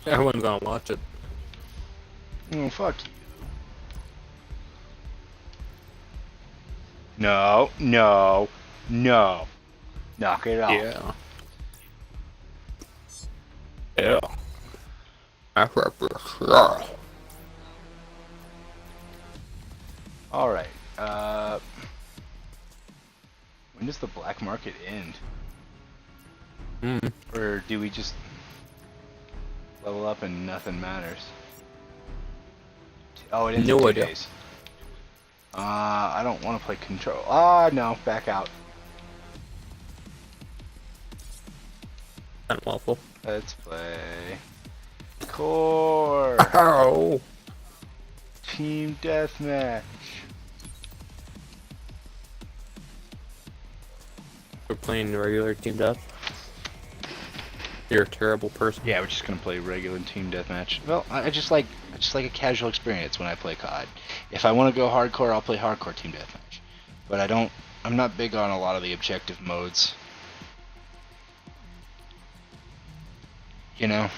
Everyone's gonna watch it. Oh, fuck. No, no, no. Knock it off. Yeah. Yeah. Alright, when does the black market end? Or do we just level up and nothing matters? Oh, it ends in 2 days. I don't want to play control. No, back out. Waffle. Let's play Core Ow! Team Deathmatch. We're playing regular team death. You're a terrible person. Yeah, we're just gonna play regular Team Deathmatch. Well, I just like a casual experience when I play COD. If I want to go hardcore, I'll play hardcore Team Deathmatch. But I'm not big on a lot of the objective modes. You know?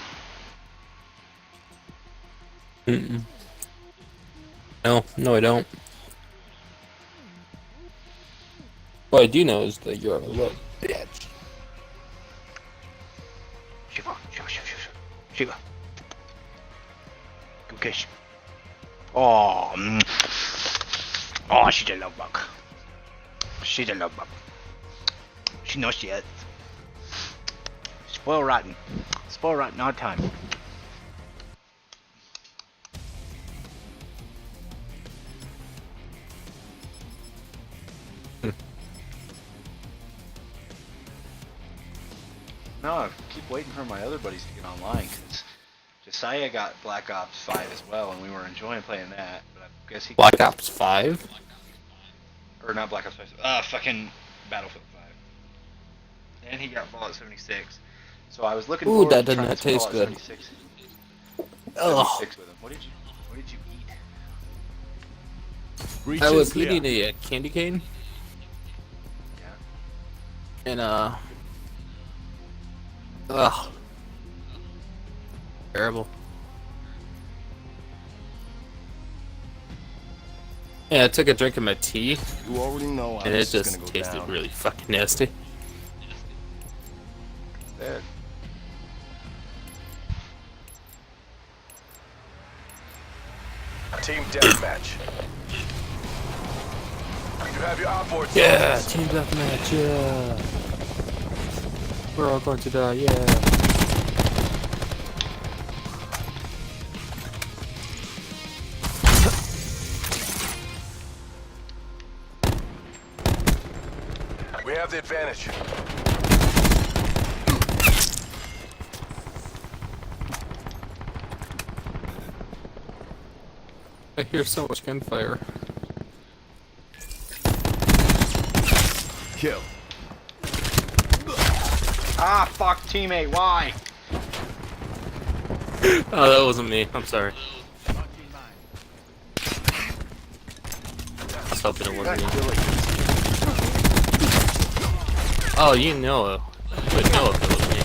No, I don't. What I do know is that you're a little bitch. Shiva, Shiva, Shiva, Shiva, Shiva. Good kiss. Oh, oh, she's a love bug. She's a love bug. She knows she is. Spoil rotten. Spoil rotten all time. No, I keep waiting for my other buddies to get online, because Josiah got Black Ops 5 as well, and we were enjoying playing that, but I guess he... Black Ops 5? Or not Black Ops 5, fucking Battlefield 5. And he got Fallout 76. So I was looking forward that to doesn't trying taste Fallout good. 76. Ugh. 76 with him. What did you eat? I was eating a candy cane. Yeah. And terrible. Yeah, I took a drink of my tea, You already know and it just tasted really fucking nasty. Bad. Team deathmatch. You have your outboard. Yeah, team deathmatch, yeah. We're all going to die, yeah. We have the advantage. I hear so much gunfire. Kill. Ah, fuck, teammate, why? Oh, that wasn't me. I'm sorry. I was hoping it wasn't me. Oh, you know it. You would know if it was me.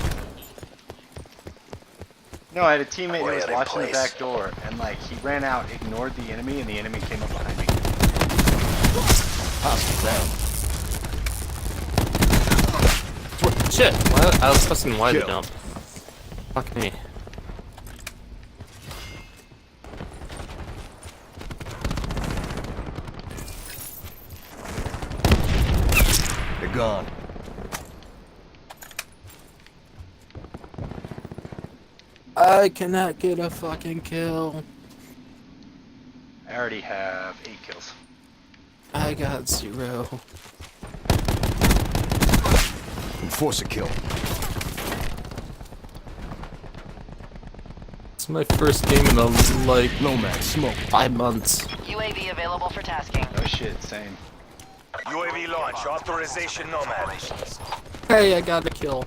No, I had a teammate that was Ran in watching the place. back door, and like, he ran out, ignored the enemy, and the enemy came up behind me. Hostile down. What? Shit! Why? I was pressing Y to Kill. dump. Fuck me. They're gone. I cannot get a fucking kill. I already have 8 kills. I got 0. Enforce a kill. It's my first game in like Nomad smoke. 5 months. UAV available for tasking. No shit, same. UAV launch. Authorization Nomad. Hey, I got a kill.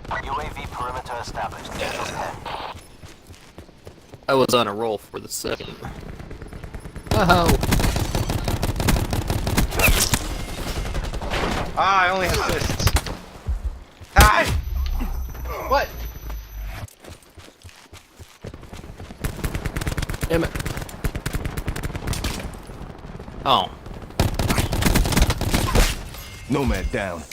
UAV perimeter established. I was on a roll for the second. Oh. Ah, I only have assists. Damn it. Oh. Nomad down.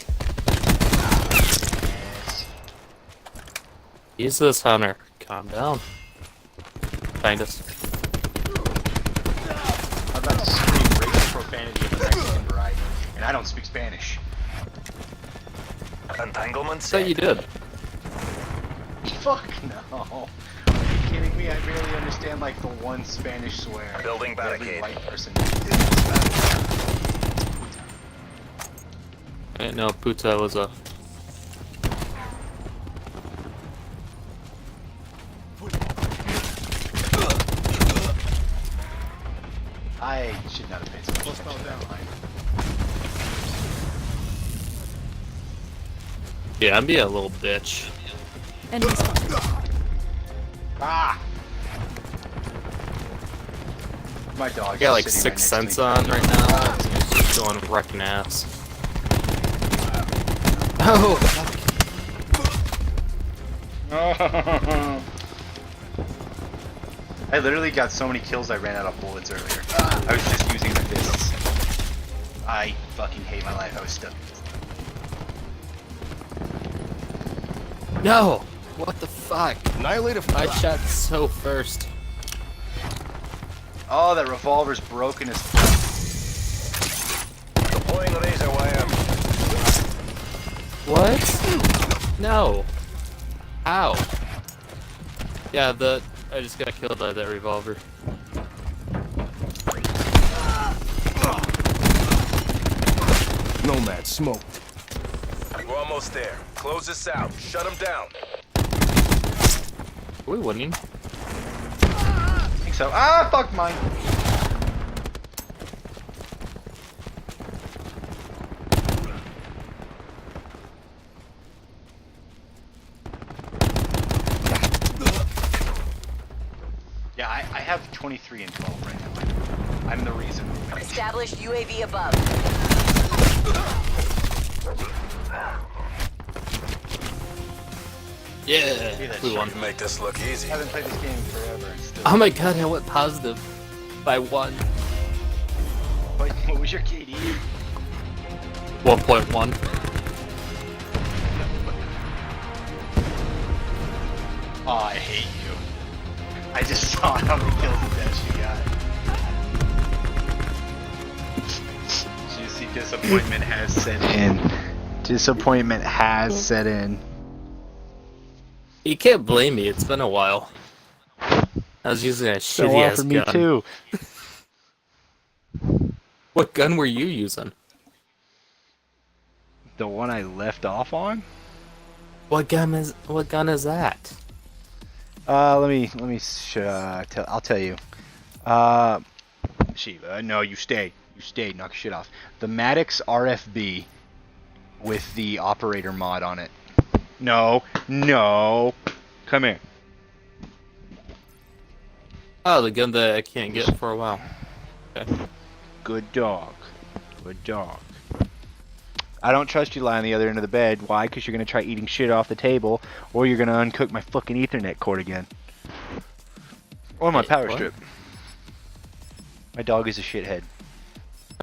Jesus, Hunter. Calm down. Find us. I'm about to scream racial profanity of the Mexican variety, and I don't speak Spanish. Entanglement I thought you set. did. Fuck no. Are you kidding me? I barely understand like the one Spanish swear. Building that every barricade. white person. I didn't know puta was a... I should not have paid so much attention to that line. Yeah, I'm being a little bitch. Enemy spotted. Ah! My dog. I got like 6 cents on right now. It's just going wrecking ass. Oh! I literally got so many kills I ran out of bullets earlier. I was just using my fists. I fucking hate my life. I was stuck. No! What the fuck? Annihilate a I shot so first. Oh, that revolver's broken as Deploying laser wire. What? No. Ow. Yeah, I just got killed by that revolver. Nomad smoked. We're almost there. Close this out. Shut them down. Are we winning? I think so. Ah, fuck mine. Yeah, I have 23 and 12 right now. I'm the reason. Established UAV above. Yeah, that we shit. won. Make this look easy. I haven't played this game forever. And still. Oh my god, I went positive by 1. What was your KD? 1.1. Oh, I hate you. I just saw how many kills and deaths you got. Juicy disappointment has set in. Disappointment has set in. You can't blame me, it's been a while. I was using a shitty ass gun. me too. What gun were you using? The one I left off on? What gun is that? Let me I'll tell you. Shiva, no, you stay. You stay, knock shit off. The Maddox RFB with the operator mod on it. No, no. Come here. Oh, the gun that I can't get for a while. Okay. Good dog. Good dog. I don't trust you lying on the other end of the bed. Why? Because you're going to try eating shit off the table, or you're going to uncook my fucking Ethernet cord again. Or my Wait, power what? strip. My dog is a shithead.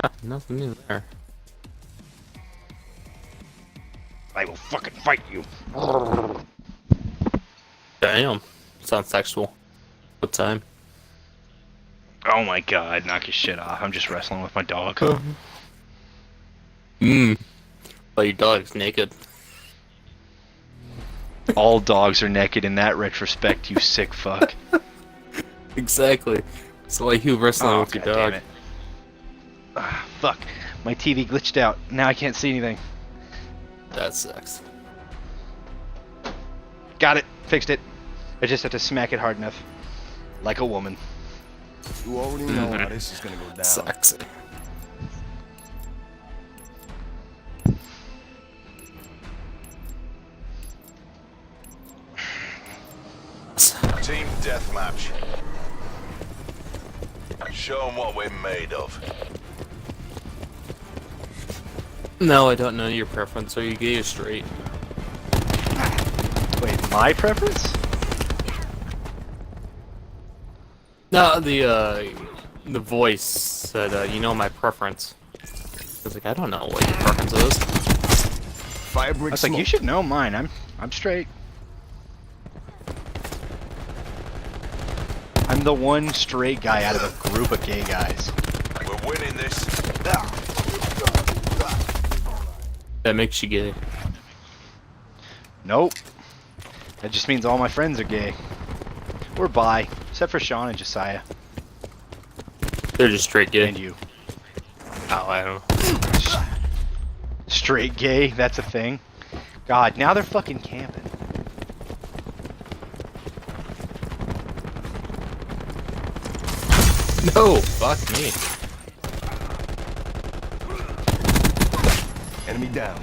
Ah, nothing new there. I will fucking fight you. Damn. Sounds sexual. What time? Oh my god, knock your shit off. I'm just wrestling with my dog. Mmm. But your dog's naked. All dogs are naked in that retrospect, you sick fuck. Exactly. So why you wrestling with your God dog? damn it. Ah, fuck. My TV glitched out. Now I can't see anything. That sucks. Got it. Fixed it. I just have to smack it hard enough. Like a woman. You already know how this is gonna go down. Sucks. Team deathmatch. Show them what we're made of. No, I don't know your preference, so you get it straight. Wait, my preference? No, the voice said, you know my preference. I was like, I don't know what your preference is. Fire I brick was like, smoke. you should know mine. I'm straight. I'm the one straight guy out of a group of gay guys. We're winning this. That makes you gay. Nope. That just means all my friends are gay. Or bi, except for Sean and Josiah. They're just straight gay. And you. Oh, I don't know. Straight gay, that's a thing. God, now they're fucking camping. No, fuck me. Enemy down.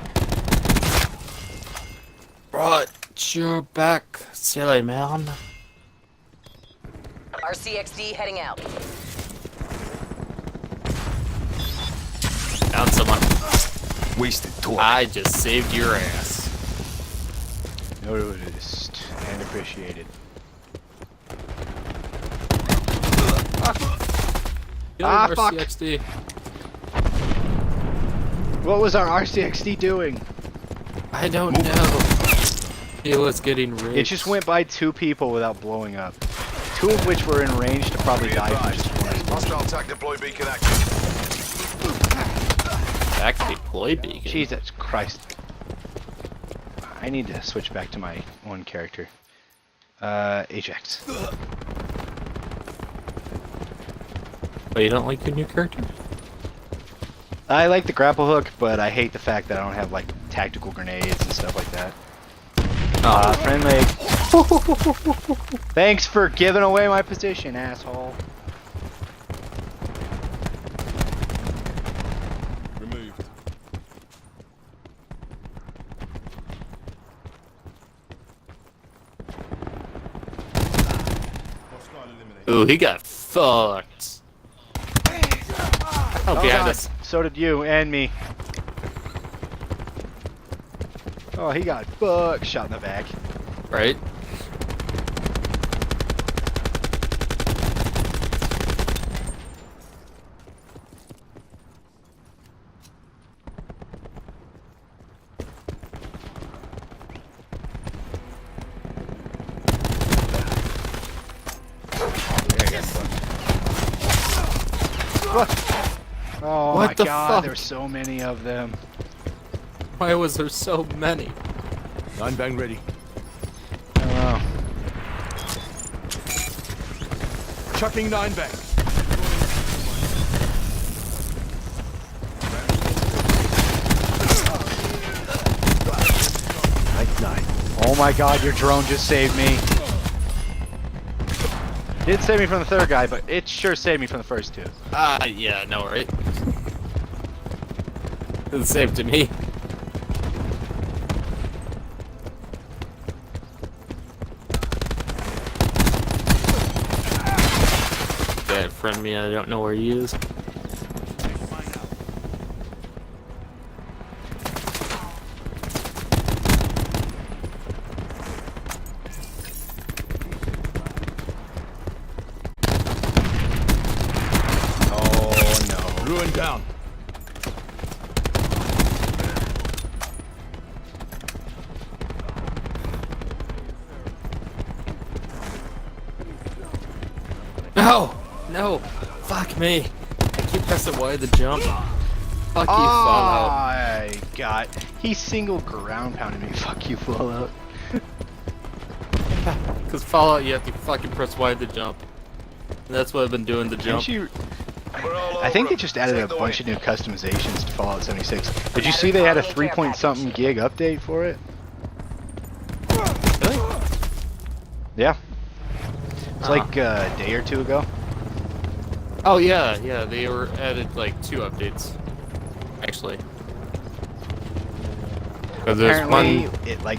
Brought your back, silly man. RCXD heading out. Found someone. Wasted torque. I just saved your ass. Noticed and appreciated. Kill Ah, fuck. RCXD. What was our RCXD doing? I don't know. He was getting raped. It just went by 2 people without blowing up. 2 of which were in range to probably Be die from advised. just one. Hostile attack deploy beacon active. back to deploy beacon. Jesus Christ. I need to switch back to my one character. Ajax. Oh, you don't like your new character? I like the grapple hook, but I hate the fact that I don't have like tactical grenades and stuff like that. Friendly. Thanks for giving away my position, asshole. Removed. Hostile eliminated. Ooh, he got fucked. Oh, behind God, us. so did you and me. Oh, he got fucked. Shot in the back. Right? Oh What my the god, fuck? there's so many of them. Why was there so many? 9 bang ready. Oh, Chucking 9 bang. Night. oh my god, your drone just saved me. Did save me from the third guy, but it sure saved me from the first 2. Yeah, no, right? It's the same to me. That friend me, I don't know where he is. Oh no. Ruin down. No! No! Fuck me! I keep pressing Y to jump. Fuck you, Oh Fallout. my god. He single ground pounded me. Fuck you, Fallout. Because Fallout, you have to fucking press Y to jump. And that's what I've been doing to jump. Didn't you- We're all I think over they just 'em. added Take a the bunch win. of new customizations to Fallout 76. Did you see they had a 3-point-something gig update for it? Really? Yeah. It's like a day or 2 ago. Oh yeah, yeah, they were added like 2 updates. Actually. Because there's Apparently, one.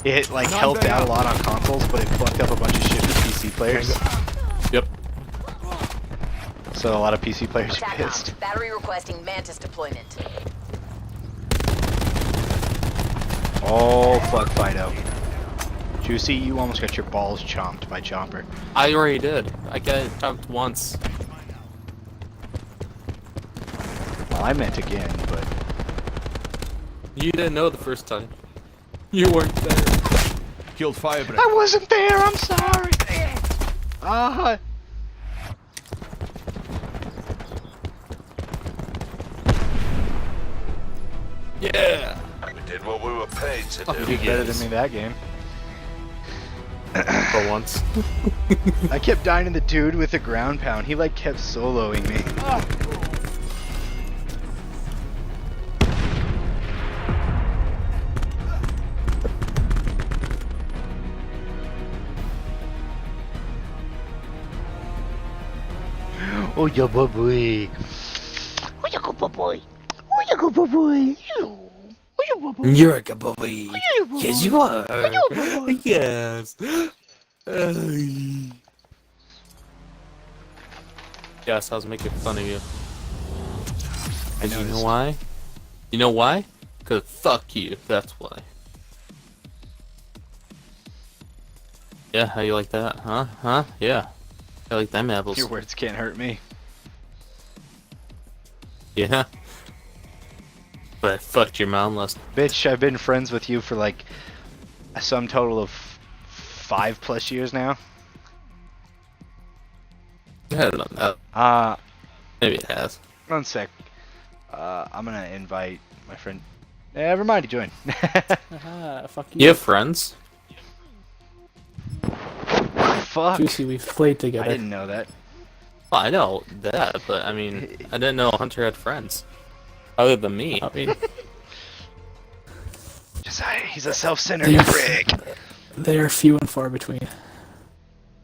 it helped out a lot on consoles, but it fucked up a bunch of shit for PC players. Yep. So a lot of PC players are Attack pissed. ops. Battery requesting Mantis deployment. Oh fuck, Fido. Juicy, you almost got your balls chomped by Chomper. I already did. I got chopped once. Well, I meant again, but You didn't know the first time. You weren't there. Killed Firebrand. I wasn't there. I'm sorry. Yeah. We did what we were paid to Fuck do. you Better guys. than me that game. For once. I kept dying to the dude with the ground pound. He like kept soloing me. Oh, yeah, boy. Oh, yeah, good boy. Oh, yeah, good boy. Oh, yeah, boy. You're a good boy. Yes, you are. Oh, Yes. Yes, I was making fun of you. And you know why? You know why? Cause fuck you. That's why. Yeah, how you like that? Huh? Huh? Yeah. I like them apples. Your words can't hurt me. Yeah. But I fucked your mom last. Bitch, I've been friends with you for like a sum total of 5+ years now. I don't know. Maybe it has. One sec. I'm gonna invite my friend. Never mind, he joined. Fuck you. You have friends? Fuck. Juicy, we've played I together. didn't know that. Well, I know that, but I mean, I didn't know Hunter had friends. Other than me. I mean, He's a self-centered Yes. prick. they are few and far between.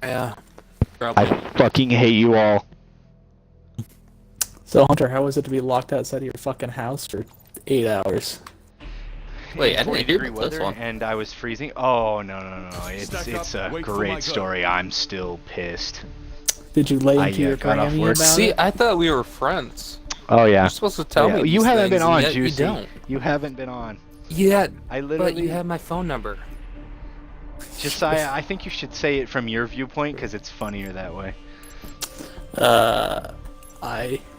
Yeah. I Probably. fucking hate you all. So, Hunter, how was it to be locked outside of your fucking house for 8 hours? Wait, I didn't hear 40-degree about this weather one. and I was freezing. Oh no. Stack It's up, a wait for my great gun. story. I'm still pissed. Did you lay I, into your got off Grammy work. about See, it? I thought we were friends. Oh yeah. You're supposed to tell me. You these haven't been things, on, and yet Juicy. You don't. You haven't been on. Yeah, I but literally. you have my phone number. Josiah, I think you should say it from your viewpoint because it's funnier that way.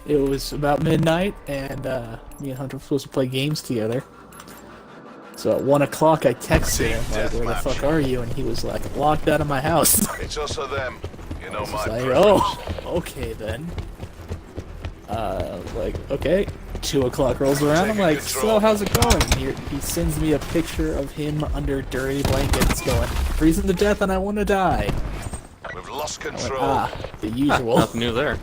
It was about midnight, and me and Hunter were supposed to play games together. So at 1 o'clock, I texted him, like, where the fuck are you? And he was like, locked out of my house. It's also them. You know my It's like, preference. oh, okay then. Like, okay. 2 o'clock rolls around. I'm like, so how's it going? He sends me a picture of him under dirty blankets going, freezing to death and I want to die. We've lost I'm like, control. the usual. Nothing new there.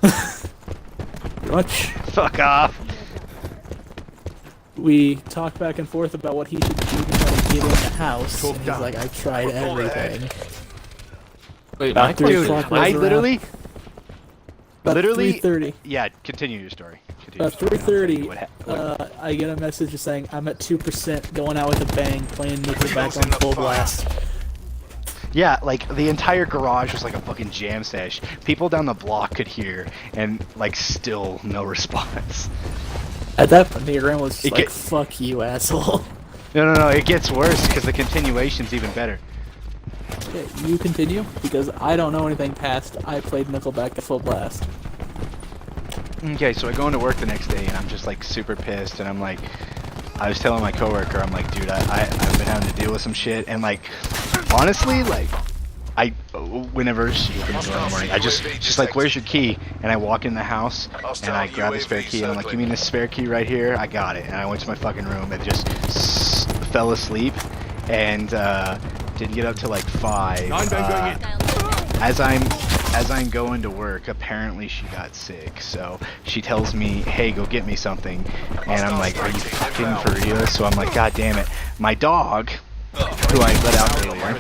Pretty much. Fuck off. We talked back and forth about what he should do to try to get in the house. Talk And he's down. like, I tried everything. Wait, About my 3 question o'clock is, rolls I around. literally. About literally- 3:30. Yeah, continue your story. Continue About your story. 3:30, What happened? I get a message just saying I'm at 2%, going out with a bang, playing Nickelback on full blast. Yeah, like the entire garage was like a fucking jam sesh. People down the block could hear, and like still no response. At that point, the grandma was just It like, get- "Fuck you, asshole." No, it gets worse because the continuation's even better. Okay, you continue because I don't know anything past. I played Nickelback at full blast. Okay, so I go into work the next day and I'm just like super pissed, and I'm like, I was telling my coworker, I'm like, dude, I've been having to deal with some shit, and like, honestly, like, whenever she opens the door in the morning, I just like, where's your key? And I walk in the house and I grab the spare key and I'm like, you mean this spare key right here? I got it. And I went to my fucking room and just fell asleep and didn't get up till like 5. 9 bang going in. As I'm going to work, apparently she got sick, so she tells me, hey, go get me something, and I'm like, are you fucking for real? So I'm like, god damn it. My dog, who I let out earlier,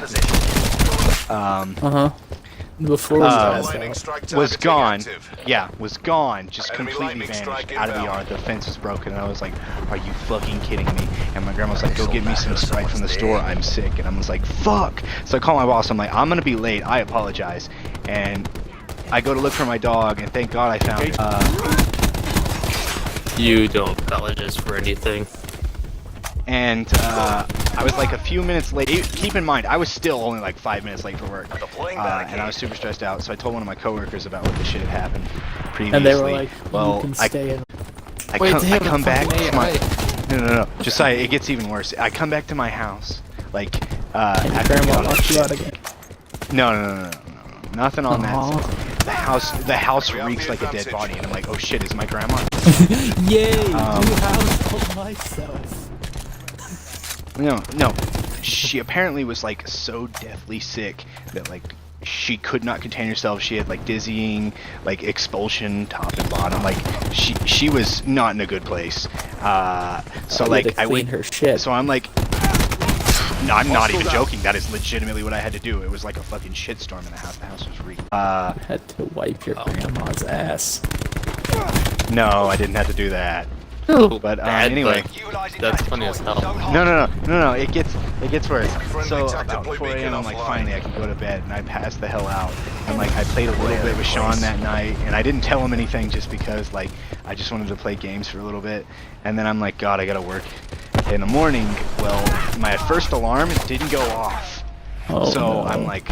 Before we Lightning strike was targeting gone. active. Yeah, was gone. Just Enemy completely lightning vanished strike out of the inbound. yard. The fence was broken, and I was like, are you fucking kidding me? And my grandma was like, go get me some Sprite from the store. I'm sick. And I was like, fuck. So I call my boss. I'm like, I'm gonna be late. I apologize. And I go to look for my dog, and thank God I found it. you don't apologize for anything. and I was like a few minutes late. Keep in mind, I was still only like 5 minutes late for work, Deploying and barricade. I was super stressed out. So I told one of my coworkers about what the shit had happened previously. And they were like, well, you can stay in. I come back to my no. Josiah, it gets even worse. I come back to my house, like And your after grandma I got off locked you out shift. again. No. Nothing on Aw. that. The house reeks like a dead body, and I'm like, oh shit, is my grandma? Yay! Um, New house of myself. No. She apparently was like so deathly sick that like she could not contain herself. She had like dizzying, like expulsion, top and bottom. Like she was not in a good place. So You had like to I clean went. her shit. So I'm like, no, I'm not even joking. That is legitimately what I had to do. It was like a fucking shitstorm in the house. The house was reeking. Had to wipe your grandma's ass. No, I didn't have to do that. But But anyway. that's funny as hell. No. It gets worse. So tactical about 4 beacon a.m. I'm like, offline. finally I can go to bed, and I passed the hell out. And like I played a little bit with Sean that night, and I didn't tell him anything just because like I just wanted to play games for a little bit. And then I'm like, God, I gotta work in the morning. Well, my first alarm didn't go off. Oh, So no. I'm like,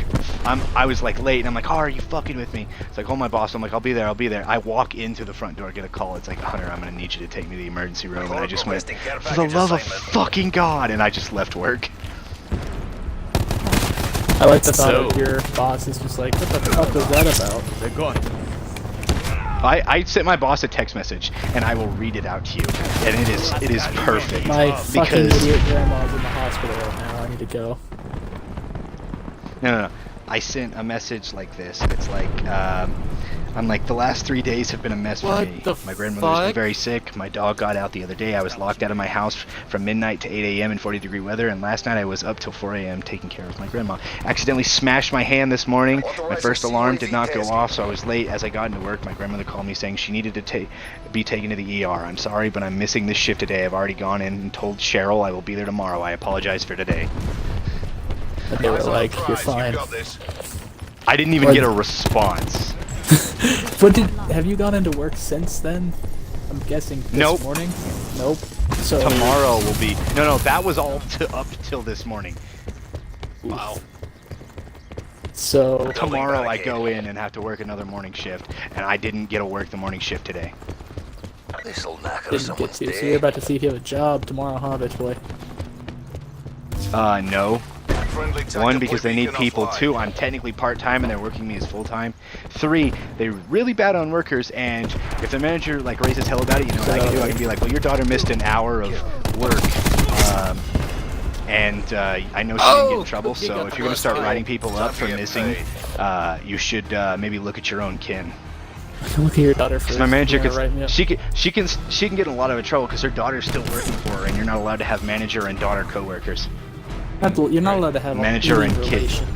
I was like late, and I'm like, oh, are you fucking with me? It's like, oh, my boss. I'm like, I'll be there. I walk into the front door, get a call. It's like, Hunter, I'm gonna need you to take me to the emergency room. And I just went, for the love of fucking God, and I just left work. I like the thought So- of your boss is just like, what the fuck was that about? They're gone. I sent my boss a text message, and I will read it out to you, and it is perfect. My fucking because idiot grandma's in the hospital right now. I need to go. No. I sent a message like this, and it's like, I'm like, the last 3 days have been a mess for What me. the My grandmother's been fuck? very sick. My dog got out the other day. I was locked out of my house from midnight to 8 a.m. in 40-degree weather, and last night I was up till 4 a.m. taking care of my grandma. Accidentally smashed my hand this morning. My first alarm did not go off, so I was late. As I got into work, my grandmother called me saying she needed to be taken to the ER. I'm sorry, but I'm missing this shift today. I've already gone in and told Cheryl I will be there tomorrow. I apologize for today. And they were like, you're Prize, fine. you got this. I didn't even get a response. But have you gone into work since then? I'm guessing this Nope. morning? Nope. So Tomorrow will be no. That was all up till this morning. Wow. So Tomorrow I go in and have to work another morning shift, and I didn't get to work the morning shift today. This'll knacker didn't get someone's to. So day. you're about to see if you have a job tomorrow, huh, bitch boy? No. Friendly One, tactical because they need beacon people. offline. 2, I'm technically part-time and they're working me as full-time. 3, they're really bad on workers, and if the manager like raises hell about it, you know what I can do? I can be like, well, your daughter missed an hour of work, and I know she didn't get in trouble, he so got if the you're gonna start worst writing people up for Champion missing, paid. you should maybe look at your own kin. Look at your daughter first. My manager Yeah, write me up. she can get in a lot of trouble because her daughter's still working for her, and you're not allowed to have manager and daughter co-workers. You're not allowed to have Manager any and kid. relation.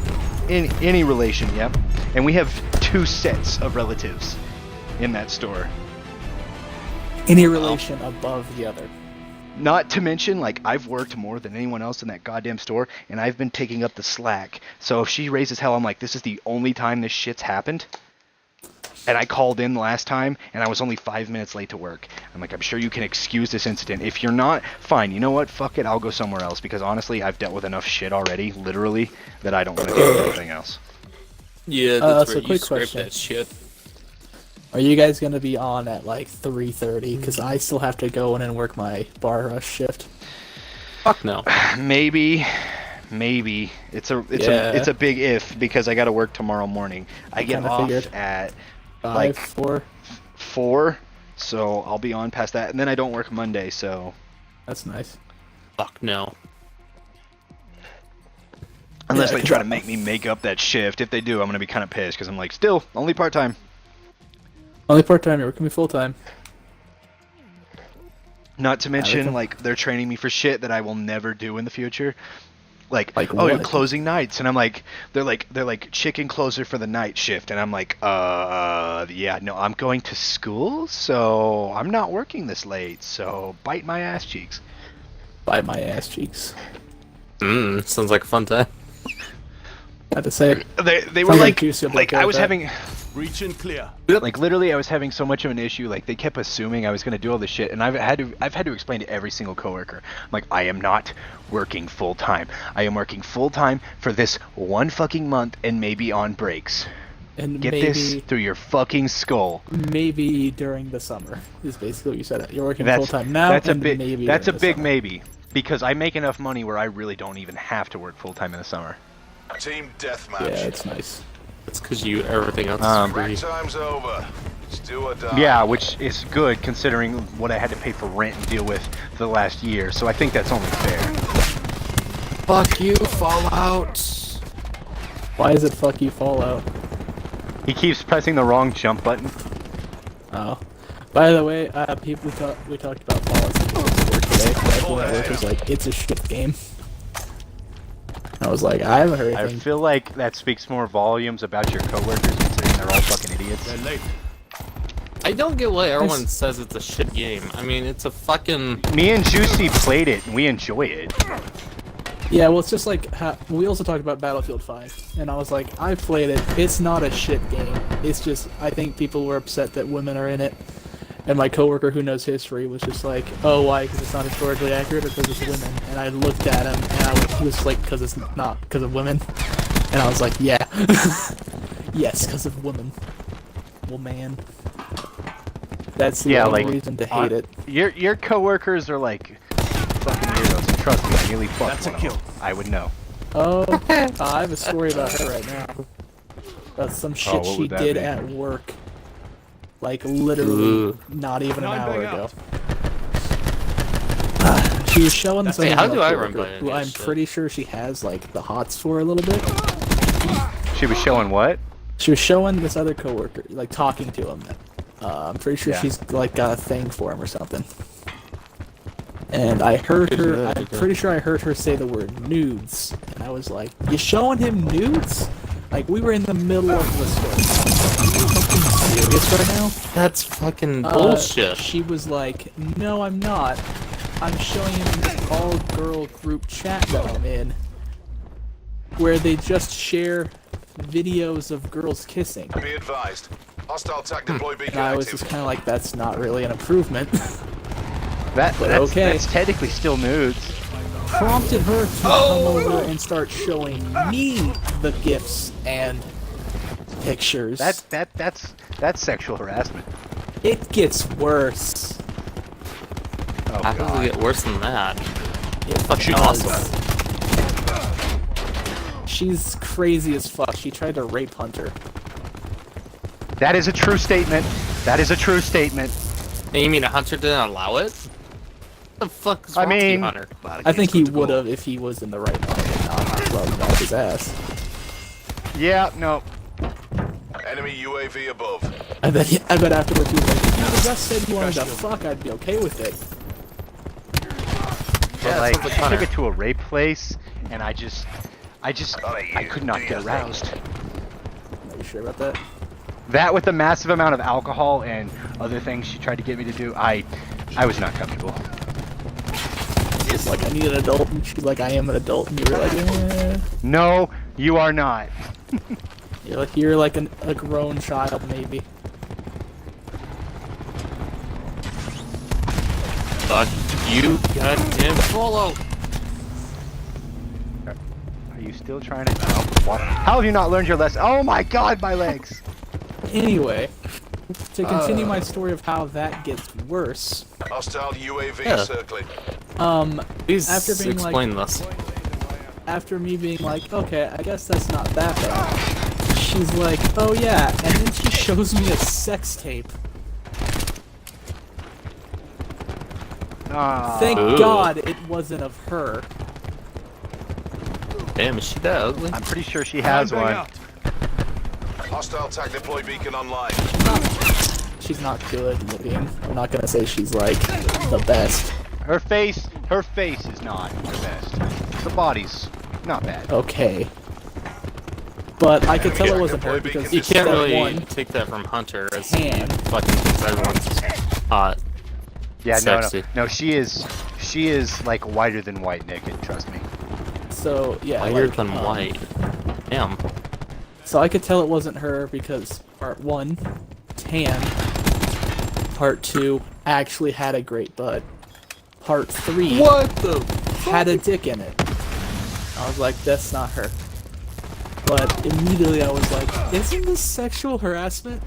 In any relation, yep. And we have 2 sets of relatives in that store. Any relation above the other. Not to mention, like, I've worked more than anyone else in that goddamn store, and I've been taking up the slack. So if she raises hell, I'm like, this is the only time this shit's happened. And I called in last time, and I was only 5 minutes late to work. I'm like, I'm sure you can excuse this incident. If you're not, fine. You know what? Fuck it. I'll go somewhere else. Because honestly, I've dealt with enough shit already, literally, that I don't want to deal with anything else. Yeah, so that's right. You quick scrape question. that shit. Are you guys gonna be on at like 3:30? Because I still have to go in and work my bar rush shift. Fuck no. Maybe. It's Yeah. a big if because I got to work tomorrow morning. I get kinda off figured. at 5, like 4. 4, so I'll be on past that, and then I don't work Monday, so That's nice. Fuck no. unless Yeah, they 'cause try to make me make up that shift. If they do, I'm gonna be kind of pissed because I'm like, still only part time. Only part time. You're working me full time. Not to mention, can- like, they're training me for shit that I will never do in the future. Like oh, you're what? closing nights, and I'm like, they're like chicken closer for the night shift, and I'm like, yeah, no, I'm going to school, so I'm not working this late, so bite my ass cheeks. Bite my ass cheeks. Sounds like a fun time. I had to say. They were Sounds like like, juicy, I'm like okay I with was that. having Breach and clear. Like literally, I was having so much of an issue. Like they kept assuming I was gonna do all this shit, and I've had to explain to every single coworker. I'm like, I am not working full time. I am working full time for this one fucking month, and maybe on breaks. And Get maybe this through your fucking skull. maybe during the summer is basically what you said. You're working That's full time now. That's a and big. Maybe That's a during the big summer. maybe because I make enough money where I really don't even have to work full time in the summer. Team deathmatch. Yeah, it's nice. It's because you everything else is free. Crack time's over. It's do or die. Yeah, which is good considering what I had to pay for rent and deal with for the last year. So I think that's only fair. Fuck you, Fallout. Why is it fuck you Fallout? He keeps pressing the wrong jump button. Oh. By the way, we talked about Fallout 76 at work today. And everyone at work was like, it's a shit game. I was like, I haven't heard I anything. feel like that speaks more volumes about your coworkers considering they're all fucking idiots. They're late. I don't get why everyone says it's a shit game. I mean, it's a fucking. Me and Juicy played it and we enjoy it. Yeah, well, it's just like we also talked about Battlefield 5, and I was like, I played it. It's not a shit game. It's just I think people were upset that women are in it, and my coworker who knows history was just like, oh, why? Because it's not historically accurate, or because it's women? And I looked at him, and he was like, because it's not because of women, and I was like, yeah, yes, because of women. Well, man, that's the only reason to hate it. Your coworkers are like fucking heroes. And trust me, I nearly fucked That's a one of them. kill. I would know. Oh, I have a story about her right now. About some shit what she would that did be? at work. Like, literally, Ooh. not even an Nine hour bang ago. out. She was showing something Hey, how to do my I run coworker, by who any I'm shit? pretty sure she has, like, the hots for a little bit. She was showing what? She was showing this other coworker, like, talking to him. I'm pretty sure Yeah. she's, like, got a thing for him or something. And I heard her, I'm pretty sure I heard her say the word nudes. And I was like, you showing him nudes? Like, we were in the middle of the story. Something serious right now? That's fucking bullshit. She was like, no, I'm not. I'm showing him this all-girl group chat that I'm in, where they just share videos of girls kissing. Be advised. Hostile TAC deploy beacon And I was active. just kind of like, that's not really an improvement. That's okay. That's technically still nudes. Prompted her to come over and start showing me the gifs and pictures. That's sexual harassment. It gets worse. Oh How does god. it get worse than that? It Fucking does. awesome. She's crazy as fuck. She tried to rape Hunter. That is a true statement. That is a true statement. And you mean a Hunter didn't allow it? What the fuck is I wrong with you, mean- Hunter? I think he would have if he was in the right mind and not rubbed off his ass. Yeah, no. Enemy UAV above. I bet afterwards he was like, if you just said you wanted to fuck, I'd be okay with it. But Yeah, like, sounds like she took Hunter. it to a rape place, and I could not get aroused. Are you sure about that? That with the massive amount of alcohol and other things she tried to get me to do, I was not comfortable. It's like, I need an adult, and she's like, I am an adult, and you were like, No, you are not. you're like a grown child, maybe. Fuck you, goddamn follow. Are you still trying to? Oh, what? How have you not learned your lesson? Oh my god, my legs! Anyway, to continue my story of how that gets worse, Hostile UAV Yeah. circling. Please After being like- explain this. after me being like, okay, I guess that's not that bad, she's like, oh yeah, and then she shows me a sex tape. Thank Ooh. God it wasn't of her. Damn, is she that ugly? I'm pretty sure she has Nine bang one. out. Hostile TAC deploy beacon online. She's not good looking. I'm not gonna say she's like the best. Her face is not the best. Her body's not bad. Okay. But I could tell it wasn't her because You can't step really one, take that from Hunter as he tan. fucking thinks everyone's hot. Yeah, Sexy. no, she is like whiter than white naked. Trust me. So yeah, Whiter like, than white. Damn. So I could tell it wasn't her because part 1, tan. Part 2, actually had a great butt. Part 3, What the? had a dick in it. I was like, that's not her. But immediately I was like, isn't this sexual harassment?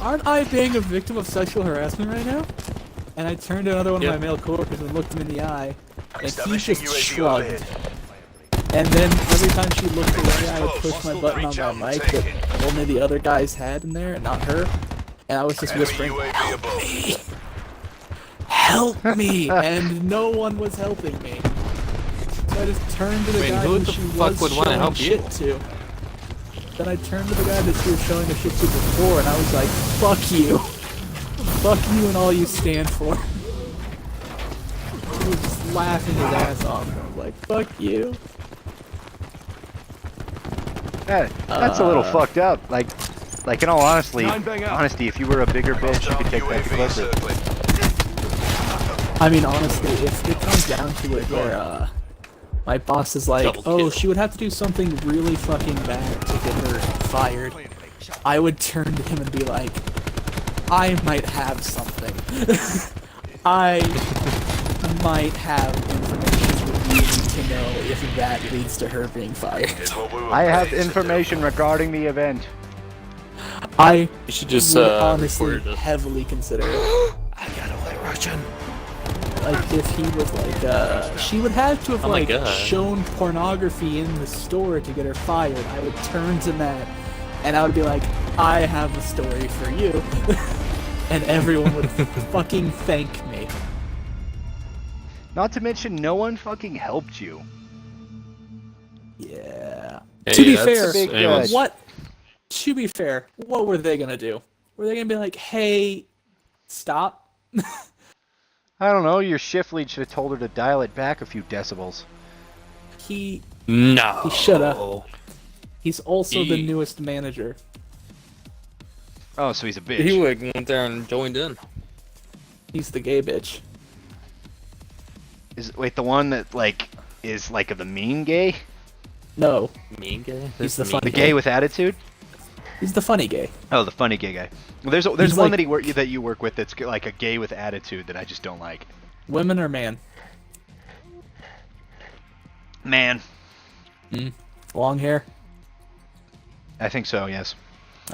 Aren't I being a victim of sexual harassment right now? And I turned to another one of my male coworkers and looked him in the eye, and he Establishing just UAV shrugged. overhead. And then every time she looked away, I would push my button on my mic that only the other guys had in there and not her. And I was just Enemy whispering, UAV above. help me! And no one was helping me. So I just turned to the I mean, guy who who the she fuck was would wanna showing help you? shit to. Then I turned to the guy that she was showing the shit to before, and I was like, fuck you. Fuck you and all you stand for. He was just laughing his ass off. I was like, fuck you. That's a little fucked up. Like in all honesty, Nine bang out. if you were a bigger bitch, you could take that UAV closer. circling. I mean, honestly, if it comes down to it where, my boss is like, Double oh, kill. she would have to do something really fucking bad to get her fired, I would turn to him and be like, I might have something. I might have information that you need to know if that leads to her being fired. Is what we were I have paid to do. information regarding the event. I You should just would honestly record it. heavily consider it. I got a white Russian. Like, if he was like, she would have to have, Oh my like, God. shown pornography in the store to get her fired. I would turn to Matt, and I would be like, I have a story for you. And everyone would fucking thank me. Not to mention, no one fucking helped you. Yeah. Hey, to be that's fair, big anyone's- what? To be fair, what were they gonna do? Were they gonna be like, hey, stop? I don't know, your shift lead should have told her to dial it back a few decibels. He No. He shoulda. He's also the He- newest manager. Oh, so he's a bitch. He like went there and joined in. He's the gay bitch. Wait, the one that, like, is, like, the mean gay? No, Mean guy? He's the Mean funny The gay with attitude? he's the funny gay. Oh, the funny gay guy. Well, there's He's one like- that you work with that's like a gay with attitude that I just don't like. Women or man? Man, Long hair? I think so. Yes.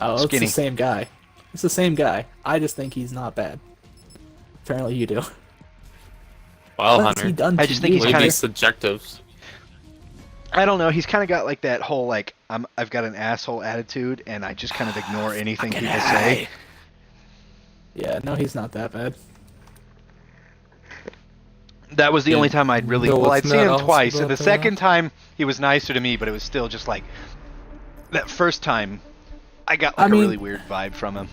Oh, it's Skinny. the same guy. It's the same guy. I just think he's not bad. Apparently you do. Wow, What's he Hunter. done I to just think you? he's Look at kinda- these subjectives. I don't know. He's kind of got like that whole like I've got an asshole attitude, and I just kind of ignore anything people say. Yeah, no, he's not that bad. That was the only time I'd really. No, Well, I'd it's seen not him also twice, and about the that. second time he was nicer to me, but it was still just like that first time. I got like I mean- a really weird vibe from him.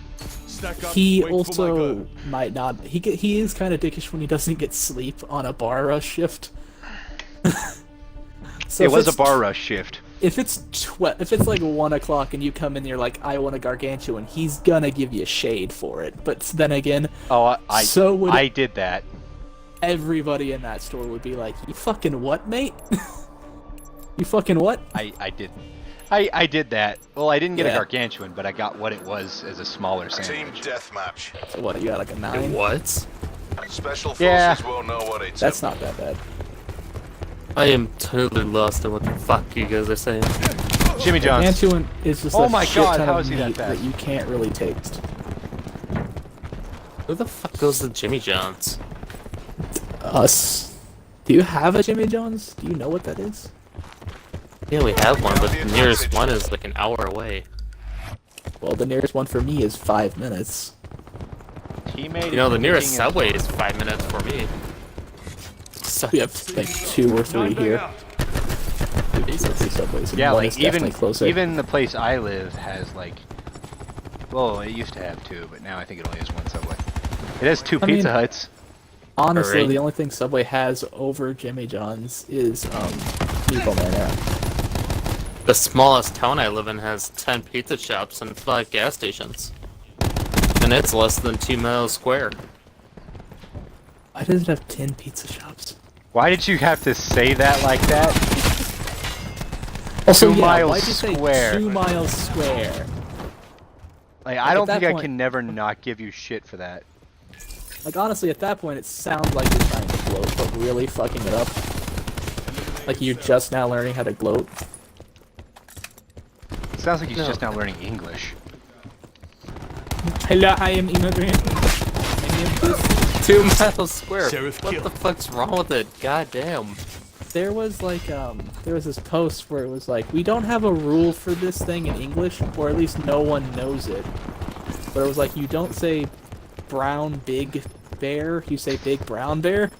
Stack up, He wait for my also go. might not. He is kind of dickish when he doesn't get sleep on a bar rush shift. So It if was a it's bar rush shift. If it's like 1 o'clock and you come in, you're like, I want a gargantuan. He's gonna give you shade for it. But then again, Oh, So would- I did that. everybody in that store would be like, you fucking what, mate? You fucking what? I did. I did that. Well, I didn't get Yeah. a gargantuan, but I got what it was as a smaller Team sandwich. deathmatch. So what? You got like a 9? What? Special forces Yeah. will know what it's That's not that bad. I am totally lost in what the fuck you guys are saying. Jimmy John's. Gargantuan is just Oh a my shit God, ton how of is he that meat fast? that you can't really taste. Who the fuck goes to Jimmy John's? Us. Do you have a Jimmy John's? Do you know what that is? Yeah, we have one, but the nearest one is like an hour away. Well, the nearest one for me is 5 minutes. Teammate You know, the is nearest thinking of- Subway is 5 minutes for me. Suck We it. have like 2 or 3 Nine bang here. out. Three subways, and Yeah, one like is definitely closer. even the place I live has like. Well, it used to have 2, but now I think it only has 1 Subway. It has 2 I mean- Pizza Huts. Honestly, Alright. the only thing Subway has over Jimmy John's is meatball marinara. The smallest town I live in has 10 pizza shops and 5 gas stations. And it's less than 2 miles square. Why does it have 10 pizza shops? Why did you have to say that like that? Also, 2 yeah, miles why'd you say square. 2 miles square? Like, Like, I at don't that think I point- can never not give you shit for that. Like, honestly, at that point, it sounds like you're trying to gloat, but really fucking it up. Like, you're just now learning how to gloat. It sounds like he's No. just now learning English. Hello, I am immigrant. 2 miles square. Sheriff What kill. the fuck's wrong with it? God damn. There was like there was this post where it was like, we don't have a rule for this thing in English, or at least no one knows it. But it was like, you don't say brown big bear, you say big brown bear.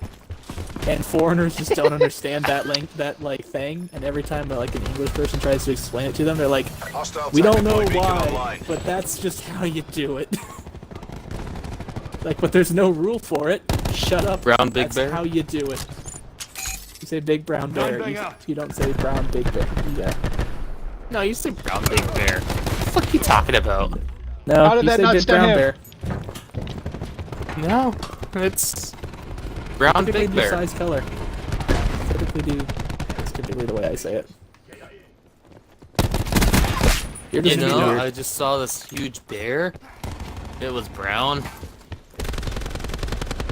And foreigners just don't understand that like thing, and every time like an English person tries to explain it to them, they're like, Hostile we don't know tactical beacon why, online. but that's just how you do it. Like, but there's no rule for it. Shut up. Brown big That's bear? how you do it. You say big brown bear. bang You, out. you don't say brown big bear. Yeah. No, you say brown big bear. What the fuck you talking about? No, How did you that say not big stun brown him? bear. No, it's brown Typically big do bear. size color. That's typically the way I say it. You're You just being know, weird. I just saw this huge bear. It was brown.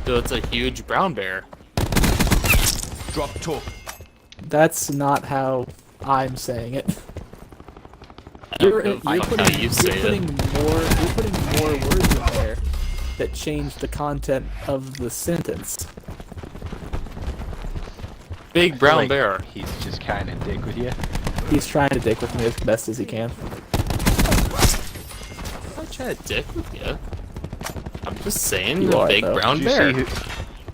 So it's a huge brown bear. Drop top. That's not how I'm saying it. I don't You're, give a you're fuck putting, how you you're say putting it. more words in there that change the content of the sentence. Big brown Like, bear. He's just kind of dick with you. He's trying to dick with me as best as he can. I'm not trying to dick with you. I'm just saying, You a are, big though. brown Did you bear. see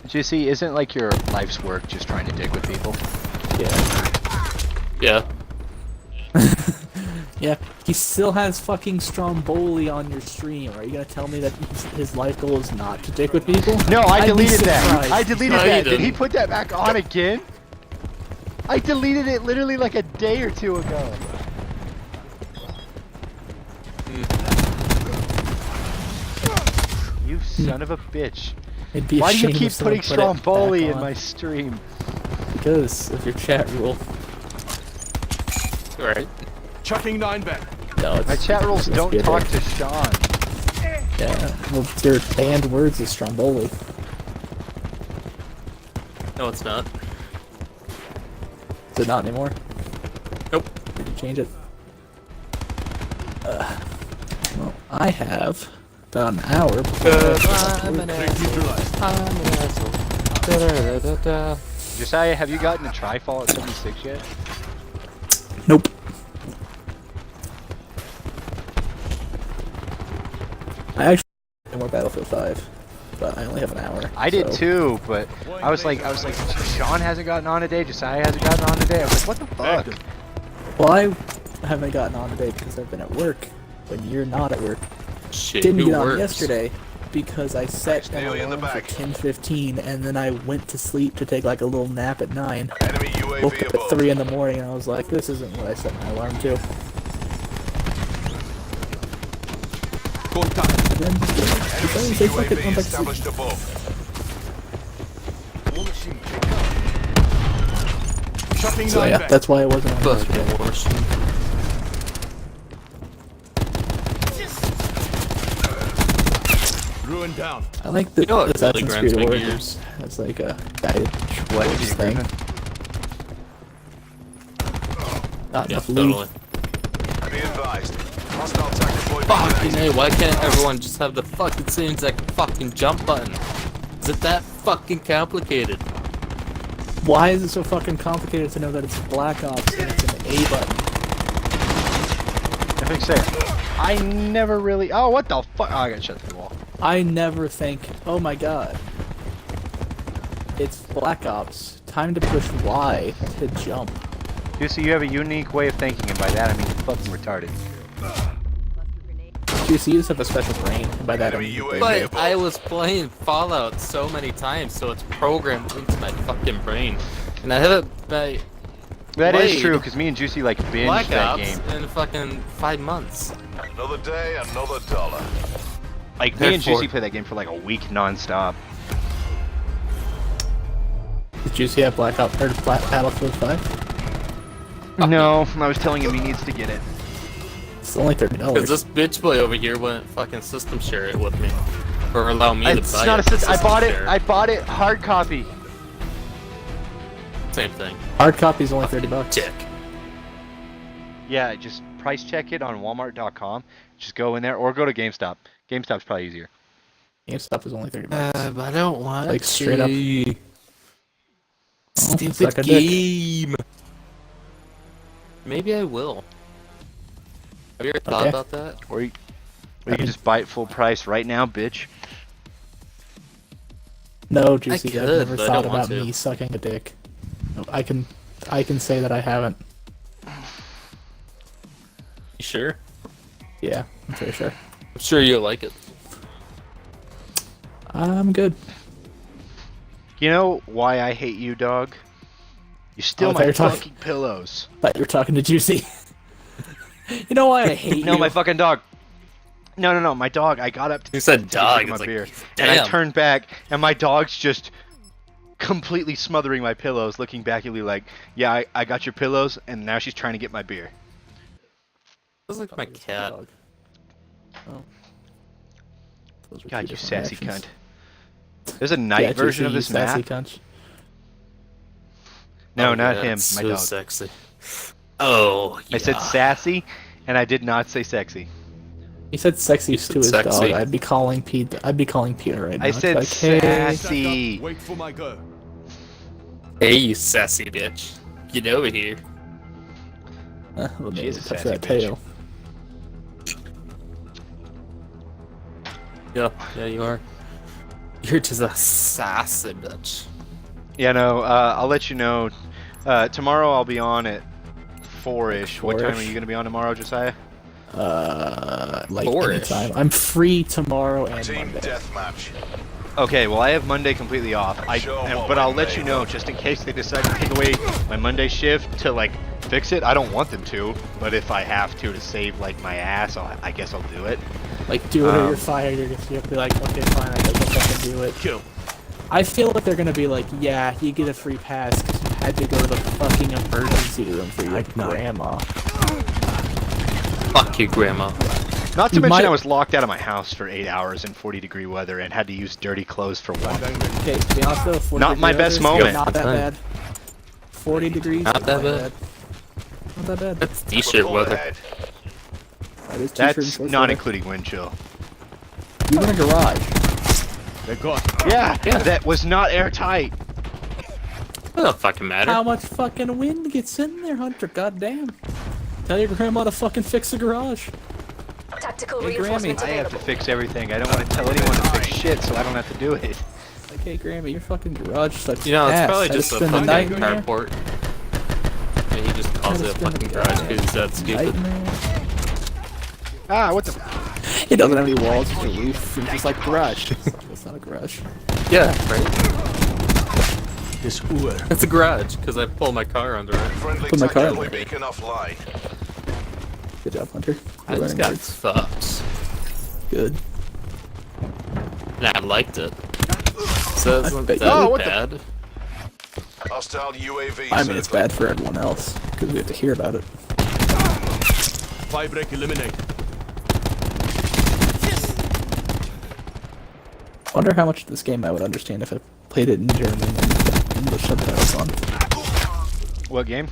did you see, isn't like your life's work just trying to dick with people? Yeah. Yeah. Yeah. He still has fucking Stromboli on your stream. Are you gonna tell me that his life goal is not to dick with people? No, I I'd be deleted that. surprised. I deleted No, you that. Did he didn't. put that back on again? I deleted it literally like a day or two ago. You son of a bitch. It'd be a Why do you shame keep if someone putting put it back Stromboli in on. my stream? Because of your chat rule. Alright. Chucking 9 back. No, it's, My chat rules it's don't good talk there. to Sean. Yeah, well, your banned words is Stromboli. No, it's not. Is it not anymore? Nope. Did you change it? Well, I have about an hour before I'm an asshole. I'm an asshole. Da-da-da-da-da. Josiah, have you gotten a Tri-Fall at 76 yet? Nope. I actually have more Battlefield 5, but I only have an hour. I did so- too, but I was like, Sean hasn't gotten on today, Josiah hasn't gotten on today. I was like, what the fuck? Well, I haven't gotten on today because I've been at work. When you're not at work. Shit, Didn't who get on works? yesterday because I set an Nearly in the alarm for back. 10:15 and then I went to sleep to take like a little nap at 9. Enemy Woke UAV up at above. 3 in the morning and I was like, this isn't what I set my alarm to. Contact. And then just Enemy say fuck it, UAV I'm back to sleep. established above. Chucking So 9 yeah, back. that's why I wasn't on yesterday. Fucking worse. Ruin down. I like the You know what really Assassin's grinds Creed my Origins. It's like a guided What tours did you thing. agree? Not Yeah, enough loot. totally. Be advised. Hostile tactical beacon Fucking active. A, why can't everyone just have the fucking same exact fucking jump button? Is it that fucking complicated? Why is it so fucking complicated to know that it's Black Ops and it's an A button? I think so. I never really. Oh, what the fuck? Oh, I got shut through the wall. I never think, oh my god. It's Black Ops. Time to push Y to jump. You see, you have a unique way of thinking, and by that I mean you're fucking retarded. Juicy, you just have a special brain. And by that I mean Enemy your brain. UAV But I was playing Fallout so many times, so it's programmed into my fucking brain. And I haven't played That is Played true, because me and Juicy like binged Black that Ops game. in fucking 5 months. Another day, another dollar. Like me and Therefore- Juicy played that game for like a week non-stop. Did Juicy have Black Ops or Battlefield 5? No, I was telling him he needs to get it. It's only Because $30. this bitch boy over here wouldn't fucking system share it with me. Or allow me to It's buy not it. a system. I System bought it. share. I bought it hard copy. Same thing. Hard copy's only $30. Dick. Yeah, just price check it on Walmart.com. Just go in there or go to GameStop. GameStop's probably easier. GameStop is only $30. But I don't want Like, straight up. Stupid suck a dick. game. Maybe I will. Have you ever thought Okay. about that? Or you can just buy it full price right now, bitch. No, Juicy, I've could, never but I thought don't want about to. me sucking a dick. No, I can say that I haven't. You sure? Yeah, I'm pretty sure. I'm sure you'll like it. I'm good. You know why I hate you, dog? You steal Oh, I thought my you were talking- fucking pillows. Thought you were talking to Juicy. You know why I hate No, you? my fucking dog. No, my dog. I got up to You said take a dog. drink of It's my like, beer, and I damn. turned back, and my dog's just completely smothering my pillows, looking back at me like, yeah, I got your pillows, and now she's trying to get my beer. That's like my cat. Dog. Oh. Those were God, two you different sassy actions. cunt. There's a night Yeah, version Juicy, of you this sassy map. cunt. No, Oh, not yeah, him. it's My so dog. sexy. Oh, yeah. I said sassy, and I did not say sexy. He said sexy to his sexy. dog. I'd be calling Peter right now. I It's said like, hey. sassy. Wait for my go. Hey, you sassy bitch. Get over here. Well, She maybe is a touch sassy that bitch. tail. Yeah, you are. You're just a sassy bitch. Yeah, no, I'll let you know. Tomorrow I'll be on at 4-ish. What time are 4-ish? you going to be on tomorrow, Josiah? Like Four-ish. anytime. I'm free tomorrow and Team Monday. deathmatch. Okay, well, I have Monday completely off. But I'll let you know, just in case they decide to take away my Monday shift to, like, fix it. I don't want them to, but if I have to save, like, my ass, I guess I'll do it. Like, do it or Um, you're fired. You have to be like, okay, fine, I guess I'll fucking do it. Kill. I feel like they're gonna be like, yeah, you get a free pass because you had to go to the fucking emergency room for your grandma. Fuck you, grandma. Not to You mention might- I was locked out of my house for 8 hours in 40-degree weather and had to use dirty clothes for one. Bang, bang. Okay, to be honest though, 40 Not my degree best weather is moment. Not that Fine. bad. 40 degrees. Not that not bad. Not that bad. That's t-shirt Full weather. ahead. That is t-shirt and That's shorts not weather. including wind chill. You in a garage. They're gone. Yeah, that was not airtight. It don't fucking matter. How much fucking wind gets in there, Hunter? Goddamn. Tell your grandma to fucking fix the garage. Tactical Hey, reinforcements I have to available. fix everything. I don't want to tell anyone to fix shit, so I don't have to do it. Like, hey, Grandma, your fucking garage sucks You know, it's ass. probably I just a spend the fucking night in there. carport. And he just calls I it a just spend fucking the garage night because he's that stupid. Nightmare. Ah, what the? It doesn't have any walls, just a roof. It's just like garage. It's not a garage. Yeah, right? This Uhr. It's a garage because I pull my car under it. Friendly Put my car tactical in there. beacon offline. Good job, Hunter. I You're just learning got words. fucked. Good. And I liked it. So it's not bet that you- Oh, what the- bad. Hostile UAV. I mean, it's bad for everyone else, because we have to hear about it. Firebreak eliminated. Wonder how much of this game I would understand if I played it in German and English subtitles on. What game?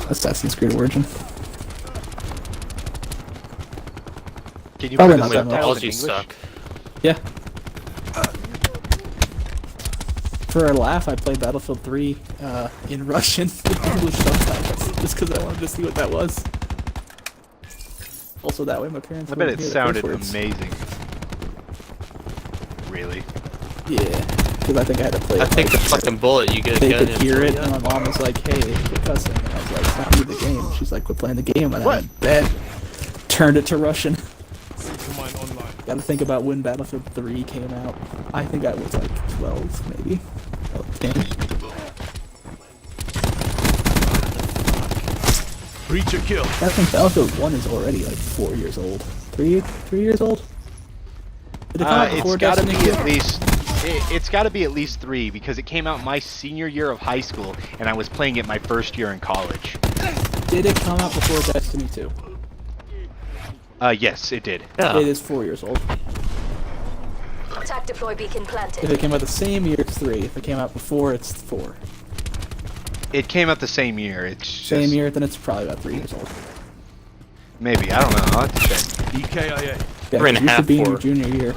Assassin's Creed Origin. Can you Probably put not the that much. subtitles in Technology English? suck. Yeah. For a laugh, I played Battlefield 3 in Russian with English subtitles, just because I wanted to see what that was. Also, that way my parents I bet wouldn't it hear the sounded curse words. amazing. Really? Yeah, because I think I had to play I it. think like, the fucking bullet you get they again. could hear it, and my mom was like, "Hey, quit cussing," and I was like, "It's not you, the game." She's like, "Quit playing the game," and I What? went to bed, turned it to Russian. Command online. Got to think about when Battlefield 3 came out. I think I was like 12, maybe. Oh, 10. Breach or kill. I think Battlefield 1 is already like 4 years old. 3 years old? Did it come out before It's got to be Destiny 2? at least. It's got to be at least 3 because it came out my senior year of high school and I was playing it my first year in college. Did it come out before Destiny 2? Yes, it did. Yeah. It is 4 years old. Attack deploy beacon If planted. it came out the same year, it's 3. If it came out before, it's 4. It came out the same year. It's Same just, year, then it's probably about 3 years old. Maybe, I don't know. I'll have to check. EKIA. Yeah, 3.5, you should be in your 4. junior year.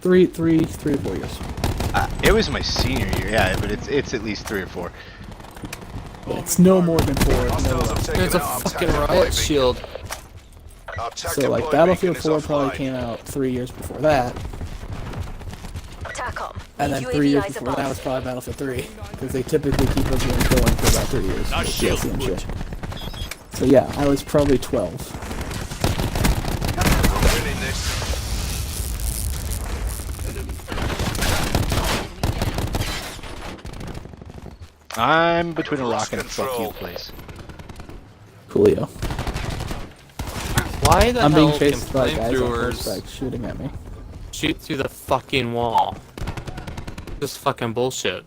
3 to 4 years. It was my senior year, yeah, but it's at least 3 or 4. It's no more than 4. No Hostiles have less. taken There's a out fucking tactical riot beacon. shield. Our tactical So like beacon Battlefield is 4 probably offline. came out 3 years before that, TACOM. and then UAV 3 years eyes before that above. was probably Battlefield 3, because they typically keep those games going for about 3 years. Nice with shield DLC and put. shit. So yeah, I was probably 12. We're winning this. I'm between a rock and a Lost fuck you control. place. Coolio. Why the I'm hell being chased can by guys on flamethrowers horseback shooting at me. shoot through the fucking wall? This fucking bullshit.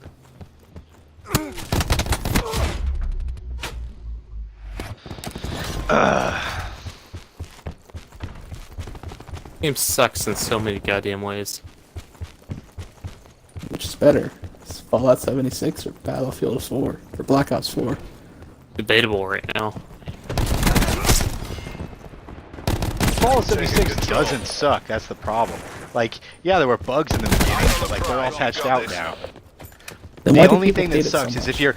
Game sucks in so many goddamn ways. Which is better? It's Fallout 76 or Battlefield 4 or Black Ops 4? Debatable right now. Fallout 76 control. doesn't suck, that's the problem. Like, yeah, there were bugs in the beginning, but like they're all patched out now. Then why The do only people thing hate that it so sucks is much?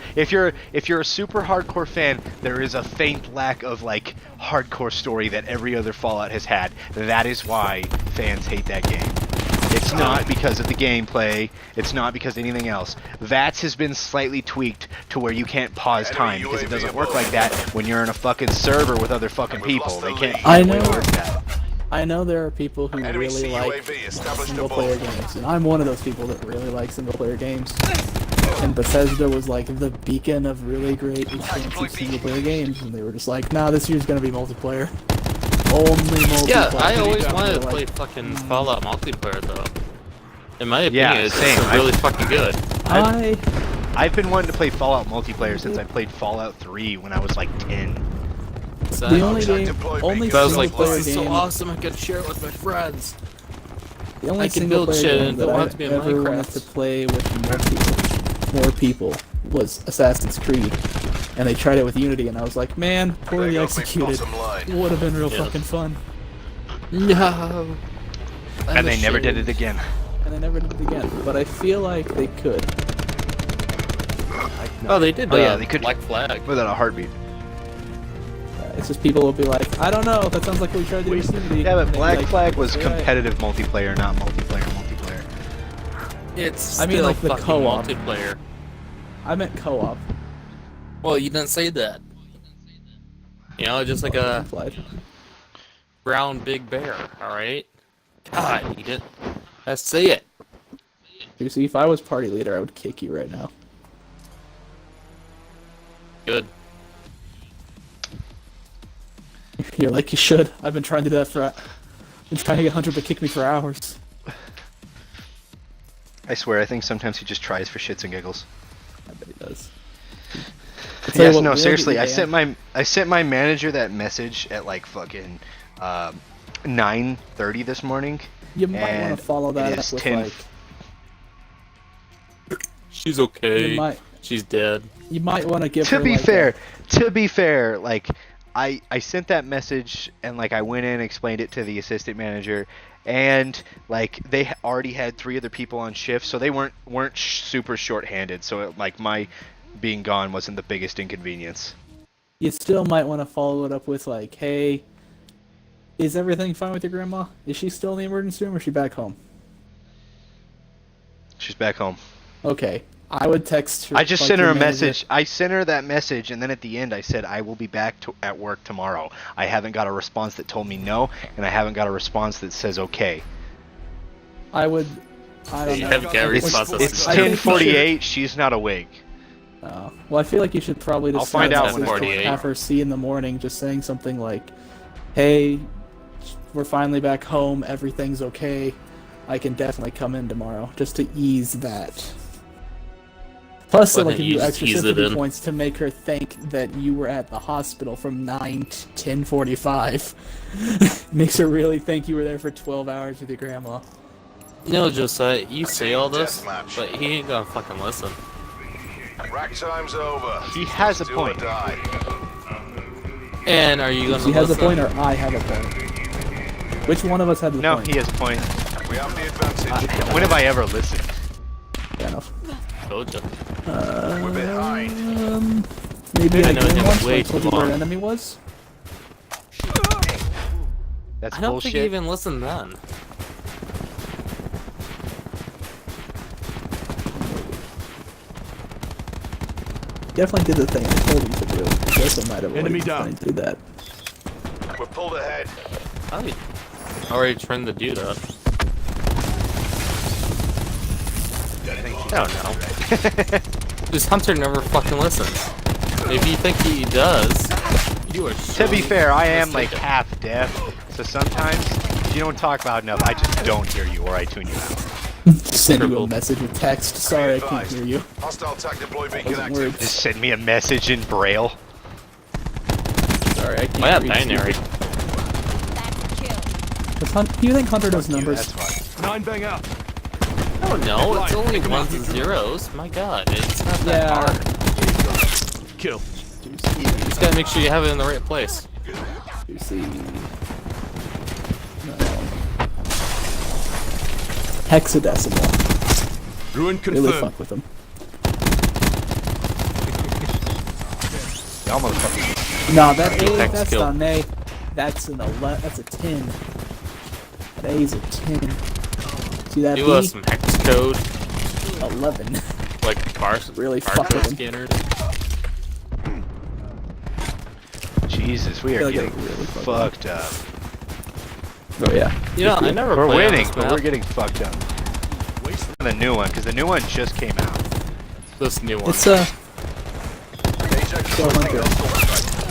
if you're a super hardcore fan, there is a faint lack of like hardcore story that every other Fallout has had. That is why fans hate that game. It's not because of the gameplay. It's not because of anything else. VATS has been slightly tweaked to where you can't pause Enemy time because it UAV doesn't work above. like that when you're in a fucking server with other fucking We've people. lost the They can't. lead. I find a way to know. work that. I know there are people who Enemy really like CUAV established single player above. games, and I'm one of those people that really like single player games. And Bethesda was like the beacon of really great expansive single player games, and they were just like, nah, this year's gonna be multiplayer. Only multiplayer. Yeah, I always They're wanted to like, play fucking Fallout multiplayer though. In my opinion, Yeah, it's same. really fucking good. I've been wanting to play Fallout multiplayer since I played Fallout 3 when I was like 10. So The only Attack game, deploy only beacon. I was single like, player this is so game, awesome, I could share it with my friends. the only I can single build player shit game and that don't have I to be in ever wanted Minecraft. to play with more people was Assassin's Creed, and they tried it with Unity, and I was like, man, There poorly goes my executed. bottom line. Would have been real Yeah. fucking fun. No. And they never did it again. And I never did it again, but I feel like they could. Oh, they did. Oh, yeah, they could- Black Flag. Without a heartbeat. It's just people will be like, I don't know, that sounds like what we tried to do with Unity. Yeah, but And they'd be Black like, Flag was "Alright." competitive multiplayer, not multiplayer. It's I mean, still like, the fucking co-op. multiplayer. I meant co-op. Well, you didn't say that. You know, just like a Implied. brown big bear. All right. God, you didn't. Let's say it. You see, if I was party leader, I would kick you right now. Good. You're like, you should. I've been trying to do that for. Been trying to get Hunter to kick me for hours. I swear, I think sometimes he just tries for shits and giggles. I bet he does. I'll tell you Yes, what, no, we'll seriously, get you I sent my manager that message at like fucking 9:30 this morning. You might want and to follow it that is up with 10 like. She's okay. You might. She's dead. You might want to give her. To be like, fair, like I sent that message and like I went in and explained it to the assistant manager, and like they already had 3 other people on shift, so they weren't super short-handed. So like my being gone wasn't the biggest inconvenience. You still might want to follow it up with like, hey, is everything fine with your grandma? Is she still in the emergency room or is she back home? She's back home. Okay. I would text her. I just like, sent her your a manager. message. I sent her that message, and then at the end I said I will be back at work tomorrow. I haven't got a response that told me no, and I haven't got a response that says okay. I would. I don't You know. have Gary's It's, response. it's I think you 10:48. She's not awake. Well, I feel like you should probably just I'll find send a out when message it's to have her see in the morning, just saying something like, "Hey, we're finally back home. Everything's okay. I can definitely come in tomorrow," just to ease that. Plus, Why like, don't if you you just extra ease it sympathy in? points to make her think that you were at the hospital from 9 to 10:45. Makes her really think you were there for 12 hours with your grandma. You know, Josiah, you say all this, but he ain't gonna fucking listen. Rack time's over. He has a Do or point. die. And are you gonna He has a listen? point, or I have a point. Which one of us had the No, point? he has a point. We have the advantage. When have I ever listened? Fair enough. Told ya. We're behind. Maybe I I know did him once when way I told too you where long. an enemy was. That's I don't bullshit. think he even listened then. Definitely did the thing I told him to do. I guess I might have Enemy already down. tried to do that. We're pulled ahead. I already trained to do that. I don't know. This Hunter never fucking listens. If you think he does, you are To be fair, I am like mistaken. half deaf, so sometimes if you don't talk loud enough, I just don't hear you or I tune you out. Send you a Triple. message with text. Sorry, I can't hear you. Hostile attack deploy beacon Wasn't active. words. Just send me a message in Braille. Sorry, I can't Oh yeah, hear you. binary. Do you think Hunter does Yeah, numbers? that's fine. 9 bang out. Oh no, it's only ones and zeros. My god, it's not that Yeah. hard. Kill. You just gotta make sure you have it in the right place. You see. No. Hexadecimal. Ruin Really confirmed. fuck with him. You almost fucking No, that A, Hex that's kill. not an A. That's an 11. That's a 10. That A is a 10. See that Do B? some hex code, 11. like Really fuck barcode with him. scanners. Jesus, we I are feel like getting I really fucked fucked up. Oh yeah. You know, I never We're played on winning, this but map. we're getting fucked up. The new one, because the new one just came out. This new one. It's so Hunter.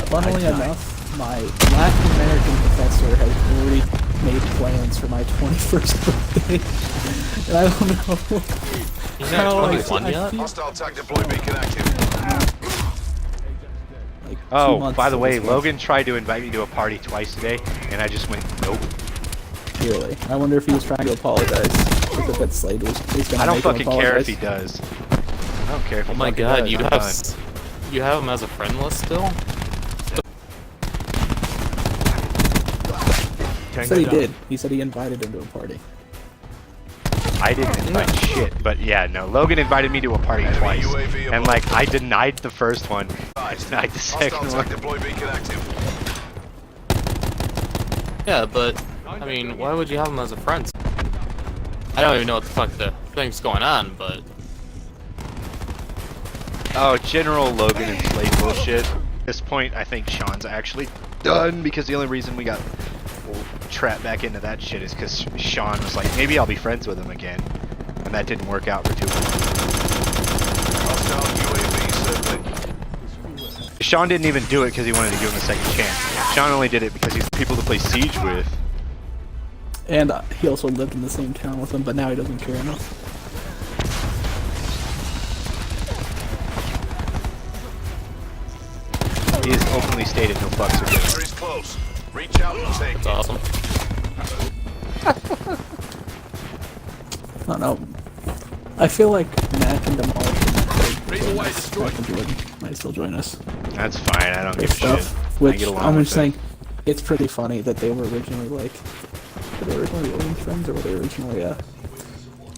Funnily enough, my Latin American professor has already made plans for my 21st birthday. And I don't know. He's how not I 21 yet? feel Hostile attack deploy beacon active. like 2 Oh, months by the at way, this point. Logan tried to invite me to a party twice today, and I just went, nope. Really? I wonder if he was trying to apologize. Like that Slade was gonna I don't make him fucking care if apologize. he does. I don't care if he Oh my fucking god, does. you I'm have done. you have him as a friend list still? He said he did. He said he invited him to a party. I didn't invite shit, but yeah, no. Logan invited me to a party twice, UAV and like I denied the first one, I denied the Hostile second attack one. deploy beacon active. Yeah, but I mean, why would you have him as a friend? I don't even know what the fuck the thing's going on, but Oh, general Logan and Slade bullshit. At this point, I think Sean's actually done because the only reason we got trapped back into that shit is because Sean was like, maybe I'll be friends with him again, and that didn't work out for too long. Hostile UAV circling. Sean didn't even do it because he wanted to give him a second chance. Sean only did it because he's people to play Siege with. And he also lived in the same town with him, but now he doesn't care enough. He has openly stated no fucks are given. Victory's close. Reach out and take it's it. awesome. I don't know. I feel like Mac and Demolish Razor wire destroyed. Mac and Jordan might still join us. That's fine. I don't Their give a shit. stuff. I Which get along I'm with just it. saying, it's pretty funny that they were originally like, were they originally Logan's friends or were they originally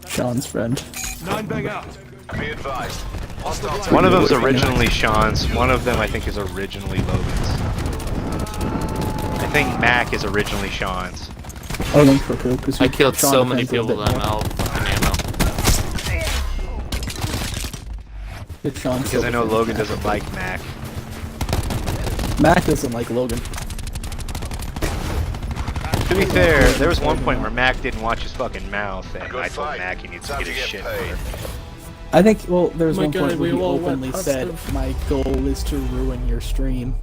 Sean's friend? 9 bang out. Be advised. Hostile attack One of them's deploy beacon originally Sean's. One of them I think is originally Logan's. I think Mac is originally Sean's. Oh, then Croco, because I killed Sean so many defends a people bit that I'm more. out of fucking ammo. It's Sean Because I know still Logan defends doesn't like Mac. Mac doesn't like Logan. To be fair, there was one point where Mac didn't watch his fucking mouth, and Good I told fight. Mac he needs to Time get to his get shit paid. for. I think, well, there was Oh my one God, point where we he all went openly said, positive. my goal is to ruin your stream.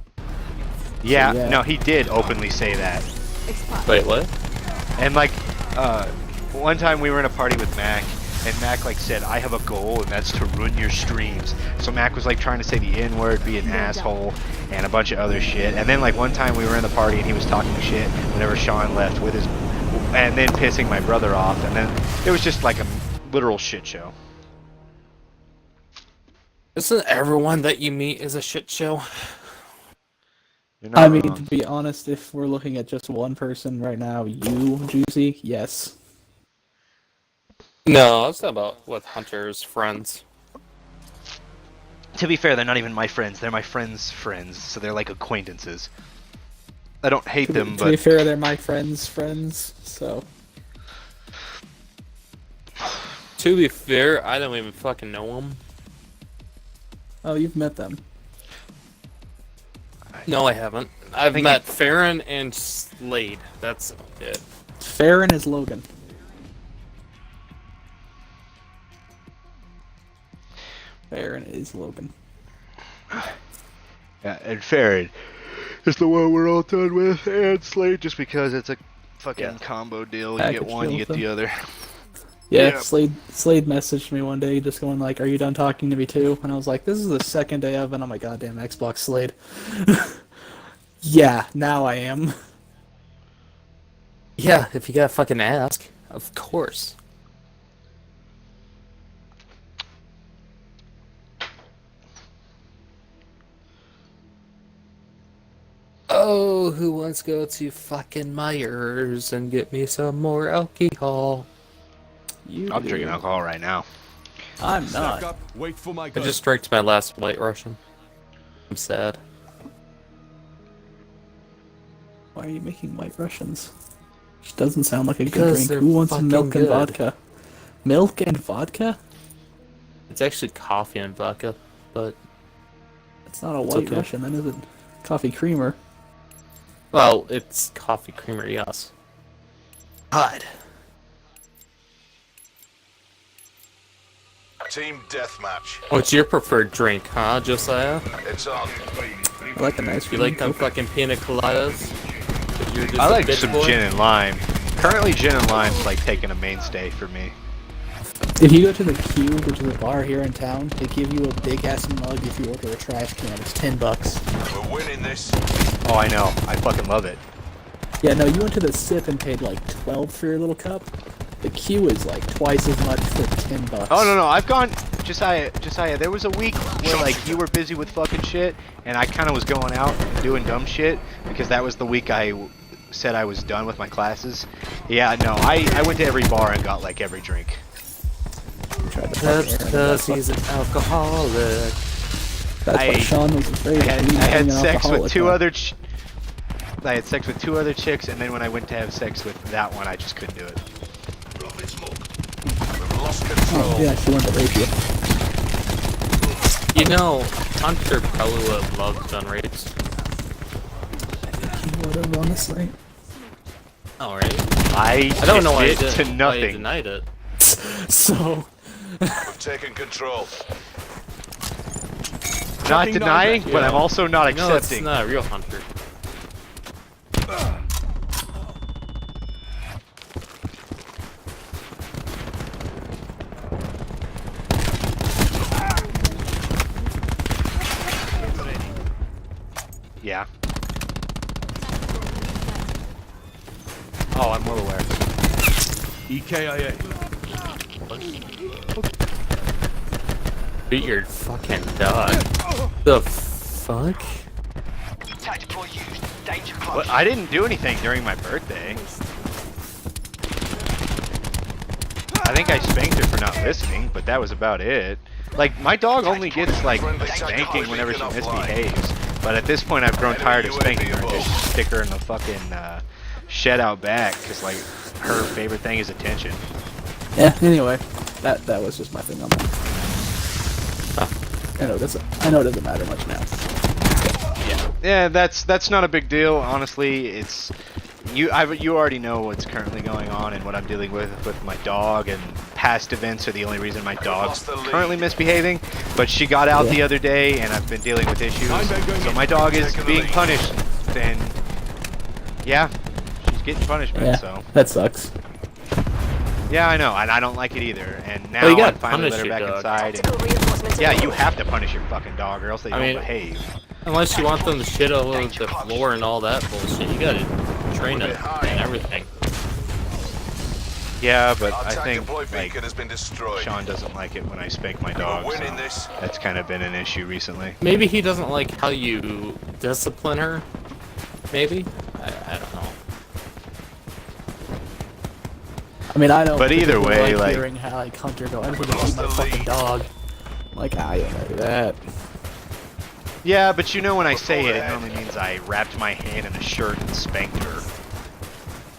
Yeah, So, yeah. no, he did openly say that. Wait, what? And like, one time we were in a party with Mac, and Mac like said, I have a goal, and that's to ruin your streams. So Mac was like trying to say the N-word, be an asshole, and a bunch of other shit. And then like one time we were in the party and he was talking shit whenever Sean left with his, and then pissing my brother off, and then it was just like a literal shit show. Isn't everyone that you meet is a shit show? You're not I mean, wrong. to be honest, if we're looking at just one person right now, you, Juicy, yes. No, I was talking about with Hunter's friends. To be fair, they're not even my friends. They're my friends' friends, so they're like acquaintances. I don't hate them, To be but fair, they're my friends' friends, so... To be fair, I don't even fucking know them. Oh, you've met them. No, I haven't. I've think met Farron and Slade. That's it. Farron is Logan. Farron is Logan. yeah, and Farron is the one we're all done with, and Slade just because it's a fucking combo deal. You Package get one, you deal get with the other. Yeah, Yeah. Slade messaged me one day just going like, are you done talking to me too? And I was like, this is the second day I've been on my goddamn Xbox, Slade. Yeah, now I am. Yeah, if you gotta fucking ask. Of course. Oh, who wants to go to fucking Myers and get me some more alcohol? You I'm do. drinking alcohol right now. I'm Stack not. up, wait for my I gun. just drank my last White Russian. I'm sad. Why are you making White Russians? Which doesn't sound like a Because good they're drink. Who wants fucking milk and good. vodka? Milk and vodka? It's actually coffee and vodka, but It's not a White okay. Russian, then is it? Coffee creamer. well, it's coffee creamer, yes. God. Team deathmatch. What's your preferred drink, huh, Josiah? It's on. I like a nice You like them fucking pina coladas? 'Cause you're just I a like bitch some boy? gin and lime. Currently, gin and lime's like taking a mainstay for me. If you go to the Cube, which is a bar here in town, they give you a big ass mug if you order a trash can. It's $10. We're winning this. Oh, I know. I fucking love it. Yeah, no, you went to the Sip and paid like 12 for your little cup. The Q is like twice as much for $10. Oh no, I've gone. Josiah, there was a week where like you were busy with fucking shit, and I kind of was going out doing dumb shit because that was the week I said I was done with my classes. Yeah, no, I went to every bar and got like every drink. Tried to fuck That's Aaron, because but he's an alcoholic. that's why I- Sean was afraid I of me had being an sex with alcoholic, two though. other. I had sex with two other chicks, and then when I went to have sex with that one, I just couldn't do it. We've lost control. Oh, yeah, she wanted to rape you. You know, Hunter probably would have loved gun rapes. He would have, honestly. Alright. I I don't know why he admit did. to Why he nothing. denied it. So, We've taken control. Not Jumping denying, down but yeah. I'm also not No, it's accepting. not a real Hunter. Yeah. Oh, I'm well aware. EKIA. Beat your fucking dog. The fuck? What? I didn't do anything during my birthday. I think I spanked her for not listening, but that was about it. Like, my dog only gets, like, a spanking whenever she misbehaves. But at this point, I've grown tired of spanking her and just stick her in the fucking shed out back, because, like, her favorite thing is attention. yeah, anyway, that was just my thing on that. I know it doesn't matter much now. Yeah, that's not a big deal, honestly. It's you already know what's currently going on and what I'm dealing with my dog, and past events are the only reason my dog's currently misbehaving. But she got out the other day, and I've been dealing with issues. So my dog is being punished, and yeah, she's getting punishment. Yeah, So that sucks. Yeah, I know, and I don't like it either. And now Well, you I gotta finally punish let her your back dog. inside. Tactical reinforcements Yeah, you available. have to punish your fucking dog, or else they I don't mean- behave. Unless you want them to shit all over the floor and all that bullshit, you gotta train them and everything. Yeah, but Our I attack think deploy like beacon has been destroyed. Sean doesn't like it when I spank my We're dog. winning So this. that's kind of been an issue recently. Maybe he doesn't like how you discipline her. Maybe? I don't know. I mean, I don't. But either particularly way, like- hearing how like Hunter go, I'm gonna lost beat my the fucking lead. dog. Like, I don't do that. Yeah, but you know when I say it, it normally means I wrapped my hand in a shirt and spanked her.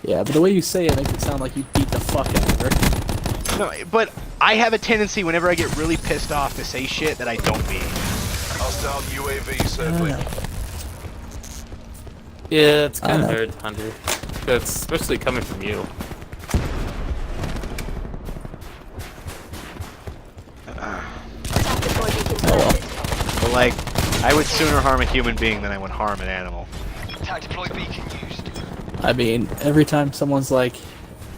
Yeah, but the way you say it makes it sound like you beat the fuck out of her. No, but I have a tendency whenever I get really pissed off to say shit that I don't mean. Hostile UAV circling. Yeah, it's kind of know. hard, Hunter. That's especially coming from you. Attack deploy beacon planted. But like, I would sooner harm a human being than I would harm an animal. I mean, every time someone's like,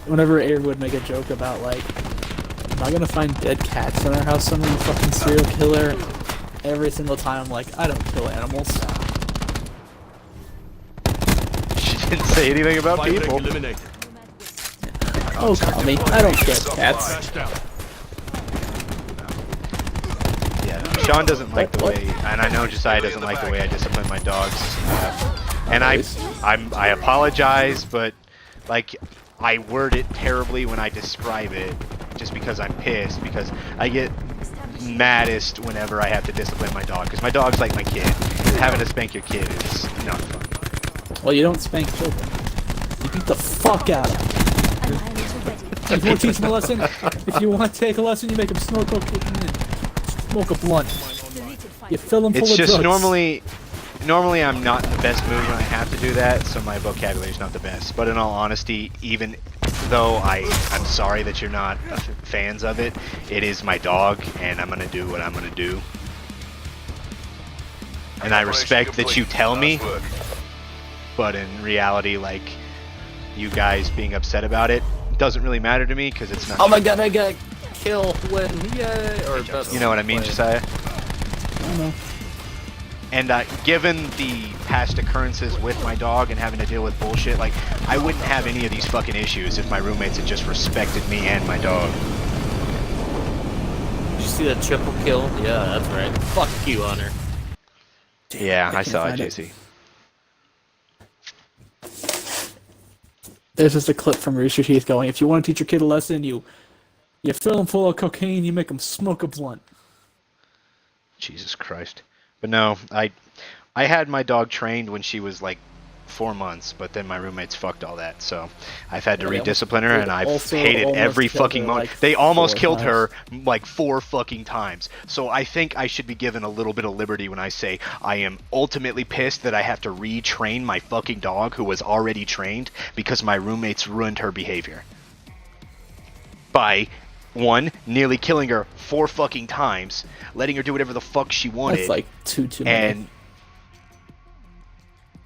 whenever Air would make a joke about like, am I gonna find dead cats in our house somewhere, you fucking serial killer? Every single time I'm like, I don't kill animals. She didn't say anything about Fight people. eliminated. Oh, Tommy, I don't kill cats. Flash down. Yeah, Sean doesn't like the What? way, and I know Josiah doesn't like the way I discipline my dogs. And I apologize, but like I word it terribly when I describe it, just because I'm pissed. Because I get maddest whenever I have to discipline my dog, because my dog's like my kid. And having to spank your kid is not fun. Well, you don't spank children. You beat the fuck out of them. Annihilator ready. If you want to teach them a lesson, if you want to take a lesson, you make them smoke a blunt. Deleted file. You fill them full It's of just drugs. normally I'm not in the best mood when I have to do that, so my vocabulary's not the best. But in all honesty, even though I'm sorry that you're not fans of it, it is my dog, and I'm gonna do what I'm gonna do. And I respect that you tell me, Nice work. but in reality, like, you guys being upset about it doesn't really matter to me, because it's not. Oh my god, I got kill win, yay! Or You know what I mean, Josiah? I don't know. And given the past occurrences with my dog and having to deal with bullshit, like, I wouldn't have any of these fucking issues if my roommates had just respected me and my dog. Did you see that triple kill? Yeah, that's right. Fuck you, Hunter. Yeah, I can't saw it, find it. JC. There's just a clip from Rooster Teeth going, if you want to teach your kid a lesson, you fill them full of cocaine, you make them smoke a blunt. Jesus Christ. But no, I had my dog trained when she was like 4 months, but then my roommates fucked all that, so I've had to Yeah, they rediscipline her, and I've also hated almost every killed fucking her, moment. like, They almost 4 killed her times. like 4 fucking times. So I think I should be given a little bit of liberty when I say I am ultimately pissed that I have to retrain my fucking dog who was already trained because my roommates ruined her behavior. By 1, nearly killing her 4 fucking times, letting her do whatever the fuck she wanted. That's like too many. And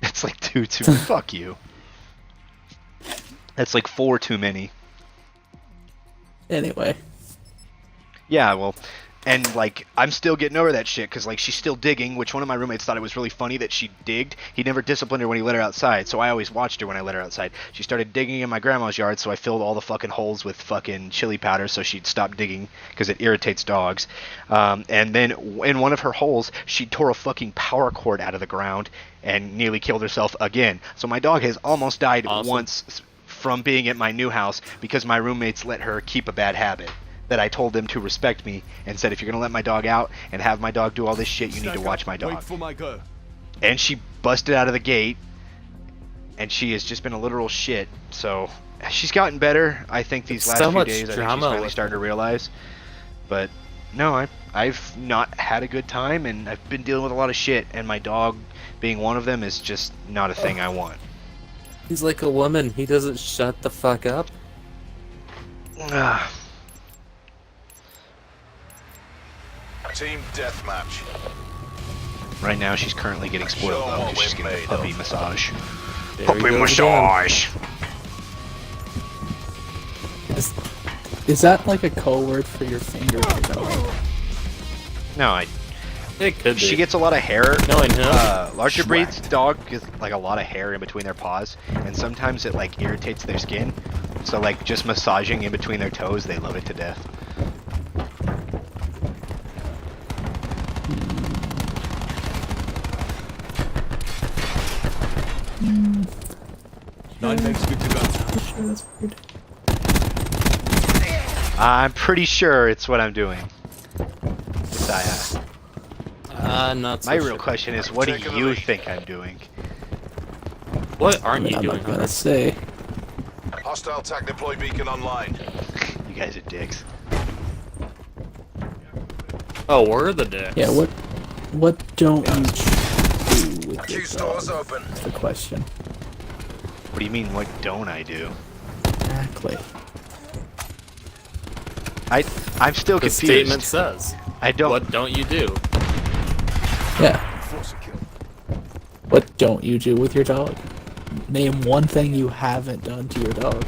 it's like 2 too fuck you. That's like 4 too many. Anyway. Yeah, well, and like I'm still getting over that shit because like she's still digging, which one of my roommates thought it was really funny that she digged. He never disciplined her when he let her outside, so I always watched her when I let her outside. She started digging in my grandma's yard, so I filled all the fucking holes with fucking chili powder so she'd stop digging because it irritates dogs. And then in one of her holes, she tore a fucking power cord out of the ground and nearly killed herself again. So my dog has almost died Awesome. once from being at my new house because my roommates let her keep a bad habit. That I told them to respect me and said, if you're gonna let my dog out and have my dog do all this shit, you need to Stack watch up. my dog. Wait for my go. And she busted out of the gate, and she has just been a literal shit. So she's gotten better. I think these It's last so few much days, I think she's drama finally with starting to realize. But no, I've not had a good time, and I've been dealing with a lot of shit. And my dog being one of them is just not a thing I want. He's like a woman. He doesn't shut the fuck up. Team deathmatch. Right now, she's currently getting spoiled though, because she's getting a puppy massage. There Puppy we go massage. This Is that like a code word for your finger? No, It could be. she gets a lot of hair. Knowing him. Larger breeds dog gets like a lot of hair in between their paws, and sometimes it like irritates their skin. So like just massaging in between their toes, they love it to death. Nine makes good to go. That's weird. I'm pretty sure it's what I'm doing. Josiah. Not so My sure. real question is, what do Taking the you lead. think I'm doing? What I aren't mean, you I'm doing, not gonna Hunter? say. Hostile attack deploy beacon online. You guys are dicks. Oh, we're the dicks. Yeah, what don't you do with Q your stores dog? open. That's the question. What do you mean, what don't I do? Exactly. I'm still The confused. statement says. I don't. What don't you do? Yeah. Force a kill. What don't you do with your dog? Name one thing you haven't done to your dog.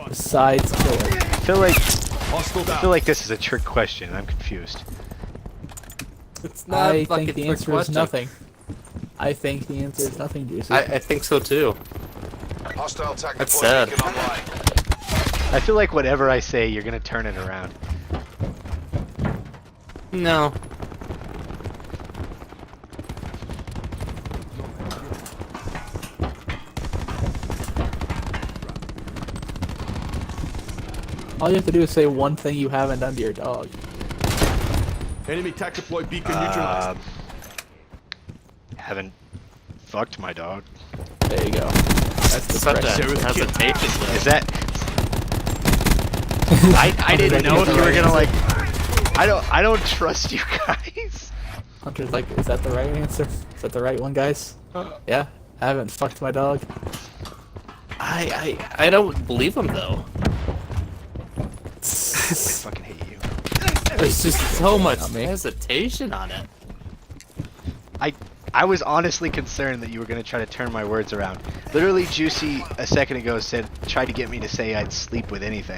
Besides kill it. I feel like Hostile down. this is a trick question. I'm confused. It's I think the answer is nothing. I think the answer is nothing, Juicy. I think so too. Hostile attack That's deploy sad. beacon online. I feel like whatever I say, you're gonna turn it around. No. All you have to do is say one thing you haven't done to your dog. Enemy attack deploy beacon neutralized. Haven't fucked my dog. There you go. That's the Such correct a answer. hesitation. Is that? I didn't know if you were gonna like. I don't trust you guys. Hunter's like, is that the right answer? Is that the right one, guys? Yeah? I haven't fucked my dog. I don't believe him though. I fucking hate you. There's just so much Not me. hesitation on it. I was honestly concerned that you were gonna try to turn my words around. Literally, Juicy a second ago tried to get me to say I'd sleep with anything.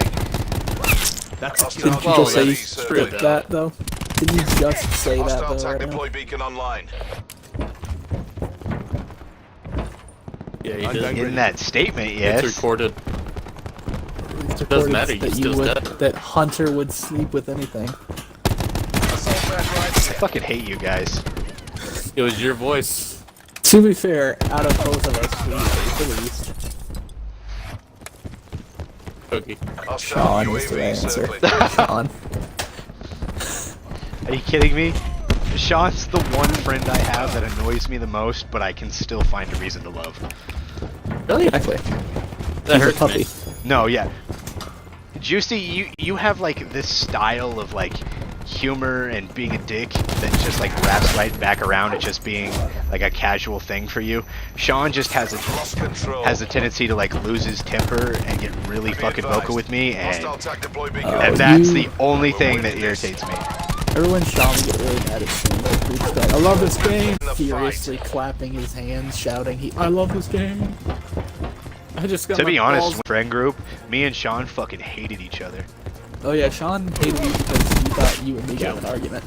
That's a Hostile kill. Didn't you Well, just say you that's true, stripped though. that, though? Didn't you just say that, Hostile though, attack right now? deploy beacon online. Yeah, he I'm did. done. In that statement, It's yes. recorded. It's Doesn't recorded matter, he that still would, dead. that Hunter would sleep with anything. Assault band right I fucking hate you guys. It was your voice. To be fair, out of both of us, we at the least. Cookie. Hostile Sean is the UAV answer. circling. Sean. Are you kidding me? Sean's the one friend I have that annoys me the most, but I can still find a reason to love. Really? Exactly. That He's a hurts puppy. me. No, yeah. Juicy, you have like this style of like humor and being a dick that just like wraps right back around to just being like a casual thing for you. Sean just has Lost control. a tendency to like lose his temper and get really fucking vocal with me, and Hostile attack deploy beacon. Oh, and that's you- the only thing that irritates me. Everyone Sean would get really mad at Sean. Like, he's like, I love this game! In the Furiously clapping his hands, shouting, I love this game! I just got To my be honest, balls- friend group, me and Sean fucking hated each other. Oh yeah, Sean hated you because he thought you and me got an argument.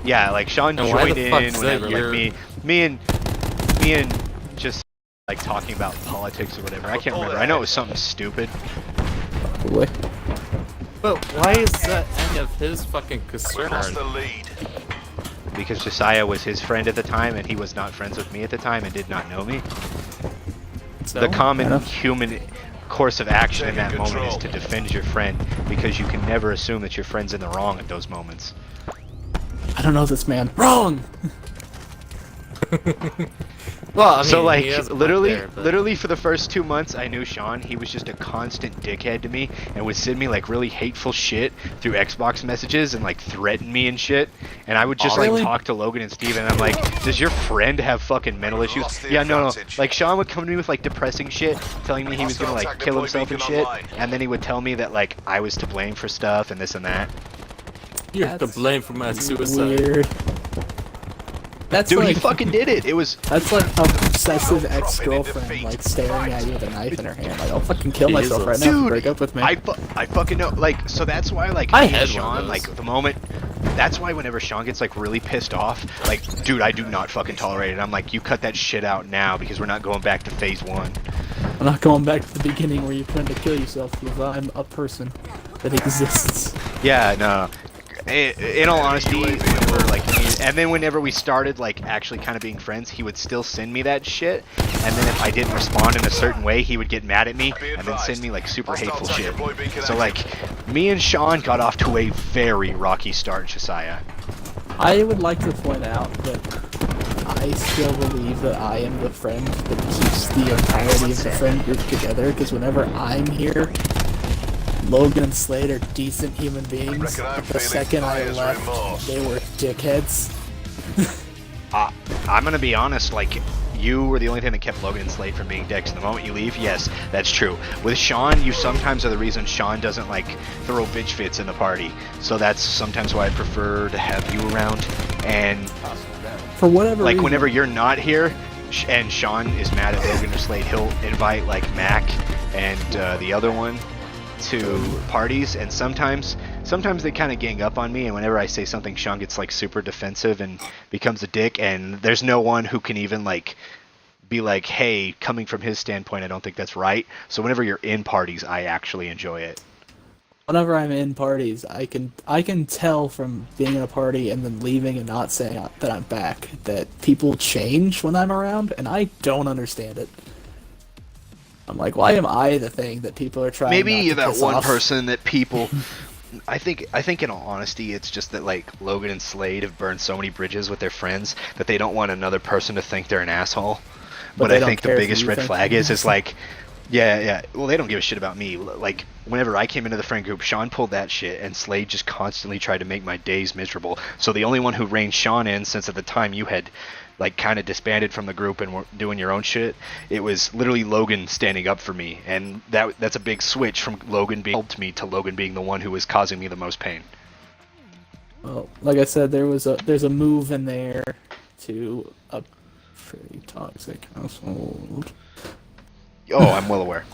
Yeah, like Sean And why joined the fuck in is whenever that like your- me and just like talking about politics or whatever. I can't remember. I know it was something stupid. Probably. But why is that any of his fucking We concern? lost the lead. Because Josiah was his friend at the time, and he was not friends with me at the time and did not know me. So, The common enough. human course of action in that Taking moment is control. to defend your friend, because you can never assume that your friend's in the wrong at those moments. I don't know this man. Wrong! well, I mean, So like he has a point literally there, but- literally for the first 2 months I knew Sean, he was just a constant dickhead to me and would send me like really hateful shit through Xbox messages and like threaten me and shit, and I would just like Really? talk to Logan and Steven and I'm like, does your friend have fucking mental issues? Lost the Yeah, no. advantage. Like Sean would come to me with like depressing shit, telling me he was gonna Hostile like attack kill deploy himself and beacon shit, online. and then he would tell me that like I was to blame for stuff and this and that. You're to That's blame for my suicide. Weird. That's Dude, like he fucking did it. It was. that's like a obsessive ex-girlfriend like staring at you with a knife in her hand. Like, I'll fucking kill myself right now if you Dude, break up with me. I fucking know. Like, so that's why, like, I me and had one of Sean, those. like, the moment. That's why whenever Sean gets like really pissed off, like, dude, I do not fucking tolerate it. I'm like, you cut that shit out now because we're not going back to phase 1. I'm not going back to the beginning where you plan to kill yourself because I'm a person that exists. Yeah, no. In all honesty, whenever, like, and then whenever we started like actually kind of being friends, he would still send me that shit, and then if I didn't respond in a certain way, he would get mad at me and then send me like super hateful shit. So like, me and Sean got off to a very rocky start, Josiah. I would like to point out that I still believe that I am the friend that keeps the entirety of the friend group together, because whenever I'm here, Logan and Slade are decent human beings. But the second I left, they were dickheads. I'm gonna be honest, like, you were the only thing that kept Logan and Slade from being dicks. The moment you leave, yes, that's true. With Sean, you sometimes are the reason Sean doesn't, like, throw bitch fits in the party. So that's sometimes why I prefer to have you around. And, For whatever like, reason. whenever you're not here, and Sean is mad at Logan or Slade, he'll invite, like, Mac and the other one to parties, and sometimes they kind of gang up on me, and whenever I say something, Sean gets like super defensive and becomes a dick, and there's no one who can even like be like, hey, coming from his standpoint, I don't think that's right. So whenever you're in parties, I actually enjoy it. Whenever I'm in parties, I can tell from being in a party and then leaving and not saying that I'm back that people change when I'm around, and I don't understand it. I'm like, why am I the thing that people are trying? Maybe not you're to that piss one off? person that people. I think in all honesty, it's just that like Logan and Slade have burned so many bridges with their friends that they don't want another person to think they're an asshole. But they I don't think the care if biggest you red think flag they're is like, yeah. Well, they don't give a shit about me. Like whenever I came into the friend group, Sean pulled that shit, and Slade just constantly tried to make my days miserable. So the only one who reined Sean in, since at the time you had like kind of disbanded from the group and were doing your own shit, it was literally Logan standing up for me, and that's a big switch from Logan being helped me to Logan being the one who was causing me the most pain. Well, like I said, there's a move in there to a pretty toxic household. Oh, I'm well aware.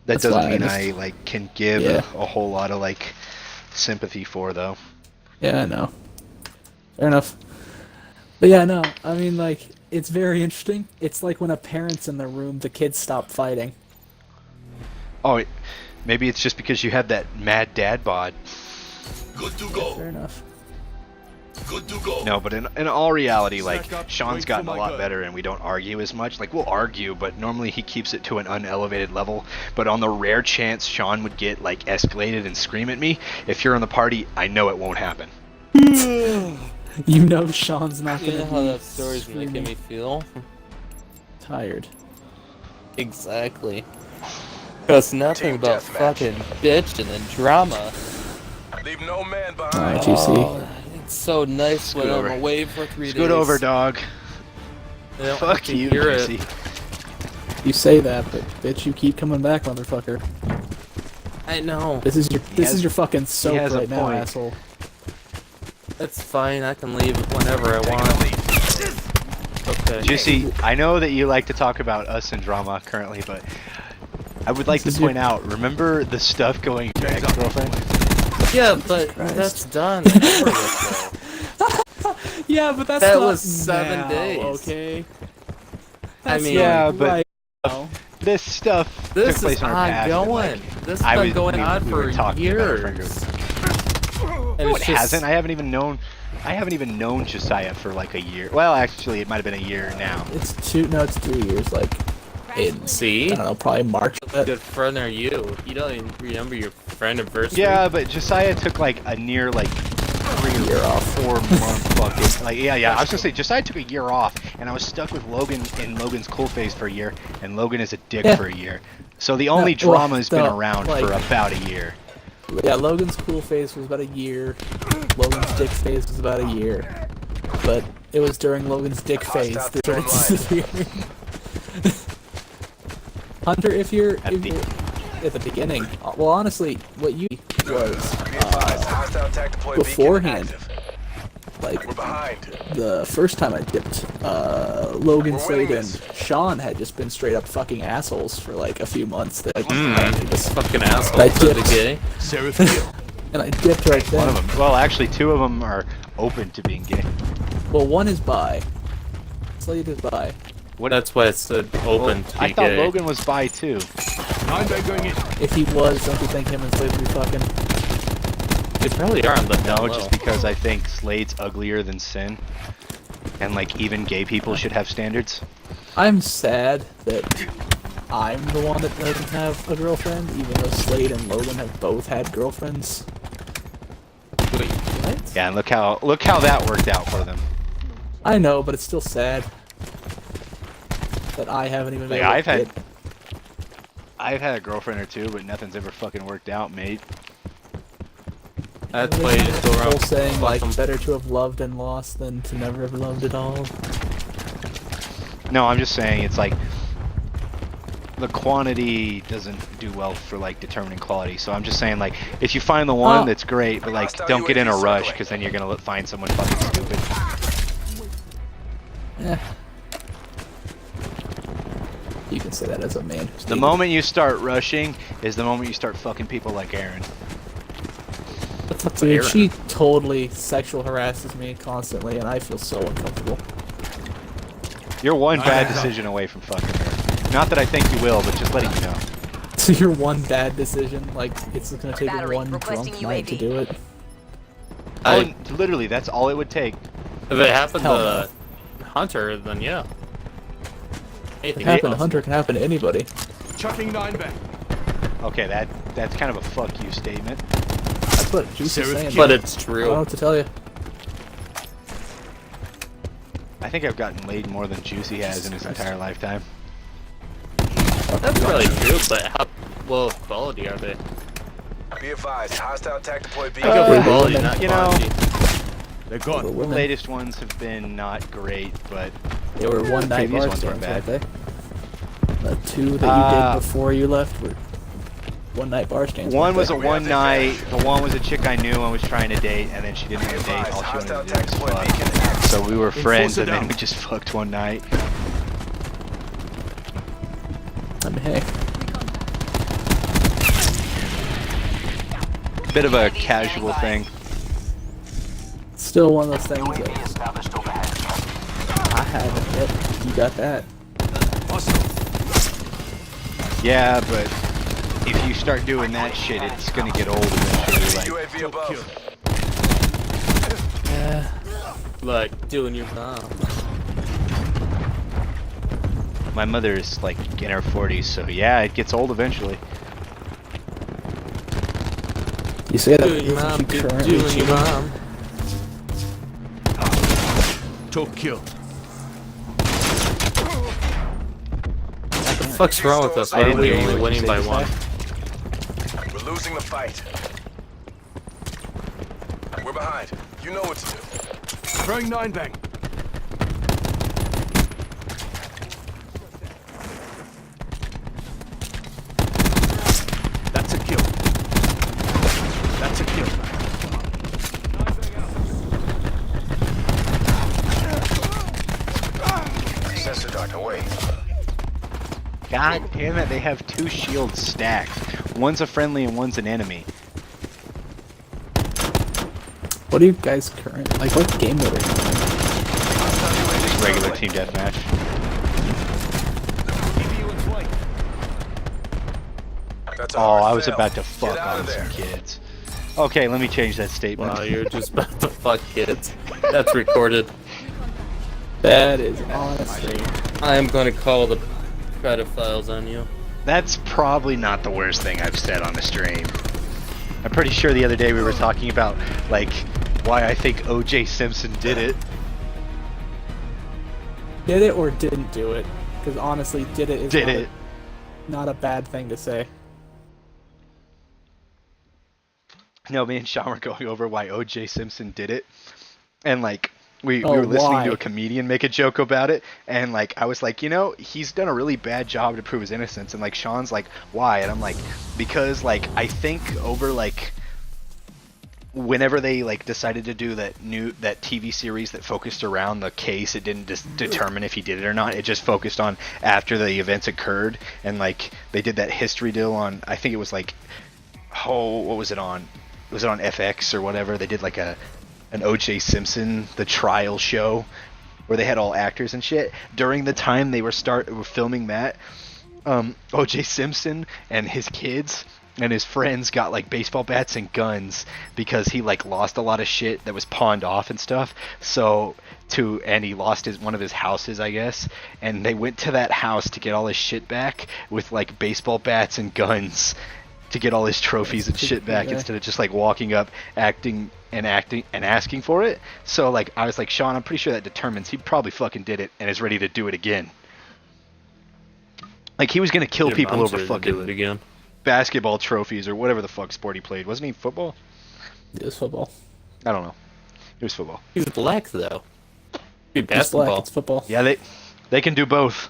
That That's why doesn't I mean just- I like can give Yeah. a whole lot of like sympathy for though. Yeah, I know. Fair enough. But yeah, no, I mean, like, it's very interesting. It's like when a parent's in the room, the kids stop fighting. Oh, maybe it's just because you have that mad dad bod. Good to go. Fair enough. Good to go. No, but in all reality, like, Stack up, Sean's wait for gotten a my lot gun. better and we don't argue as much. Like, we'll argue, but normally he keeps it to an unelevated level. But on the rare chance Sean would get, like, escalated and scream at me, if you're in the party, I know it won't happen. You know Sean's not You gonna know how be that story's making screaming me feel? tired. Exactly. Cause nothing Team about deathmatch. fucking bitch and the drama. Leave no man behind. Alright, GC. Oh, it's so nice when Scoot over. I'm away for 3 days. Scoot over, dog. I don't have Fuck to you, hear it. Juicy. You say that, but bitch, you keep coming back, motherfucker. I know. This is has- your fucking soap has a right now, point. asshole. It's fine. I can leave whenever I Taking want. the lead. Okay. Juicy, I know that you like to talk about us and drama currently, but I would like to This is your- point out, remember the stuff going to your ex-girlfriend? Yeah, but Christ. that's done. It's over with, though. Yeah, but that's That not was 7 now, days. okay? I That's mean, not Yeah, but- right now. This stuff this took place is in our past. and, ongoing. like, This I has been was- going we- on we for were talking about our friend years. group. And No, it's it just- hasn't. I haven't even known Josiah for like a year. Well, actually, it might have been a year now. It's 3 years, like, in, See? I don't know, probably March. What good friend are you? You don't even remember your friend anniversary? Yeah, but Josiah took like a near like 3 Year or off. 4 month fucking like yeah. I was gonna say Josiah took a year off, and I was stuck with Logan in Logan's cool phase for a year, and Logan is a dick Yeah. for a year. So the only Yeah, well, drama's been no, around like- for about a year. Yeah, Logan's cool phase was about a year. Logan's dick phase was about a year. But it was during Logan's dick phase Hostile that drone started disappearing. Hunter, if you're At the- at the beginning, well, honestly, what you was Be advised, hostile attack deploy beacon beforehand. active. like We're behind. the first time I dipped, Logan, We're Slade, winning and this. Sean had just been straight up fucking assholes for like a few months. That This fucking asshole I said the dipped. gay. Seraph kill. and I dipped right then. One of them. Well, actually, two of them are open to being gay. Well, one is bi. Slade is bi. That's why it's open to be I thought gay. Logan was bi too. 9 bang going in. If he was, don't you think him and Slade would be fucking? They probably are on the down No, low. just because I think Slade's uglier than Sin. And like even gay people should have standards. I'm sad that I'm the one that doesn't have a girlfriend, even though Slade and Logan have both had girlfriends. Wait, What? Yeah, and look how that worked out for them. I know, but it's still sad that I haven't even been Like, able to get... I've had a girlfriend or two, but nothing's ever fucking worked out, mate. that's why you just go whole around. saying like them. better to have loved and lost than to never have loved at all. No, I'm just saying it's like the quantity doesn't do well for like determining quality. So I'm just saying like if you find the one, that's great, but like Hostile don't get in a UAV rush circling. because then you're gonna find someone fucking stupid. Eh. You can say that as a man who's The dated. moment you start rushing is the moment you start fucking people like Aaron. Dude, she totally sexual harasses me constantly, and I feel so uncomfortable. You're one bad yeah. decision away from fucking her. Not that I think you will, but just letting you know. So your one bad decision, like it's gonna take Battery one requesting drunk night to UAV. do it. Oh, literally, that's all it would take. If it happened Hell to Hunter, then yeah. It Anything can happen to is Hunter, can happen to anybody. Chucking 9 bang. Okay, that's kind of a fuck you statement. That's what Juice is Seraph saying. kill. But it's I don't know true. what to tell you. I think I've gotten laid more than Juicy has in his entire lifetime. That's probably true, but how low of quality are they? Be advised, hostile attack deployed I go Uh, for quality, women, not you know, quantity. They're The gone. The women, latest ones have been not great, but they were one night previous bar ones weren't stands, bad. weren't they? The two that you did before you left were one night bar stands. one weren't was they? a one night, the one was a chick I knew and was trying to date, and then she didn't want to date, all she Hostile wanted to do attack was deployed beacon fuck. active. So we were friends, it and then down. we just fucked one night. I mean, hey, Bit of a casual thing. it's still one of those things that I haven't yet. You got that. Yeah, but if you start doing that shit, it's gonna get old eventually. Like, UAV above. Yeah. Like doing your mom. my mother is like in her 40s, so yeah, it gets old eventually. You say that Doing your mom, isn't she currently doing your cheating? mom. Choke kill. What the fuck's wrong with us? Why are we only winning by one? We're losing the fight. We're behind. You know what to do. Throwing 9 bang. That's a kill. That's a kill. Sensor dart away. God damn it, they have two shields stacked. One's a friendly and one's an enemy. What are you guys current? Like, what game mode are you playing? Just regular team deathmatch. EVU in flight. That's a Oh, hard I was fail. about to Get fuck out on of there. some kids. Okay, let me change that statement. Wow, you're just about to fuck kids. That's recorded. That is honestly. I am going to call the pedophiles on you. That's probably not the worst thing I've said on the stream. I'm pretty sure the other day we were talking about, like, why I think OJ Simpson did it. Did it or didn't do it? Because honestly, did it is Did not, it. not a bad thing to say. No, me and Sean were going over why OJ Simpson did it. And, like, we Oh, were listening why? to a comedian make a joke about it. And, like, I was like, you know, he's done a really bad job to prove his innocence. And, like, Sean's like, why? And I'm like, because, like, I think over, like, whenever they like decided to do that TV series that focused around the case, it didn't determine if he did it or not. It just focused on after the events occurred, and like they did that history deal on, I think it was like, what was it on? Was it on FX or whatever? They did like an O.J. Simpson, the trial show, where they had all actors and shit. During the time they were filming that, O.J. Simpson and his kids and his friends got like baseball bats and guns because he like lost a lot of shit that was pawned off and stuff. And he lost one of his houses, I guess. And they went to that house to get all his shit back with like baseball bats and guns to get all his trophies and shit back instead of just like walking up, acting and asking for it. So like I was like, Sean, I'm pretty sure that determines he probably fucking did it and is ready to do it again. Like he was gonna kill people over fucking basketball trophies or whatever the fuck sport he played. Wasn't he football? It was football. I don't know. It was football. He's black though. Dude, It's basketball. black, it's football. Yeah, they can do both.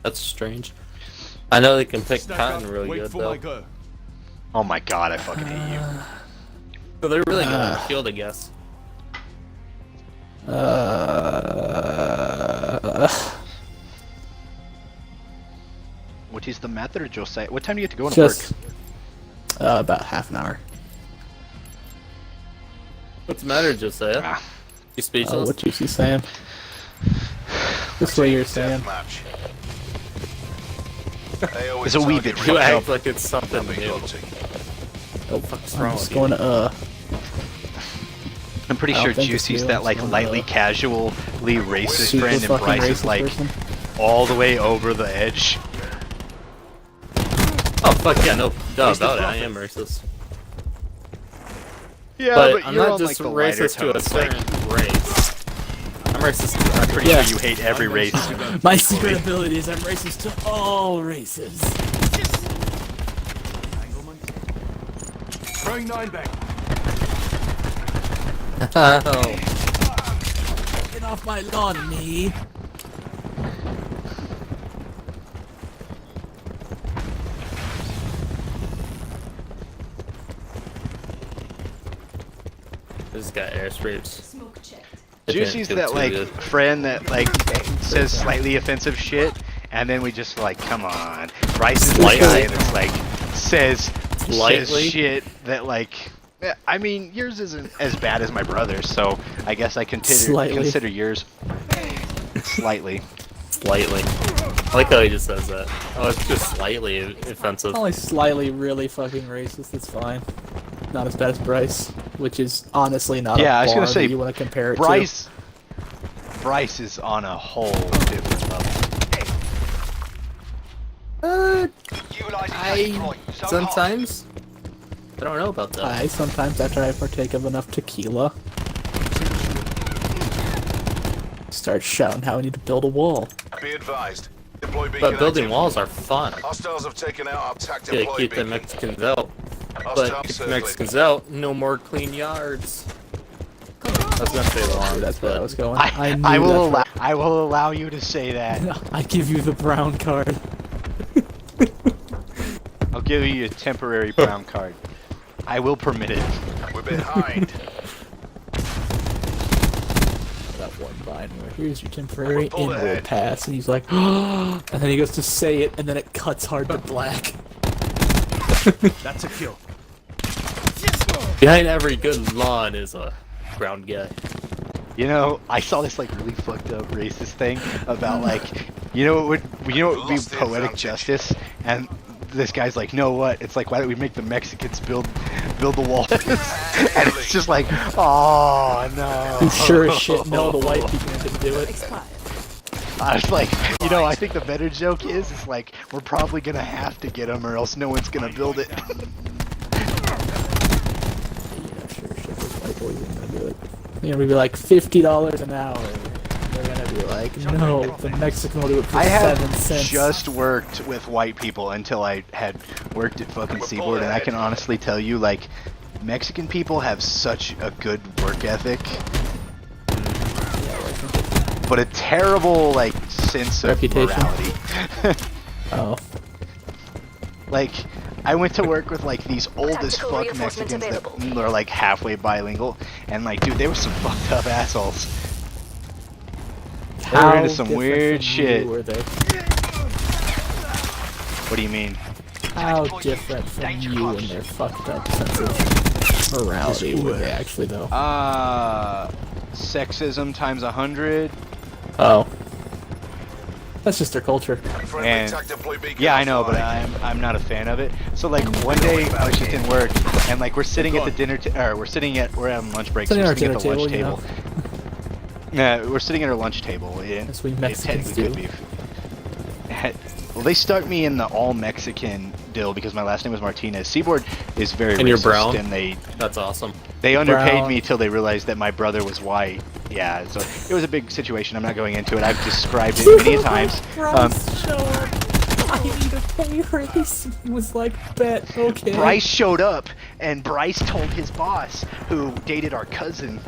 That's strange. I know they can pick Stack cotton up, really wait good for my though. go. Oh my god, I fucking hate you. So they're really good on the field, I guess. What is the matter, Josiah? What time do you have to go into Just work? about half an hour. What's the matter, Josiah? Ah. You speechless? What you see, Sam? This way you're saying. Deathmatch. It's a wee bit You fucked act up. like it's something new. guilty. Oh, What's I'm wrong just with going you? to, I'm pretty I don't sure think it's Juicy's new, that like it's one lightly of the casually racist super friend, and fucking Bryce is racist like person. all the way over the edge. Oh fuck yeah, no doubt about it. I am racist. Yeah, But I'm you're not on, just like, the lighter racist to a tones, like, certain race. I'm racist. I'm pretty Yeah. sure you hate every race. My secret ability is I'm racist to all races. Throwing 9 back. Oh. Get off my lawn, me. This guy airsprayed. Smoke checked. Juicy's that like friend that like says slightly offensive shit, and then we just like, come on. Bryce is the Slightly? guy that's like says Slightly? shit that like. I mean, yours isn't as bad as my brother's, so I guess I Slightly. consider yours slightly. Slightly. I like how he just says that. Oh, it's just slightly offensive. Only slightly really fucking racist, it's fine. Not as bad as Bryce, which is honestly not Yeah, a I was gonna bar say, that you want to compare it Bryce is on a whole different level. Sometimes. I don't know about to. that. Sometimes after I partake of enough tequila, start shouting how I need to build a wall. Be advised. Deploy beacon But building active. walls are fun. Hostiles have taken out our TAC Yeah, deploy keep the beacon. Mexicans out. Hostile But keep the circling. Mexicans out, no more clean yards. I was gonna say the wrong. That's where I was going. I knew will that's I will allow you to say that. where- I give you the brown card. I'll give you a temporary brown card. I will permit it. We're behind. That one line where here's your temporary Pull inward ahead. pass, and he's like, and then he goes to say it, and then it cuts hard to black. That's a kill. Behind every good lawn is a brown guy. You know, I saw this like really fucked up racist thing about like, you know what would be Lost the poetic advantage. justice, and this guy's like, no, what? It's like, why don't we make the Mexicans build the wall? And it's just like, oh no. You sure as shit know the white people didn't do it. Expired. I was like, you know, I think the better joke is like, we're probably gonna have to get them, or else no one's gonna build it. Yeah, sure as shit those white boys ain't gonna do it. You know, we'd be like $50 an hour. They're gonna be like, no, the Mexican will do it for I 7 have cents. just worked with white people until I had worked at fucking Seaboard, and I can honestly tell you, like, Mexican people have such a good work ethic, but a terrible, like, sense of Reputation. morality. Oh. Like, I went to work with like these old as Tactical fuck reinforcements Mexicans that available. are like halfway bilingual, and like, dude, they were some fucked up assholes. They were into some different weird from shit. you were they? What do you mean? How different from you and their fucked up sense of morality were they actually though? Sexism times 100. Oh. That's just their culture. Friendly And TAC deploy beacon yeah, I know, but offline. I'm not a fan of it. So like one day I was just in work, and like we're sitting at the dinner, we're on lunch break, so Sitting we're at our sitting at the dinner lunch table, table. Yeah, we're sitting at our lunch table. Yeah, That's what it Mexicans technically do. could be. Well, they stuck me in the all Mexican deal because my last name was Martinez. Seaboard is very And you're racist, brown? and That's awesome. they underpaid Brown. me till they realized that my brother was white. Yeah, so it was a big situation. I'm not going into it. I've described it many times. Bryce showed up. I need a pay raise. He was like, bet, okay. Bryce showed up, and Bryce told his boss, who dated our cousin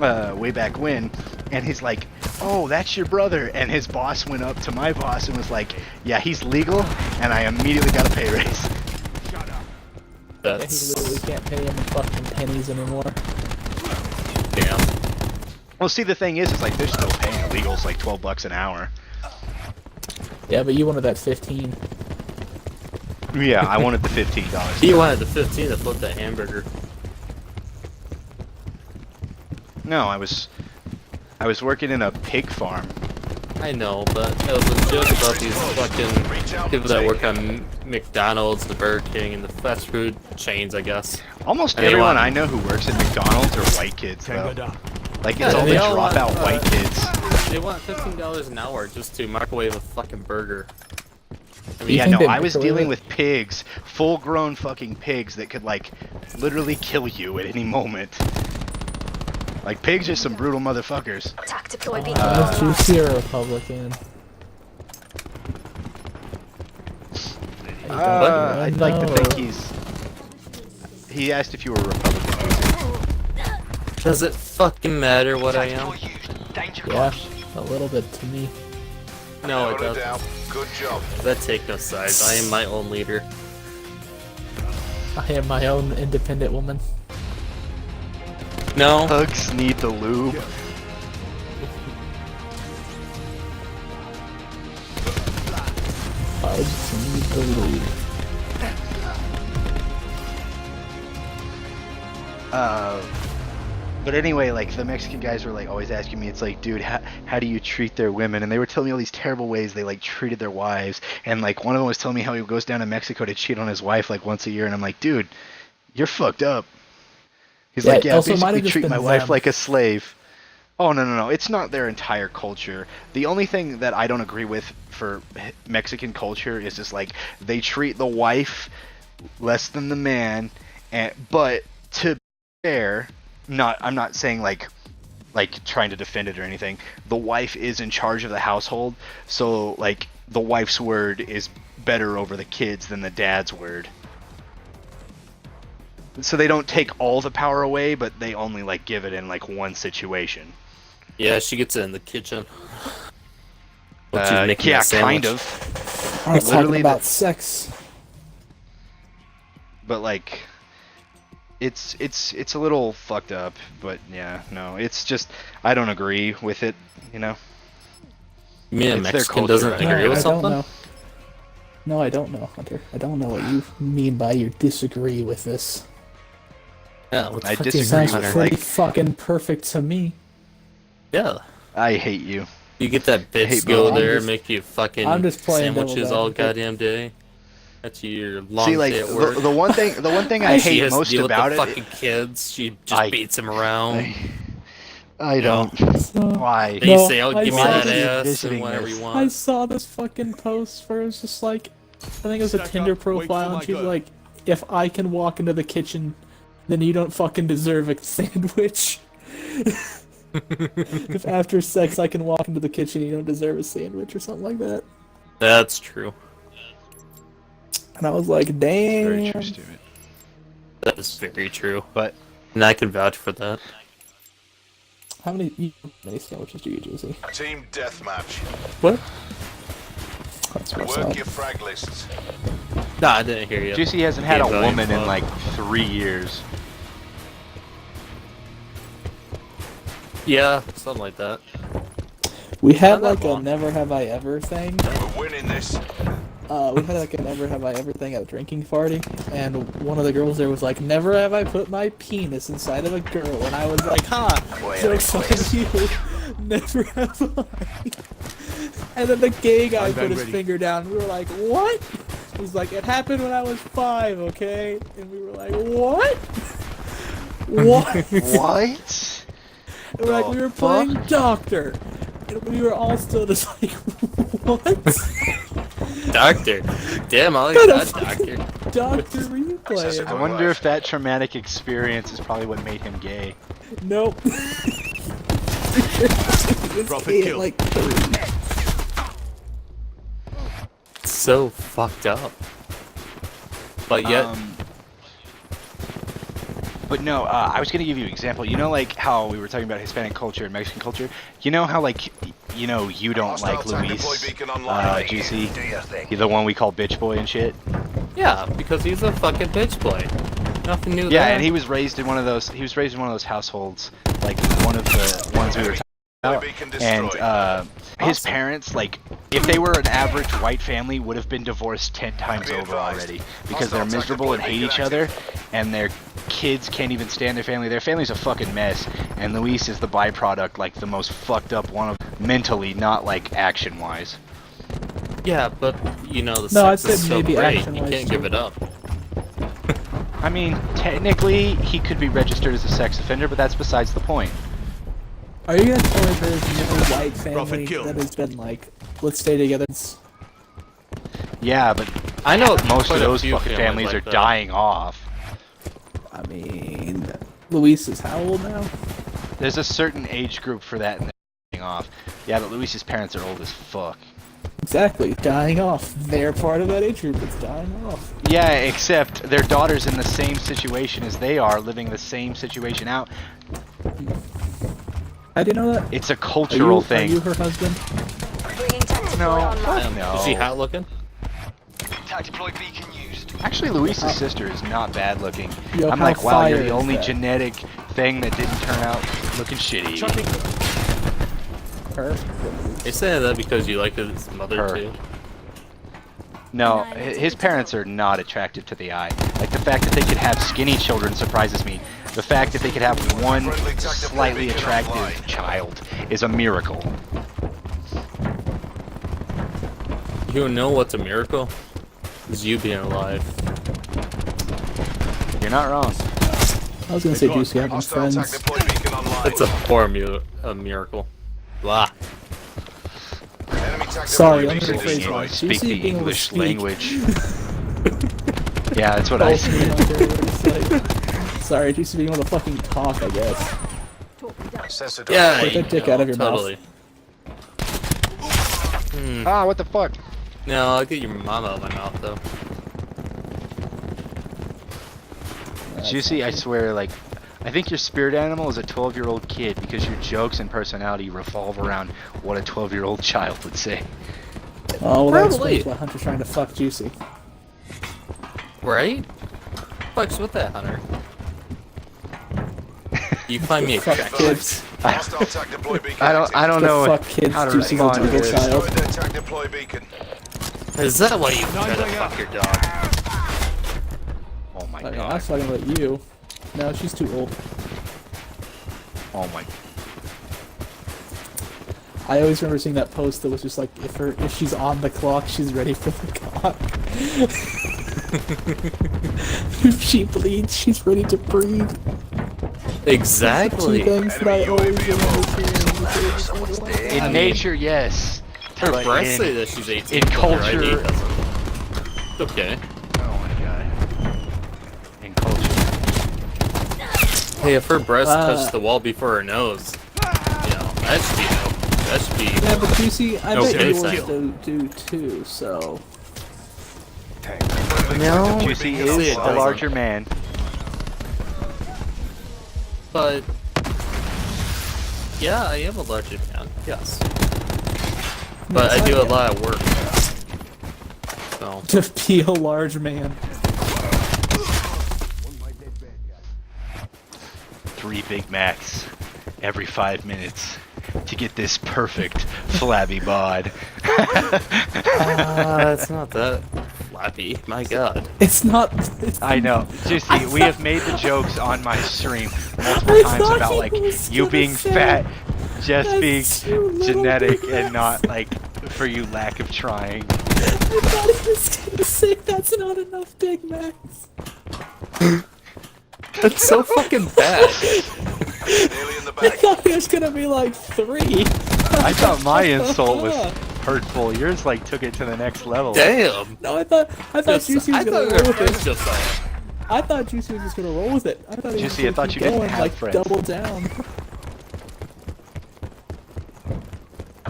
way back when, and he's like, "Oh, that's your brother." And his boss went up to my boss and was like, "Yeah, he's legal," and I immediately got a pay raise. He That's literally can't pay him fucking pennies anymore. damn. Well, see, the thing is like they're still paying illegals like $12 an hour. Yeah, but you wanted that 15. Yeah, I wanted the $15. He wanted the 15 to flip that hamburger. No, I was working in a pig farm. I know, but it was a joke about these fucking people that work on McDonald's, the Burger King, and the fast food chains, I guess. Almost And they everyone want- I know who works at McDonald's are white kids, though. Like, it's Yeah, all they the all want, dropout white kids. They want $15 an hour just to microwave a fucking burger. I mean, You Yeah, think no, they I was microwave dealing it? with pigs, full-grown fucking pigs that could, like, literally kill you at any moment. Like, pigs are some brutal motherfuckers. TAC deploy beacon Don't you offline. see a Republican? I'd like to No. think he asked if you were a Republican. does it fucking matter what I am? Yeah, a little bit to me. No, it Narrowed it doesn't. down. Good job. That take no sides. I am my own leader. I am my own independent woman. No, Hugs need the lube. I just need the lead. But anyway, like, the Mexican guys were, like, always asking me, it's like, dude, how do you treat their women? And they were telling me all these terrible ways they, like, treated their wives. And, like, one of them was telling me how he goes down to Mexico to cheat on his wife, like, once a year. And I'm like, dude, you're fucked up. He's Yeah, like, yeah, also, it might have basically just treat been my wife them. like a slave. Oh, no. It's not their entire culture. The only thing that I don't agree with for Mexican culture is just, like, they treat the wife less than the man. But to be fair, I'm not saying like trying to defend it or anything. The wife is in charge of the household, so like the wife's word is better over the kids than the dad's word. So they don't take all the power away, but they only like give it in like one situation. yeah, she gets it in the kitchen. When she's making Yeah, that sandwich. kind of. I was Literally talking about the- sex. But like it's a little fucked up, but yeah, no, it's just I don't agree with it, you know. You mean a It's their Mexican culture, doesn't I agree guess. with I don't something? know. No, I don't know, Hunter. I don't know what you mean by you disagree with this. Yeah, what the I fuck do you disagree mean, Sounds with, Hunter? pretty like- fucking perfect to me. Yeah. I hate you. You get that bitch hate go both. there, I'm just- make you fucking I'm just playing devil's sandwiches all advocate. goddamn day. That's your long See, like day at work. the one thing I She hate has to most deal about with the it. fucking kids. She just I- beats him around. I don't. So, Why? Then you No, say, "Oh, I give me Why that is he ass," and visiting whatever this? you I want. saw this fucking post where it was just like, I think it was a Stack Tinder up, wait for profile, my and she's gun. like, if I can walk into the kitchen, then you don't fucking deserve a sandwich. If after sex I can walk into the kitchen, you don't deserve a sandwich or something like that. That's true. And I was like, Very damn. true, Steven. That is very true. But And I can vouch for that. How many sandwiches do you usually? Team deathmatch. What? That's what's Work up. your frag lists. Nah, I didn't hear you. Juicy hasn't had a Game volume woman in up. like 3 years. Yeah, something like that. We had Not that like a long. never have I ever thing. We're winning this. We had like a never have I ever thing at a drinking party, and one of the girls there was like, "Never have I put my penis inside of a girl," and I was like, "Ha! Jokes on you! Never have I." And then the gay guy I'm put his ready. finger down. And we were like, "What?" He's like, "It happened when I was 5, okay?" And we were like, "What? What?" What? And we're like, "We were playing doctor," and we were all still just like, "What?" Doctor. Damn, I like What that the doctor. Doctor, were you playing? I wonder if that traumatic experience is probably what made him gay. Nope. Drop Gay and at, kill. like 3. So fucked up. But yet, But no, I was gonna give you an example. You know, like how we were talking about Hispanic culture and Mexican culture. You know how like, you know, you don't like Hostile attack deploy Luis, beacon online. Juicy, Do your thing. the one we call bitch boy and shit. yeah, because he's a fucking bitch boy. Nothing new Yeah, there. and he was raised in one of those. He was raised in one of those households, like one of the ones we were talking about. Beacon And destroyed. his Awesome. parents, like, if they were an average white family, would have been divorced 10 times Be over advised. already because Hostile they're attack miserable and deploy hate beacon each other, active. and their kids can't even stand their family. Their family's a fucking mess, and Luis is the byproduct, like the most fucked up one of mentally, not like action wise. Yeah, but you know the No, I sex is said so maybe great, you action-wise, can't too. give it up. I mean, technically, he could be registered as a sex offender, but that's besides the point. Are you gonna tell me there's no white family Prophet kill. that has been like, let's stay together? Yeah, but I know most quite of a those few fucking families like are that. dying off. I mean, Luis is how old now? There's a certain age group for that, and they're dying off. Yeah, but Luis's parents are old as fuck. Exactly, dying off. They're part of that age group that's dying off. Yeah, except their daughter's in the same situation as they are, living the same situation out. How do you know that? It's a Are cultural you, thing. Are you her husband? Bringing tactical No, online. fuck no. Is he hot looking? Attack deploy beacon used. Actually, Luis's sister is not bad looking. Yo, I'm how like, wow, you're fire the is only that? genetic thing that didn't turn out looking shitty. Her? You saying that because you like his mother Her. too? No, Nine into his the parents are not attractive to the eye. Like, the fact that they could have skinny children surprises me. The fact that they could have one Friendly tactical slightly beacon attractive online. child is a miracle. You know what's a miracle? Is you being alive. You're not wrong. I was gonna say Juicy having Hostile attack friends. deploy beacon online. That's a poor a miracle. Blah. Enemy tactical Sorry, beacon I'm gonna destroyed. rephrase that. Speak Juicy the being able to English speak. language. Yeah, that's what I Both said. being out there, what it's like. Sorry, Juicy being able to fucking talk, I guess. Talk down. Sensor Yeah, Get that dick out of your mouth. totally. Ah, what the fuck? No, I'll get your mom out of my mouth though. Juicy, I swear, like, I think your spirit animal is a 12-year-old kid because your jokes and personality revolve around what a 12-year-old child would say. Oh, well, that Probably. explains why Hunter's trying to fuck Juicy. Right? Fucks with that, Hunter. You find me Fuck attractive. kids. Hostile attack deploy beacon I active. don't The know fuck kids, how to Juicy's respond a to evil this. child. Destroyed the attack deploy beacon. Is that why you try to fuck your dog? Oh my I know, I god. was talking about you. No, she's too old. Oh my. I always remember seeing that post that was just like, if she's on the clock, she's ready for the cock. If she bleeds, she's ready to breathe. Two Exactly. things that I Enemy always UAV remember seeing. In I mean, nature, yes. Her But breasts in- say that she's 18. in but her culture- ID doesn't. It's okay. Oh my god. In culture. Hey, if her breast Uh, touched the wall before her nose, you know, that should be no. That should be. Yeah, but Juicy, I bet Okay, yours Sam. do too, so... No. Juicy Usually is it a doesn't. larger man. But yeah, I am a larger man. Yes. But I do a lot of work. So To be a large man. 3 Big Macs every 5 minutes to get this perfect flabby bod. it's not that flappy. My God. It's not. It's, I know. Juicy, we have made the jokes on my stream multiple I times thought about he like was you gonna being say, fat just "That's being too little genetic Big and not Macs." like for you lack of trying. I thought he was gonna say that's not enough Big Macs. That's so fucking bad. Nearly in the I back. thought he was gonna be like 3. I thought my insult was hurtful. Yours like took it to the next level. Damn. No, I thought Juicy was I gonna thought roll we were with friends, it. Josiah. I thought Juicy was just gonna roll with it. I thought he was Juicy, I gonna thought keep you didn't going, have like friends. double down.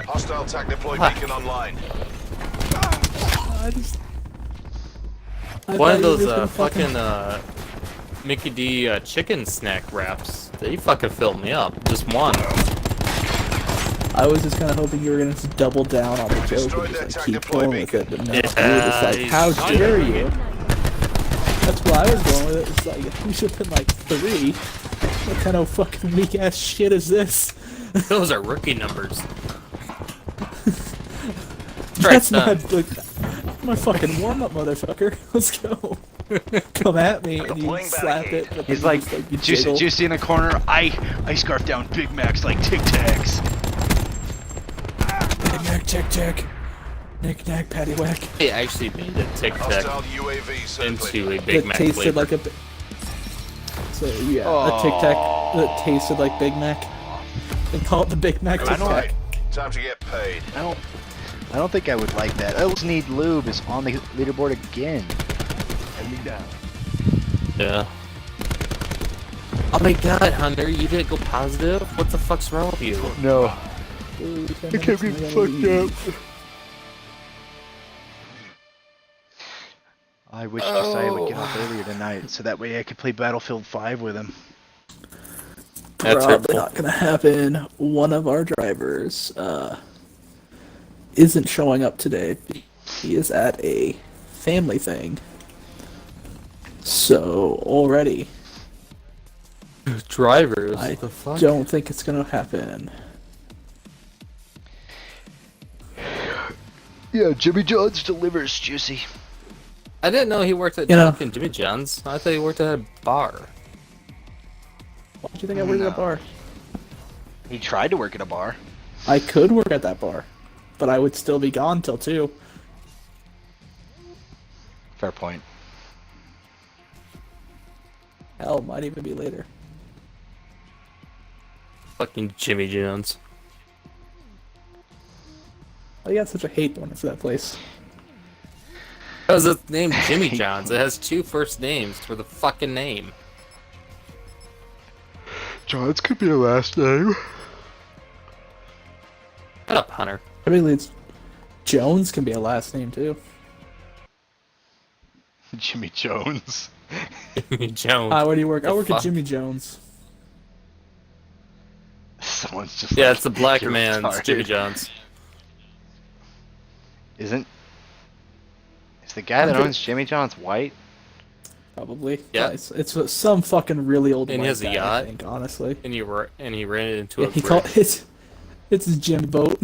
Hostile TAC deploy beacon online. I just. I One thought of you were those just gonna fucking Mickey D chicken snack wraps. They fucking filled me up. Just one. I was just kind of hoping you were gonna just double down on the joke Destroyed and their just like, attack keep deploy going with beacon. it, but no, Yeah, you were just like, he's how not dare doing you? it. That's why I was going with it. It's like, you should have been like 3. What kind of fucking weak ass shit is this? Those are rookie numbers. That's done. not like my fucking warm up, motherfucker. Let's go. Come at me and you Deploying slap barricade. it. But He's then like, you just, you Juicy, jiggle. Juicy in the corner. I scarf down Big Macs like Tic Tacs. Big Mac, tick tick. Knick knack, paddywhack. They actually made a Tic Tac Hostile UAV circling. into a Big That Mac tasted flavor. like a. So yeah, a Tic Tac that tasted like Big Mac. They call it the Big Mac Tic Okay, Tac. time to get paid. I don't think I would like that. Elves Need Lube is on the leaderboard again. Enemy down. Yeah. Oh my God, Hunter, you didn't go positive? What the fuck's wrong with you? No. Ooh, 10 I kept minutes getting and I gotta fucked leave. up. I wish Josiah would get off earlier tonight, so that way I could play Battlefield 5 with him. That's Probably hurtful. not gonna happen. One of our drivers isn't showing up today. He is at a family thing. So already, Drivers, I what the fuck? don't think it's gonna happen. Yeah, Jimmy John's delivers, Juicy. I didn't know he worked at You know- fucking Jimmy John's. I thought he worked at a bar. Why do you think I work at a bar? He tried to work at a bar. I could work at that bar, but I would still be gone till 2. Fair point. Hell, might even be later. Fucking Jimmy John's. I got such a hate for that place. Because it's named Jimmy John's. It has 2 first names for the fucking name. John's could be a last name. Shut up, Hunter. Typically, it's Jones can be a last name too. Jimmy Jones. Jimmy Jones. Where do you work? I The work fuck? at Jimmy Jones. Someone's just Yeah, like, it's the black "You're man's retarded." Jimmy John's. Isn't... Is the guy that Okay. owns Jimmy John's white? Probably. Yeah. It's some fucking really old. And he white has a guy, yacht? I think, honestly. And he ran it into Yeah, a he bridge. called it's his gym boat.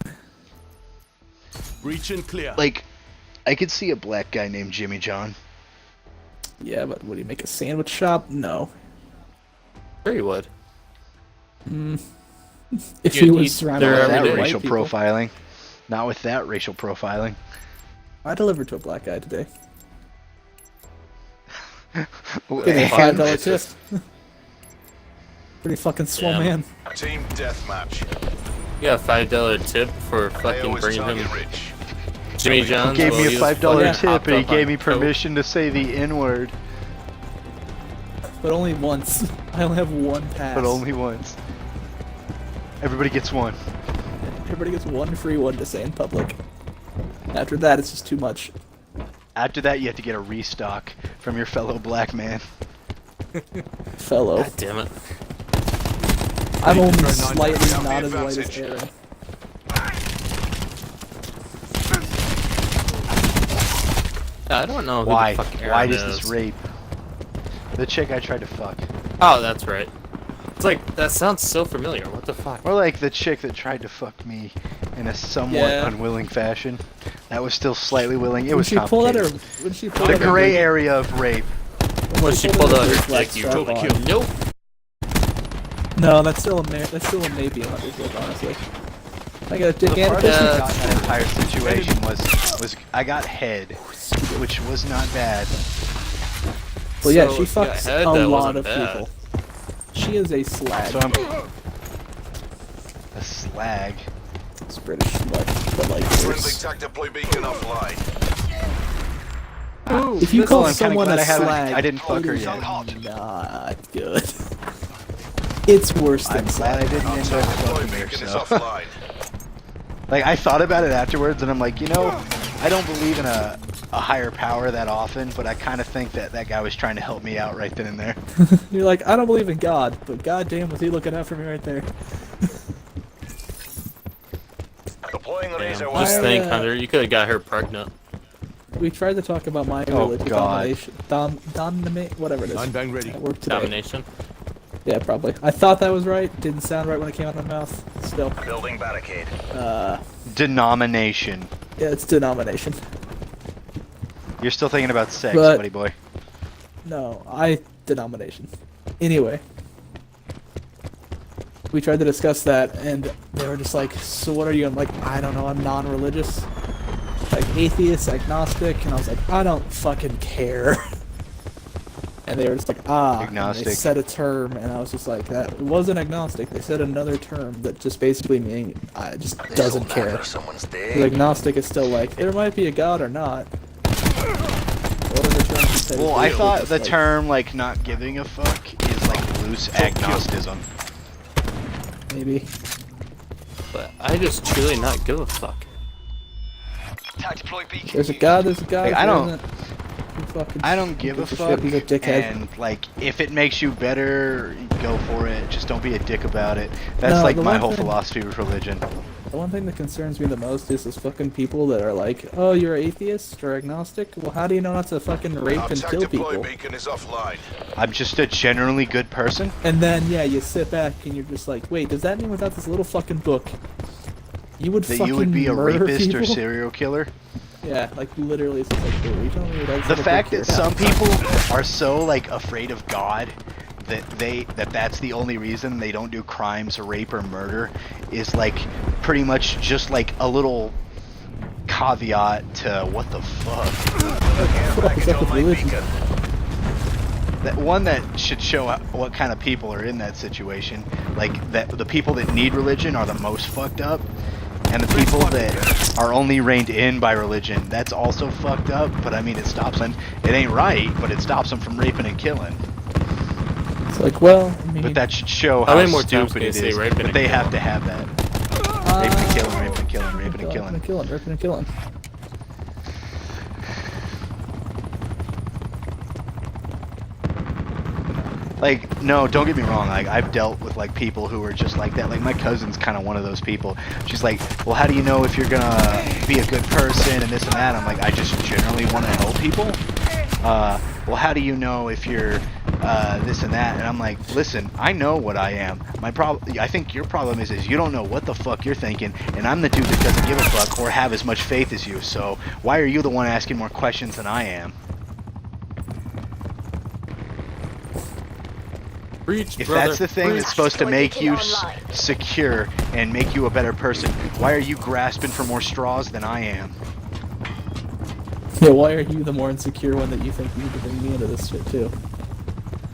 Breach and clear. Like, I could see a black guy named Jimmy John. Yeah, but would he make a sandwich shop? No. Sure he would. If You- he you- was surrounded they're by every That day. white racial people. profiling. Not with that racial profiling. I delivered to a black guy today. And- Give me a $5 tip. Pretty fucking swole Yeah. man. Team deathmatch. You got a $5 tip for They fucking always bringing target him rich. Jimmy He John's. gave while me a he was $5 fucking tip hopped and he up gave on me coke. permission to say the N-word. But only once. I only have one pass. But only once. Everybody gets one. Everybody gets one free one to say in public. After that, it's just too much. After that, you have to get a restock from your fellow black man. Fellow. God damn it. I'm only Try nine slightly down the not as white as advantage. Aaron. I don't know who Why? the fuck Aaron Why does is. this rape? The chick I tried to fuck. Oh, that's right. It's like, that sounds so familiar. What the fuck? Or like the chick that tried to fuck me in a somewhat Yeah. unwilling fashion. That was still slightly willing. It When was she pulled out her, complicated. when she pulled The out her gray big- area of rape. When she pulled pulled out out her her flex dick, you strap were like, on. nope. No, that's still a maybe a hunter's look, honestly. I got a The gigantic part pussy. that got that entire situation was I got head, which was not bad. Well, yeah, So, she yeah, fucks head, a that lot wasn't of bad. people. She is a slag. So I'm a slag. It's British slut, but like Friendly this. TAC deploy beacon offline. If you Well, call I'm kinda someone glad a I haven't- slag, I didn't fuck it her is yet. not good. It's worse than I'm glad slag. I didn't end up TAC deploy fucking her. beacon is So. offline. Like I thought about it afterwards, and I'm like, you know, I don't believe in a higher power that often, but I kind of think that that guy was trying to help me out right then and there. You're like, I don't believe in God, but goddamn was he looking out for me right there. Deploying laser Damn, wire. just think, uh, Hunter, you could have got her pregnant. We tried to talk about my Oh, religious God. domination, whatever it is. Unbang ready. At work today. Domination. Yeah, probably. I thought that was right. Didn't sound right when it came out of my mouth. Still, Building barricade. Denomination. yeah, it's denomination. You're still thinking about sex, But- buddy boy. No, denomination. Anyway, we tried to discuss that, and they were just like, "So what are you?" I'm like, "I don't know. I'm non-religious, like atheist, agnostic," and I was like, "I don't fucking care." And they were just like, "Ah," and Agnostic. they said a term, and I was just like, "That it wasn't agnostic." They said another term that just basically means just doesn't care. Someone's 'Cause dead. agnostic is still like there might be a god or not. What are the terms you said? Well, I It's thought just the like- term like not giving a fuck is like loose agnosticism. maybe. But I just truly not give a fuck. TAC deploy beacon. There's a god. There's a god. Like, I there don't- isn't. Who fucking I don't give a gives fuck, shit? He's a dickhead. and like if it makes you better, go for it. Just don't be a dick about it. That's No, like the my one whole thing- philosophy with religion. The one thing that concerns me the most is those fucking people that are like, "Oh, you're atheist or agnostic? Well, how do you know not to fucking rape Our and TAC kill deploy people?" beacon is offline. I'm just a generally good person. And then yeah, you sit back and you're just like, "Wait, does that mean without this little fucking book, you would That fucking you would be a murder rapist people?" or serial killer. Yeah, like literally, it's just like, "Wait, are you telling me without this The little fact book that here?" some people are so like afraid of God that that's the only reason they don't do crimes or rape or murder is like pretty much just like a little caveat to what the fuck. What's up with religion? That one that should show what kind of people are in that situation. Like that the people that need religion are the most fucked up. And the people that are only reined in by religion, that's also fucked up, but I mean it stops them. It ain't right, but it stops them from raping and killing. It's like, well, I mean, But that should show How how many more times stupid can you it say is. raping But and they have killing? to have that. Raping and killing, raping and killing, raping and raping killing. and killing, raping and killing. Like, no, don't get me wrong. Like, I've dealt with like people who are just like that. Like, my cousin's kind of one of those people. She's like, well, how do you know if you're gonna be a good person and this and that? I'm like, I just generally want to help people. Well, how do you know if you're this and that? And I'm like, listen, I know what I am. My problem, I think your problem is you don't know what the fuck you're thinking, and I'm the dude that doesn't give a fuck or have as much faith as you. So why are you the one asking more questions than I am? Preach, If brother. that's the thing preach. that's supposed to Deploy make beacon you online. secure and make you a better person, why are you grasping for more straws than I am? Yeah, why are you the more insecure one that you think you need to bring me into this shit too?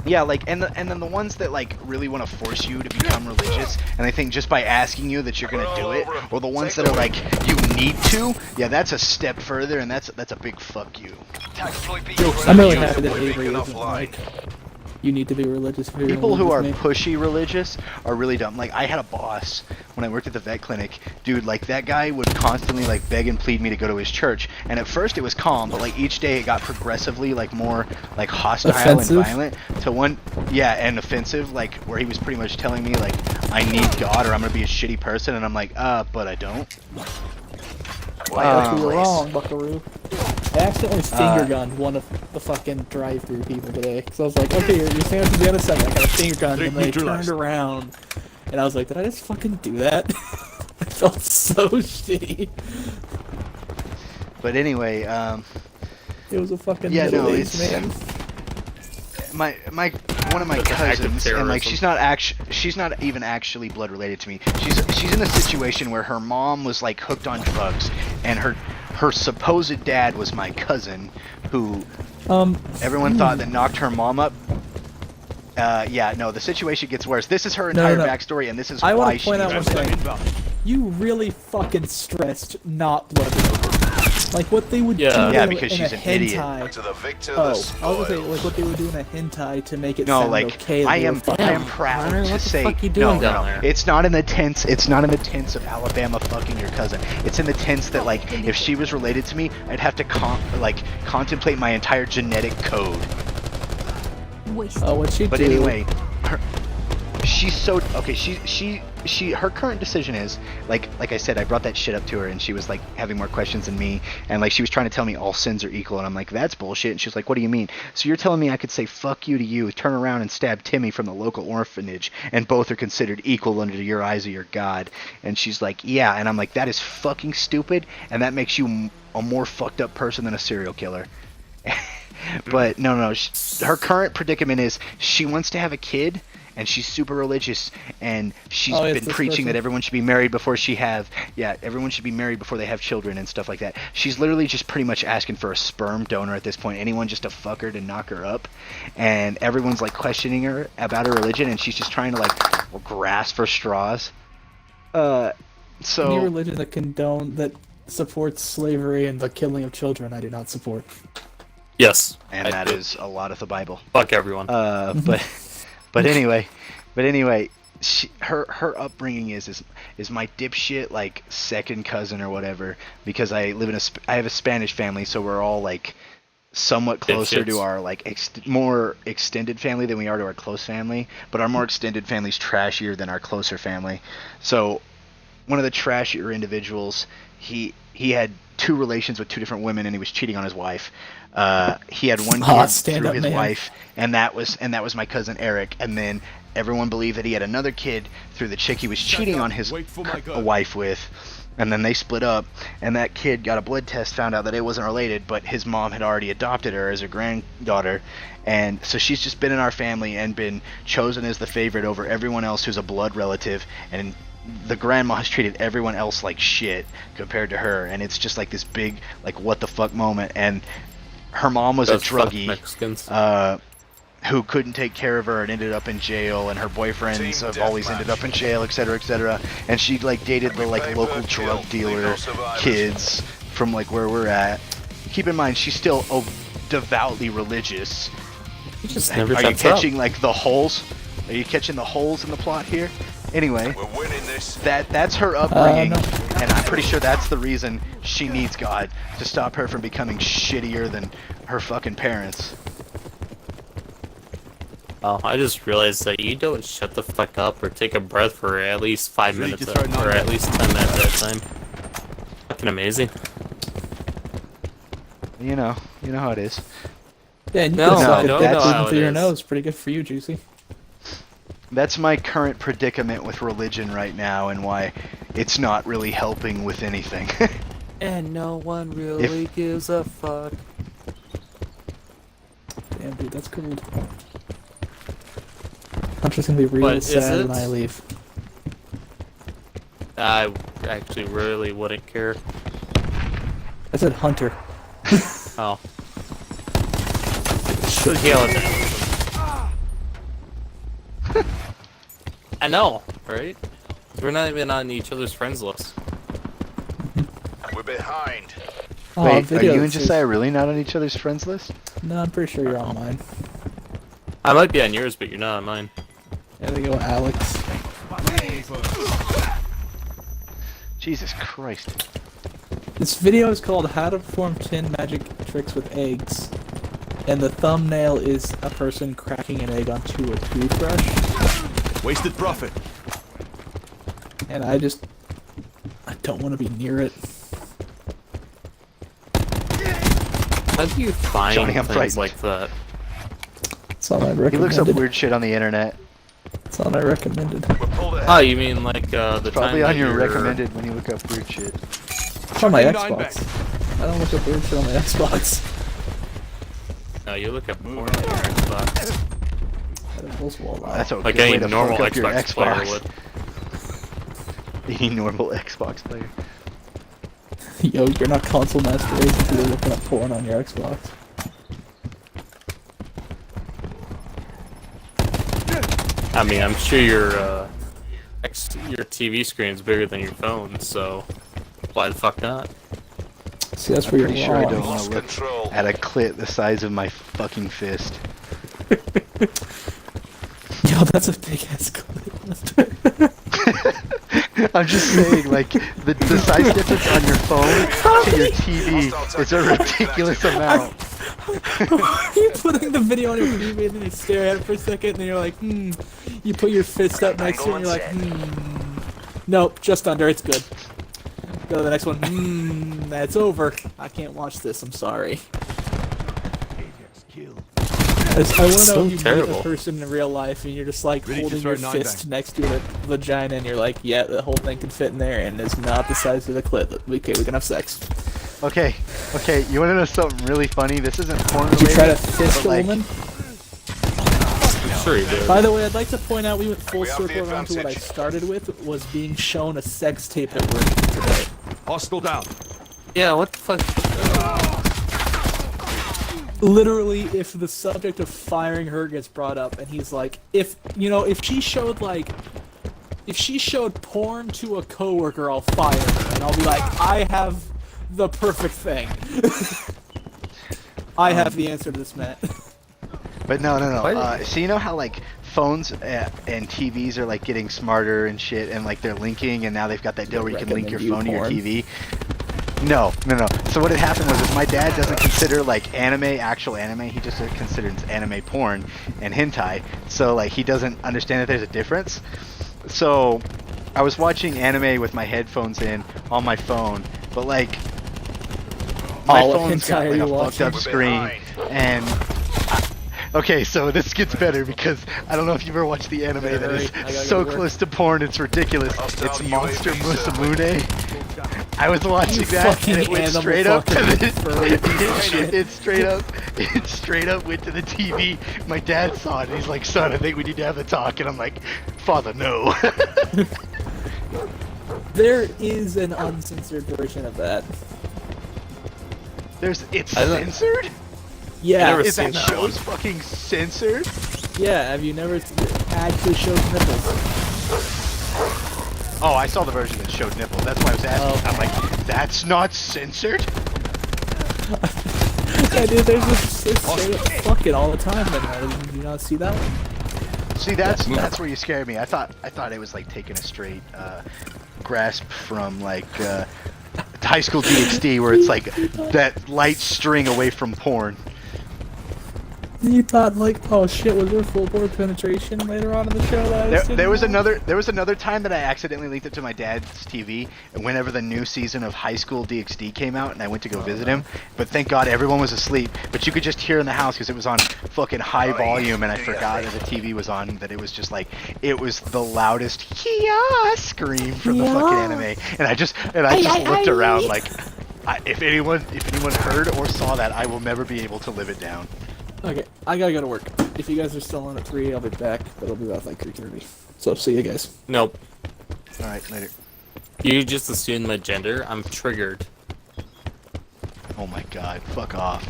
Yeah, like, and then the ones that like really want to force you to become religious, and they think just by asking you that you're gonna do it, or the ones that are like you need to, yeah, that's a step further, and that's a big fuck you. TAC deploy beacon. I'm really TAC happy that deploy Avery beacon isn't offline. like, you need to be religious if you're People who are religious, mate. pushy religious are really dumb. Like, I had a boss when I worked at the vet clinic. Dude, like, that guy would constantly, like, beg and plead me to go to his church. And at first it was calm, but, like, each day it got progressively, like, more, like, hostile Offensive? and violent. To one, yeah, and offensive, like, where he was pretty much telling me, like, I need God or I'm gonna be a shitty person. And I'm like, but I don't. But you were wrong, buckaroo. I accidentally finger gunned one of the fucking drive-through people today. So I was like, okay, your sandwich is the other side. I got a finger gun, and they turned around, and I was like, did I just fucking do that? I felt so shitty. But anyway, It was a fucking yeah, no, middle-aged it's man. one of my cousins, and like she's not even actually blood related to me. She's in a situation where her mom was like hooked on drugs, and her supposed dad was my cousin, who everyone thought that knocked her mom up. Yeah, no, the situation gets worse. This is her entire backstory, and this is I why want to she point out needs one thing. You really fucking stressed not blood related. Like what they would do because in she's a an idiot. hentai. To the victor, Oh, the I was gonna say spoils. like what they would do in a hentai to make it No, sound like okay. I they am were fucking- proud Connor, to what the say fuck you doing no, down no, there? it's not in the tense. It's not in the tense of Alabama fucking your cousin. It's in the tense that like if she was related to me, I'd have to contemplate my entire genetic code. Wasted. Oh, what'd she But do? anyway, she's so okay. Her current decision is like I said, I brought that shit up to her, and she was like having more questions than me, and like she was trying to tell me all sins are equal, and I'm like, that's bullshit. And she's like, what do you mean? So you're telling me I could say fuck you to you, turn around and stab Timmy from the local orphanage, and both are considered equal under your eyes of your God? And she's like, yeah. And I'm like, that is fucking stupid, and that makes you a more fucked up person than a serial killer. But no, her current predicament is she wants to have a kid, and she's super religious, and she's been preaching that everyone should be married before everyone should be married before they have children and stuff like that. She's literally just pretty much asking for a sperm donor at this point, anyone just to fuck her to knock her up, and everyone's like questioning her about her religion, and she's just trying to like grasp for straws. So Any religion that supports slavery and the killing of children, I do not support. Yes. and that is a lot of the Bible. Fuck everyone. But anyway, her upbringing is my dipshit like second cousin or whatever, because I have a Spanish family, so we're all like somewhat closer to our like more extended family than we are to our close family, but our more extended family's trashier than our closer family. So one of the trashier individuals, he had 2 relations with 2 different women, and he was cheating on his wife. He had one kid through his wife, and that was my cousin Eric. And then everyone believed that he had another kid through the chick he was cheating on his wife with. And then they split up, and that kid got a blood test, found out that it wasn't related, but his mom had already adopted her as her granddaughter. And so she's just been in our family and been chosen as the favorite over everyone else who's a blood relative. And the grandma has treated everyone else like shit compared to her, and it's just like this big like what the fuck moment. And her mom was a druggie who couldn't take care of her and ended up in jail, and her boyfriends have always ended up in jail, etc., etc. And she like dated the like local drug dealer kids from like where we're at. Keep in mind, she's still devoutly religious. Are you catching like the holes? Are you catching the holes in the plot here? Anyway, We're winning this. that's her upbringing, and I'm pretty sure that's the reason she needs God, to stop her from becoming shittier than her fucking parents. Oh, I just realized that you don't shut the fuck up or take a breath for at least 5 minutes or at least 10 minutes at a time. Fucking amazing. You know how it is. Yeah, and you No, can suck no, a dick that's even how through it your is. nose. Pretty good for you, Juicy. That's my current predicament with religion right now, and why it's not really helping with anything. And no one really gives a fuck. Damn, dude, that's cool. Hunter's gonna be real But is sad it? when I leave. I actually really wouldn't care. I said Hunter. Oh. Yeah, I know, right? We're not even on each other's friends list. We're behind. Oh, Wait, are video you and says- Josiah really not on each other's friends list? No, I'm pretty sure you're on mine. I might be on yours, but you're not on mine. There we go, Alex. Jesus Christ. This video is called How to Perform 10 Magic Tricks with Eggs. And the thumbnail is a person cracking an egg onto a toothbrush. Wasted profit. And I don't want to be near it. How do you find Johnny, I'm things frightened. like that? It's on my He recommended. looks up weird shit on the internet. It's on my recommended. We're pulled ahead. Oh, you mean like the Probably time on that your you're- recommended when you look up weird shit. It's on my Chucking nine Xbox. I don't look up weird shit on my Xbox. No, you look at porn on your Xbox. Edibles will allow. That's a Like good way any to normal fuck up your Xbox player Xbox. would. Any normal Xbox player. Yo, you're not console masturbating until you're looking up porn on your Xbox. I mean, I'm sure your TV screen's bigger than your phone, so why the fuck not? See, that's I'm where pretty you're sure I wrong. don't want Lost to look control. at a clit the size of my fucking fist. Yo, that's a big ass clip. I'm just saying, like, the size difference on your phone to your TV is a ridiculous amount. You're putting the video on your TV and then you stare at it for a second and then you're like, You put your fist up next to it and you're like, Nope, just under, it's good. Go to the next one. That's over. I can't watch this, I'm sorry. I want to So know if you meet terrible. a person in real life and you're just like Ready to holding your start nine fist bang. next to your vagina and you're like, yeah, the whole thing can fit in there and it's not the size of the clit. Okay, we can have sex. Okay, you wanna know something really funny? This isn't porn Did you try to related, fist but, a like, woman? I'm sure you did. By the way, I'd like to point out we went full We have the circle around to what I advantage. started with, was being shown a sex tape at work today. Hostile down. Yeah, what the fuck? Literally, if the subject of firing her gets brought up, and he's like, if she showed porn to a coworker, I'll fire her, and I'll be like, I have the perfect thing. I have the answer to this, Matt. But no. Why- So you know how like phones and TVs are like getting smarter and shit, and like they're linking, and now they've got that deal where you can link your phone to your TV. No. So what had happened was my dad doesn't consider like actual anime. He just considers anime porn and hentai. So like he doesn't understand that there's a difference. So I was watching anime with my headphones in on my phone, but like my All phone's got hentai like you a watching? fucked up screen, and okay, so this gets better because I don't know if you've ever watched the anime that hurry. is I gotta so go to work. close to porn, it's ridiculous. Hostile It's Monster UAV Musamune. I was watching that fucking and it went animal straight up to fucking furry piece of shit. it straight up went to the TV. My dad saw it and he's like, son, I think we need to have a talk, and I'm like, father, no. There is an uncensored version of that. It's I don't- censored? Yeah, never Is that seen that show's fucking censored? yeah. Have you never actually shows nipples? Oh, I saw the version that showed nipples. That's why I was asking. Oh. I'm like, that's not censored? Yeah, dude, there's this straight up fucking all the time. Did you not see that one? See, that's where you scare me. I thought it was like taking a straight grasp from like High School DxD, where it's like that light string away from porn. You thought like, oh shit, was there full bore penetration later on in the show? That I was There was sitting on? another time that I accidentally linked it to my dad's TV, and whenever the new season of High School DxD came out, and I went to go visit him, but thank God everyone was asleep. But you could just hear in the house because it was on fucking high volume, and I forgot that the TV was on. That it was just like it was the loudest "Hiya" scream from the fucking anime, and I just looked around like, if anyone heard or saw that, I will never be able to live it down. Okay, I gotta go to work. If you guys are still on at 3, I'll be back, but I'll be back like 3:30. So see you guys. Nope. All right, later. You just assumed my gender. I'm triggered. Oh my God, fuck off.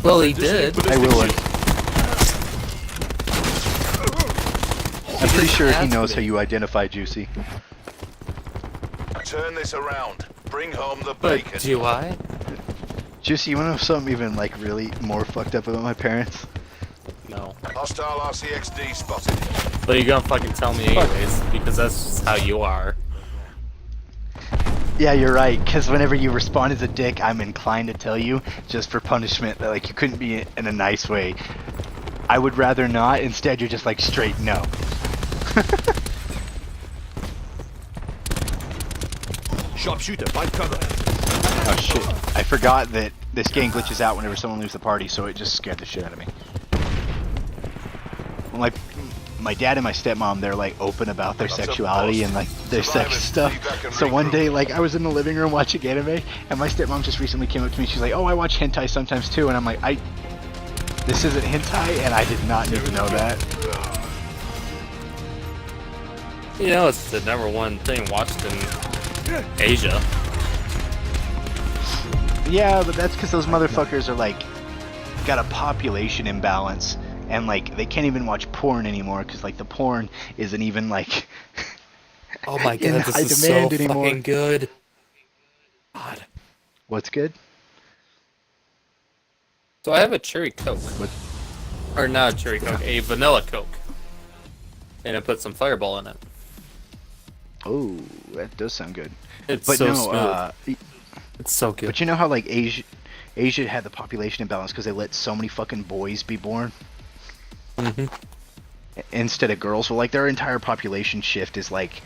Well, he did. I will. I'm pretty sure he asked knows me. how you identify Juicy. Turn this around. Bring home the But bacon. do I? Juicy, you wanna know something even like really more fucked up about my parents? No. Hostile RCXD spotted. But you're gonna fucking tell me anyways, because that's just how you are. Yeah, you're right, because whenever you respond as a dick, I'm inclined to tell you, just for punishment, that like you couldn't be in a nice way. I would rather not, instead you're just like straight no. Sharpshooter, find cover. Oh shit! I forgot that this game glitches out whenever someone leaves the party, so it just scared the shit out of me. Well, my dad and my stepmom, they're like open about their sexuality and like their sex stuff. So one day, like I was in the living room watching anime, and my stepmom just recently came up to me. She's like, "Oh, I watch hentai sometimes too," and I'm like, this isn't hentai, and I did not need to know that. You know, it's the #1 thing watched in Asia. Yeah, but that's because those motherfuckers are like got a population imbalance, and like they can't even watch porn anymore because like the porn isn't even like Oh my in god, high this is so demand anymore. fucking good. God. What's good? So I have a cherry Coke. What? Or not a cherry Coke, a vanilla Coke. And I put some Fireball in it. Oh, that does sound good. It's But so no, smooth. It's so good. but you know how like Asia had the population imbalance because they let so many fucking boys be born instead of girls. Well, like their entire population shift is like,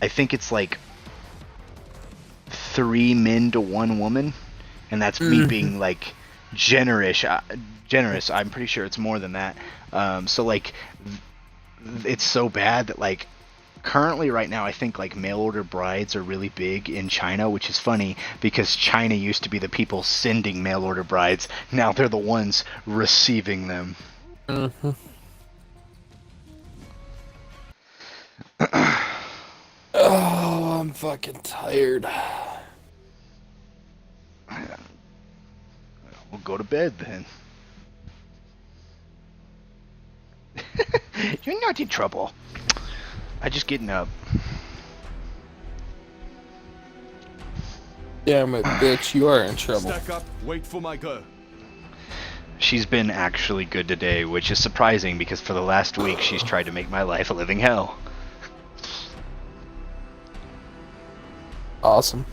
I think it's like 3 men to 1 woman, and that's me being like generous. Generous. I'm pretty sure it's more than that. So like, it's so bad that like. Currently, right now, I think like mail order brides are really big in China, which is funny because China used to be the people sending mail order brides. Now they're the ones receiving them. Oh, I'm fucking tired. We'll go to bed then. You're not in trouble. I just getting up. Damn it, bitch, you are in trouble. Stack up, wait for my go. She's been actually good today, which is surprising because for the last week she's tried to make my life a living hell. Awesome.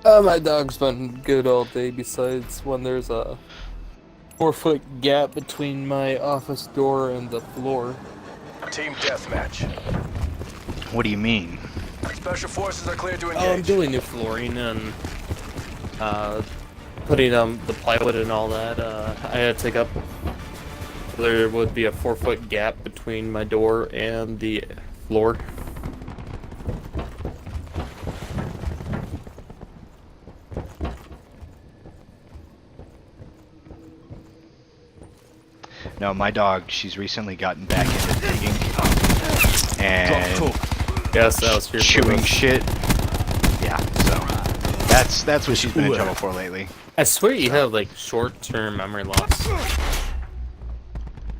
My dog's been good all day, besides when there's a 4-foot gap between my office door and the floor. Team deathmatch. What do you mean? Special forces are cleared to Oh, I'm engage. doing new flooring and putting the plywood and all that. I had to take up. There would be a 4-foot gap between my door and the floor. No, my dog, she's recently gotten back into digging and Yes, that was your chewing purpose. shit. Yeah, so that's what she's been in trouble for lately. I swear you have like short-term memory loss.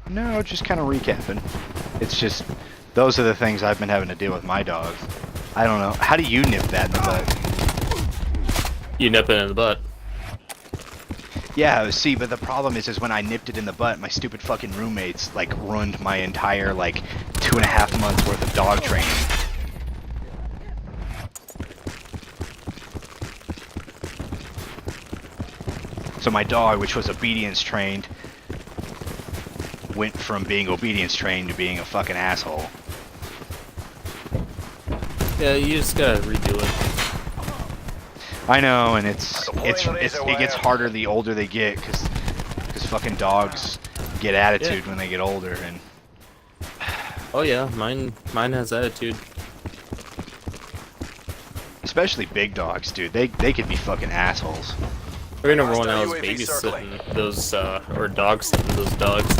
No, just kind of recapping. It's just those are the things I've been having to deal with my dog. I don't know. How do you nip that in the butt? You nip it in the butt. Yeah, see, but the problem is when I nipped it in the butt, my stupid fucking roommates like ruined my entire like 2.5 months worth of dog training. So my dog, which was obedience trained, went from being obedience trained to being a fucking asshole. Yeah, you just gotta redo it. I know, and it gets harder the older they get, because fucking dogs get attitude when they get older, and Oh yeah, mine has attitude. especially big dogs, dude. They could be fucking assholes. I remember when I Hostile was UAV circling. babysitting those, or dog sitting those dogs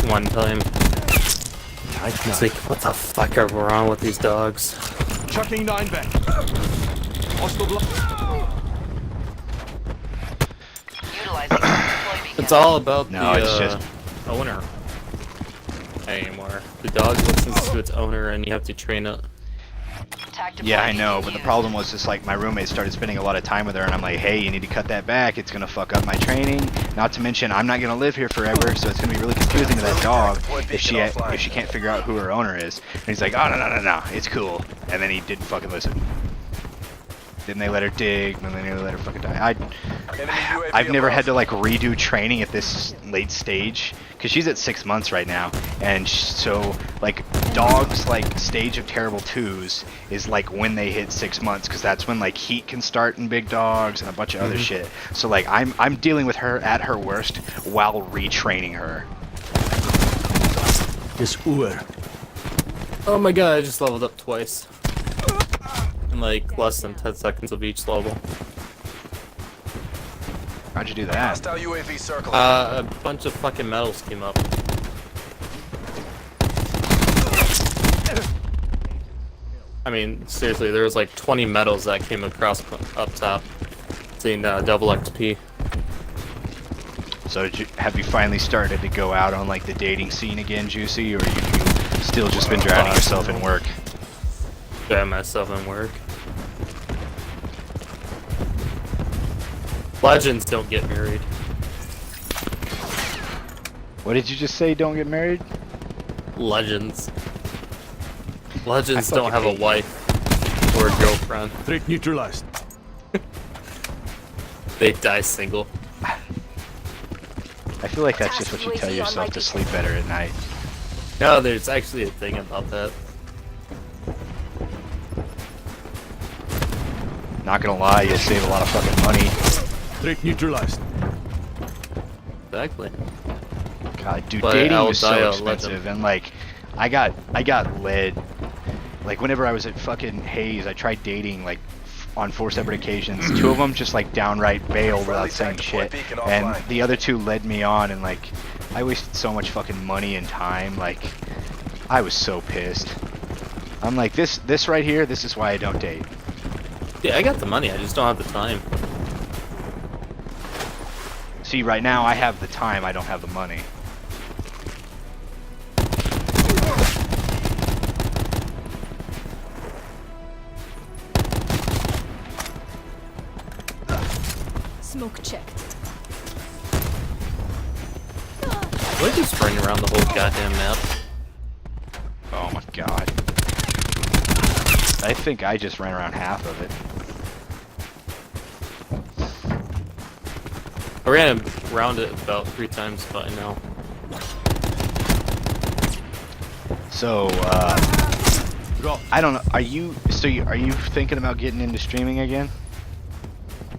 one time. I was like, what the fuck are wrong with these dogs? Chucking 9 back. Hostile block. Utilizing deploy beacon. It's all about No, the it's just- owner anymore. The dog listens to its owner, and you have to train it. Attack deploy Yeah, I beacon know, but the used. problem was just like my roommate started spending a lot of time with her, and I'm like, hey, you need to cut that back. It's gonna fuck up my training. Not to mention, I'm not gonna live here forever, so it's gonna be really confusing to that dog if she can't figure out who her owner is. And he's like, oh no, it's cool. And then he didn't fucking listen. then they let her dig, and then they let her fucking die. Enemy UAV I've never above. had to like redo training at this late stage because she's at 6 months right now, and so like dogs like stage of terrible twos is like when they hit 6 months because that's when like heat can start in big dogs and a bunch of other shit. So like I'm dealing with her at her worst while retraining her. Yes, Uer. Oh my god, I just leveled up twice. In like less than 10 seconds of each level. How'd you do that? Hostile UAV circling. A bunch of fucking medals came up. I mean, seriously, there was like 20 medals that came across up top. Seeing double XP. So have you finally started to go out on like the dating scene again, Juicy, or have you still just been drowning yourself in work? Got myself in work. Legends don't get married. What did you just say? Don't get married? Legends. Legends I don't have a fucking hate wife or a girlfriend. Threat neutralized. They die single. I feel like that's just what you tell yourself to sleep better at night. No, there's actually a thing about that. Not gonna lie, you'll save a lot of fucking money. Threat neutralized. Exactly. God, dude, But dating I'll was die so a expensive, legend. and like, I got led. Like whenever I was at fucking Hayes, I tried dating like on 4 separate occasions. 2 of them just like downright bailed without saying shit, and the other 2 led me on, and like, I wasted so much fucking money and time. Like, I was so pissed. I'm like, this right here, this is why I don't date. Yeah, I got the money, I just don't have the time. See, right now I have the time, I don't have the money. Smoke checked. We're just running around the whole goddamn map. Oh my god. I think I just ran around half of it. I ran around it about 3 times by now. So, I don't know. Are you thinking about getting into streaming again?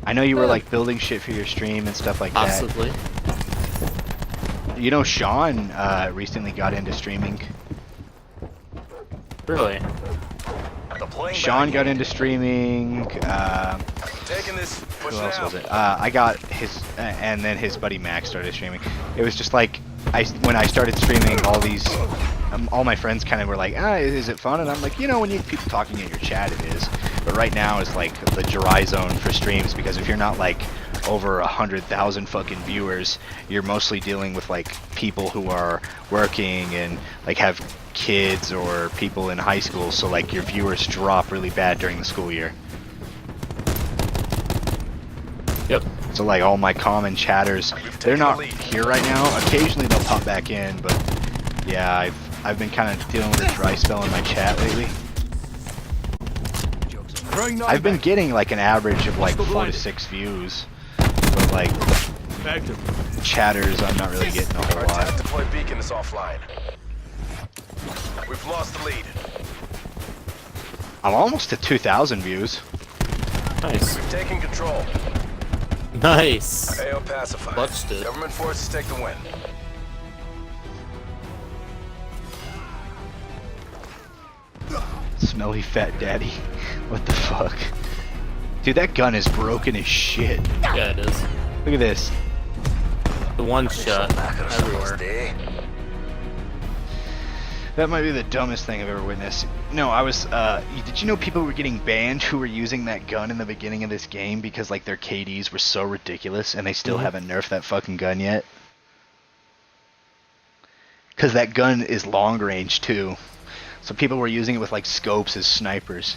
I know you were like building shit for your stream and stuff like Possibly. that. You know, Sean recently got into streaming. Really? Deploying Sean back. got into streaming. Taking this. Who Pushing else out. was it? I got his, and then his buddy Max started streaming. It was just like, when I started streaming, all my friends kind of were like, is it fun? And I'm like, you know, when you have people talking in your chat, it is. But right now is like the dry zone for streams, because if you're not like over 100,000 fucking viewers, you're mostly dealing with like people who are working and like have kids or people in high school, so like your viewers drop really bad during the school year. Yep. So like all my common chatters, they're not here right now. Occasionally they'll pop back in, but yeah, I've been kind of dealing with a dry spell in my chat lately. I've been getting like an average of like 4 to 6 views, but like chatters, I'm not really getting a whole Our lot. attack deploy beacon is offline. We've lost the lead. I'm almost to 2,000 views. Nice. We've taken control. Nice. AO pacified. Clutched it. Government forces take the win. Smelly fat daddy. What the fuck? Dude, that gun is broken as shit. Yeah, it is. Look at this. The one shot everywhere. That might be the dumbest thing I've ever witnessed. No, did you know people were getting banned who were using that gun in the beginning of this game because like their KDs were so ridiculous, and they still haven't nerfed that fucking gun yet? Because that gun is long range too. So people were using it with like scopes as snipers.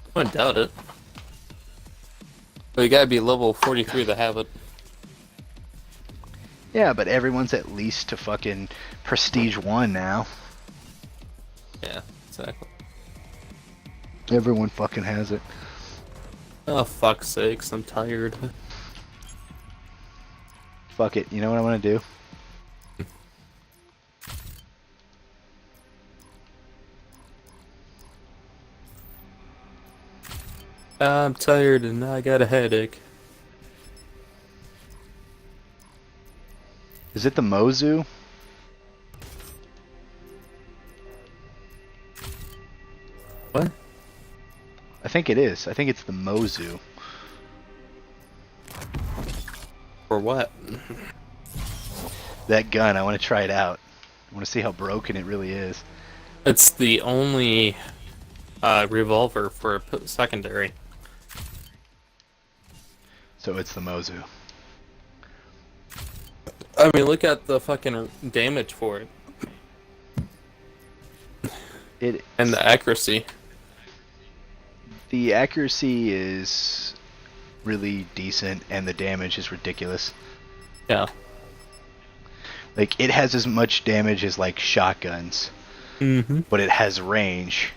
I wouldn't doubt it. But you gotta be level 43 to have it. Yeah, but everyone's at least to fucking Prestige 1 now. Yeah, exactly. Everyone fucking has it. Oh, fuck's sakes, I'm tired. Fuck it. You know what I'm gonna do? I'm tired and I got a headache. Is it the Mozu? What? I think it is. I think it's the Mozu. For what? That gun, I want to try it out. I want to see how broken it really is. It's the only revolver for a secondary. So it's the Mozu. I mean, look at the fucking damage for it. And the accuracy. The accuracy is really decent, and the damage is ridiculous. Yeah. Like, it has as much damage as, like, shotguns. Mm-hmm. But it has range.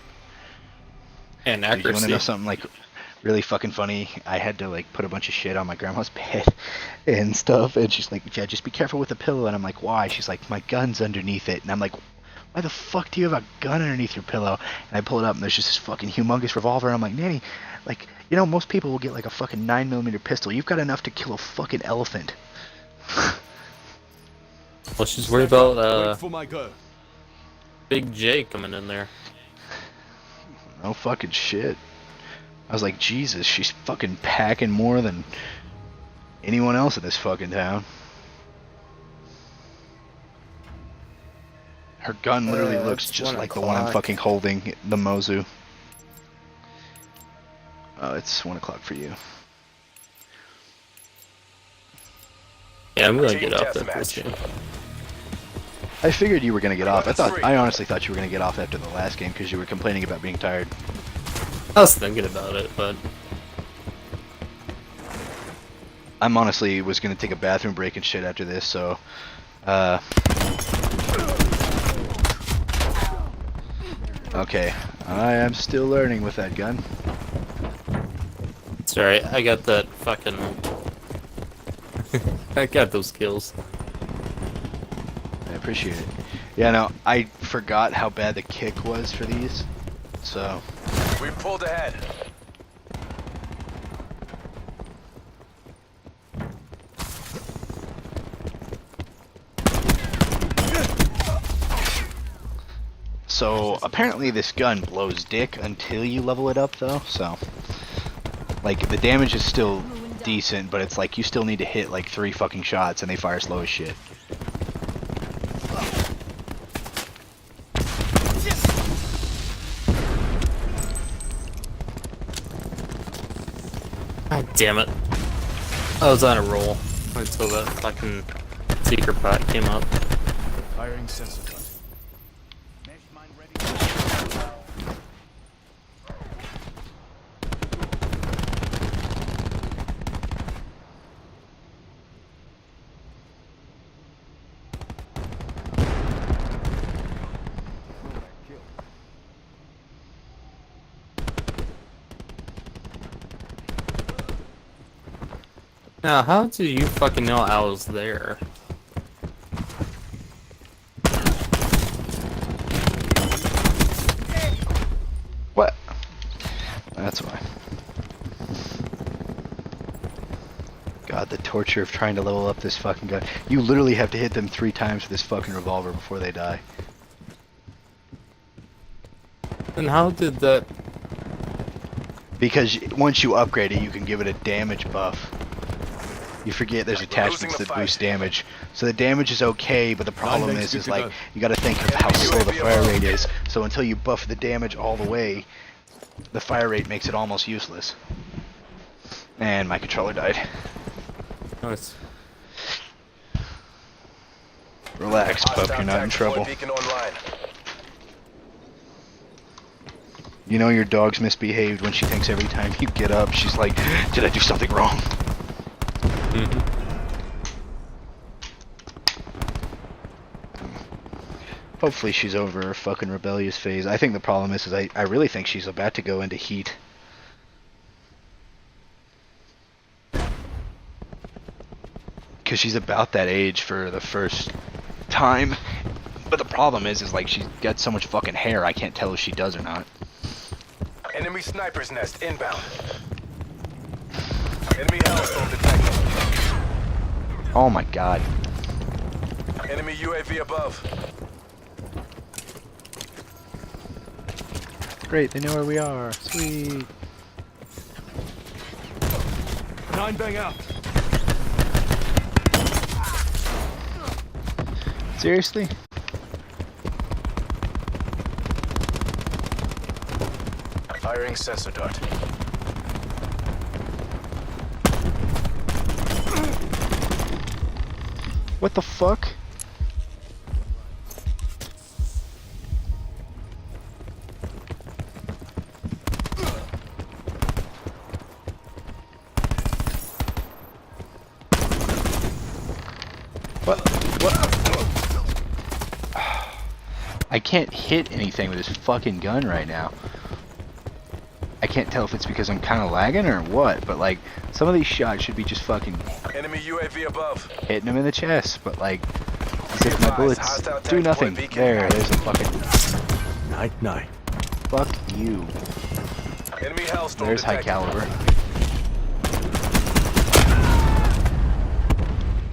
And You want to accuracy. know something, like, really fucking funny? I had to, like, put a bunch of shit on my grandma's bed and stuff, and she's like, yeah, just be careful with the pillow. And I'm like, why? She's like, my gun's underneath it. And I'm like, why the fuck do you have a gun underneath your pillow? And I pull it up, and there's just this fucking humongous revolver. And I'm like, Nanny, like, you know, most people will get, like, a fucking 9mm pistol. You've got enough to kill a fucking elephant. Well, she's worried about Wait for my go. Big J coming in there. No fucking shit. I was like, Jesus, she's fucking packing more than anyone else in this fucking town. Her gun literally looks it's just 1 like the one I'm o'clock. fucking holding, the Mozu. Oh, it's 1 o'clock for you. Yeah, I'm gonna Team get off that this deathmatch. game. I figured you were gonna get off. Three. I honestly thought you were gonna get off after the last game because you were complaining about being tired. I was thinking about it, but I'm honestly was gonna take a bathroom break and shit after this, so okay. I am still learning with that gun. it's alright. I got that fucking. I got those kills. I appreciate it. Yeah, no, I forgot how bad the kick was for these, so We pulled ahead. So apparently this gun blows dick until you level it up though, so like the damage is still decent, but it's like you still need to hit like 3 fucking shots and they fire slow as shit. God damn it. I was on a roll until that fucking secret pot came up. Firing sensor gun. Now, how do you fucking know I was there? What? That's why. God, the torture of trying to level up this fucking gun. You literally have to hit them 3 times with this fucking revolver before they die. And how did that? Because once you upgrade it, you can give it a damage buff. You forget there's We're attachments losing the that fight. boost damage. So the damage is okay, but the problem makes is good to like, go. you gotta think of how Enemy slow the UAV fire above. rate is. So until you buff the damage all the way, the fire rate makes it almost useless. And my controller died. Nice. Relax, pup, you're not in Tactical trouble. Beacon online. You know your dog's misbehaved when she thinks every time you get up, she's like, did I do something wrong? Hopefully she's over her fucking rebellious phase. I think the problem is I really think she's about to go into heat. Because she's about that age for the first time. But the problem is like she's got so much fucking hair, I can't tell if she does or not. Enemy sniper's nest inbound. Enemy hellstorm detected. Oh my god. Enemy UAV above. Great, they know where we are. Sweet. 9 bang out. Seriously? Firing sensor dart. What the fuck? I can't hit anything with this fucking gun right now. I can't tell if it's because I'm kind of lagging or what, but like, some of these shots should be just fucking Enemy UAV above. hitting him in the chest, but like, as if my bullets do nothing. There's a fucking... Night, night. Fuck you. Enemy hellstorm There's high detected. caliber.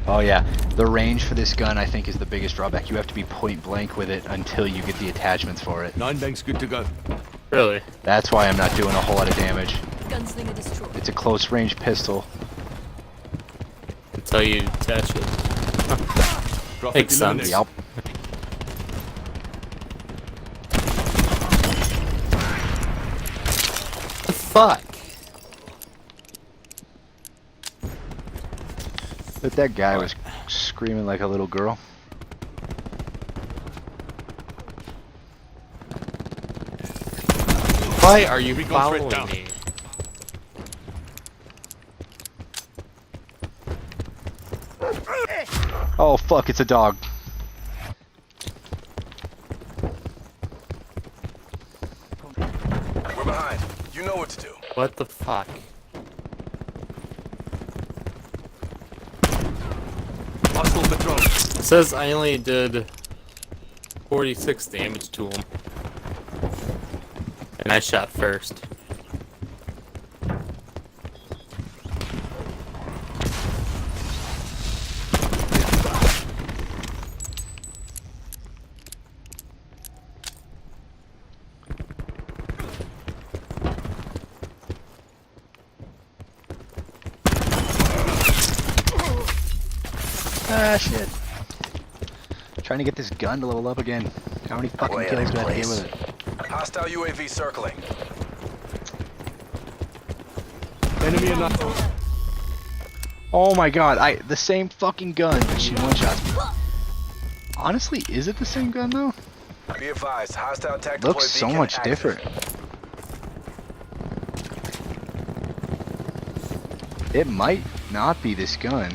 Oh yeah, the range for this gun I think is the biggest drawback. You have to be point blank with it until you get the attachments for it. 9 bang's good to go. Really? That's why I'm not doing a whole lot of damage. Gunslinger destroyed. It's a close range pistol. Until you attach it. Prophet Makes sense. eliminated. Yup. The fuck? But that guy was screaming like a little girl. Why are you We go straight following down. me? Oh fuck, it's a dog. We're behind. You know what to do. What the fuck? Hostile patrol. It says I only did 46 damage to him. And I shot first. Ah shit. Trying to get this gun to level up again. How many fucking Play kills in do I have to get place. with it? Hostile UAV circling. Enemy enough. Oh my god, the same fucking gun, but she one-shots me. Honestly, is it the same gun though? Be advised, hostile tactical Looks so much different. It might not be this gun.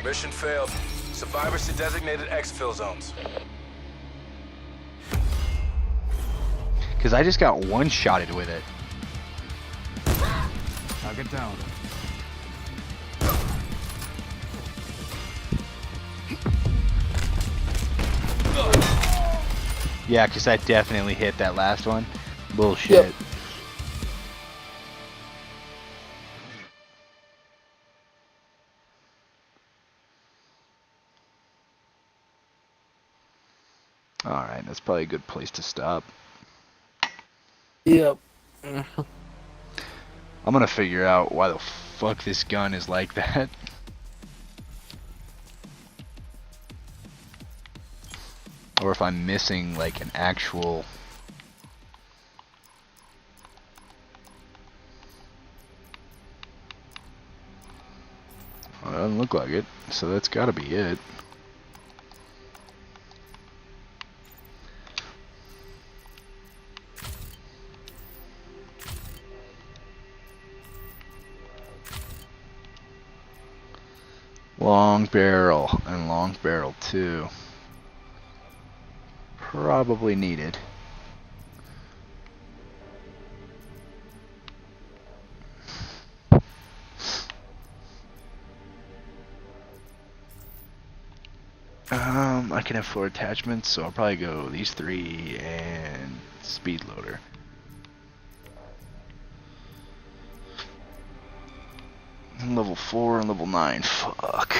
Mission failed. Survivors to designated exfil zones. Because I just got one-shotted with it. Target down. Yeah, because I definitely hit that last one. Bullshit. Yep. Alright, that's probably a good place to stop. Yep. I'm gonna figure out why the fuck this gun is like that. Or if I'm missing like an actual... Well, it doesn't look like it, so that's gotta be it. Long barrel and long barrel too. probably needed. I can have 4 attachments, so I'll probably go these 3 and speed loader. Level 4 and level 9. Fuck.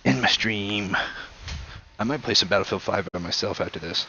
In my stream. I might play some Battlefield 5 by myself after this.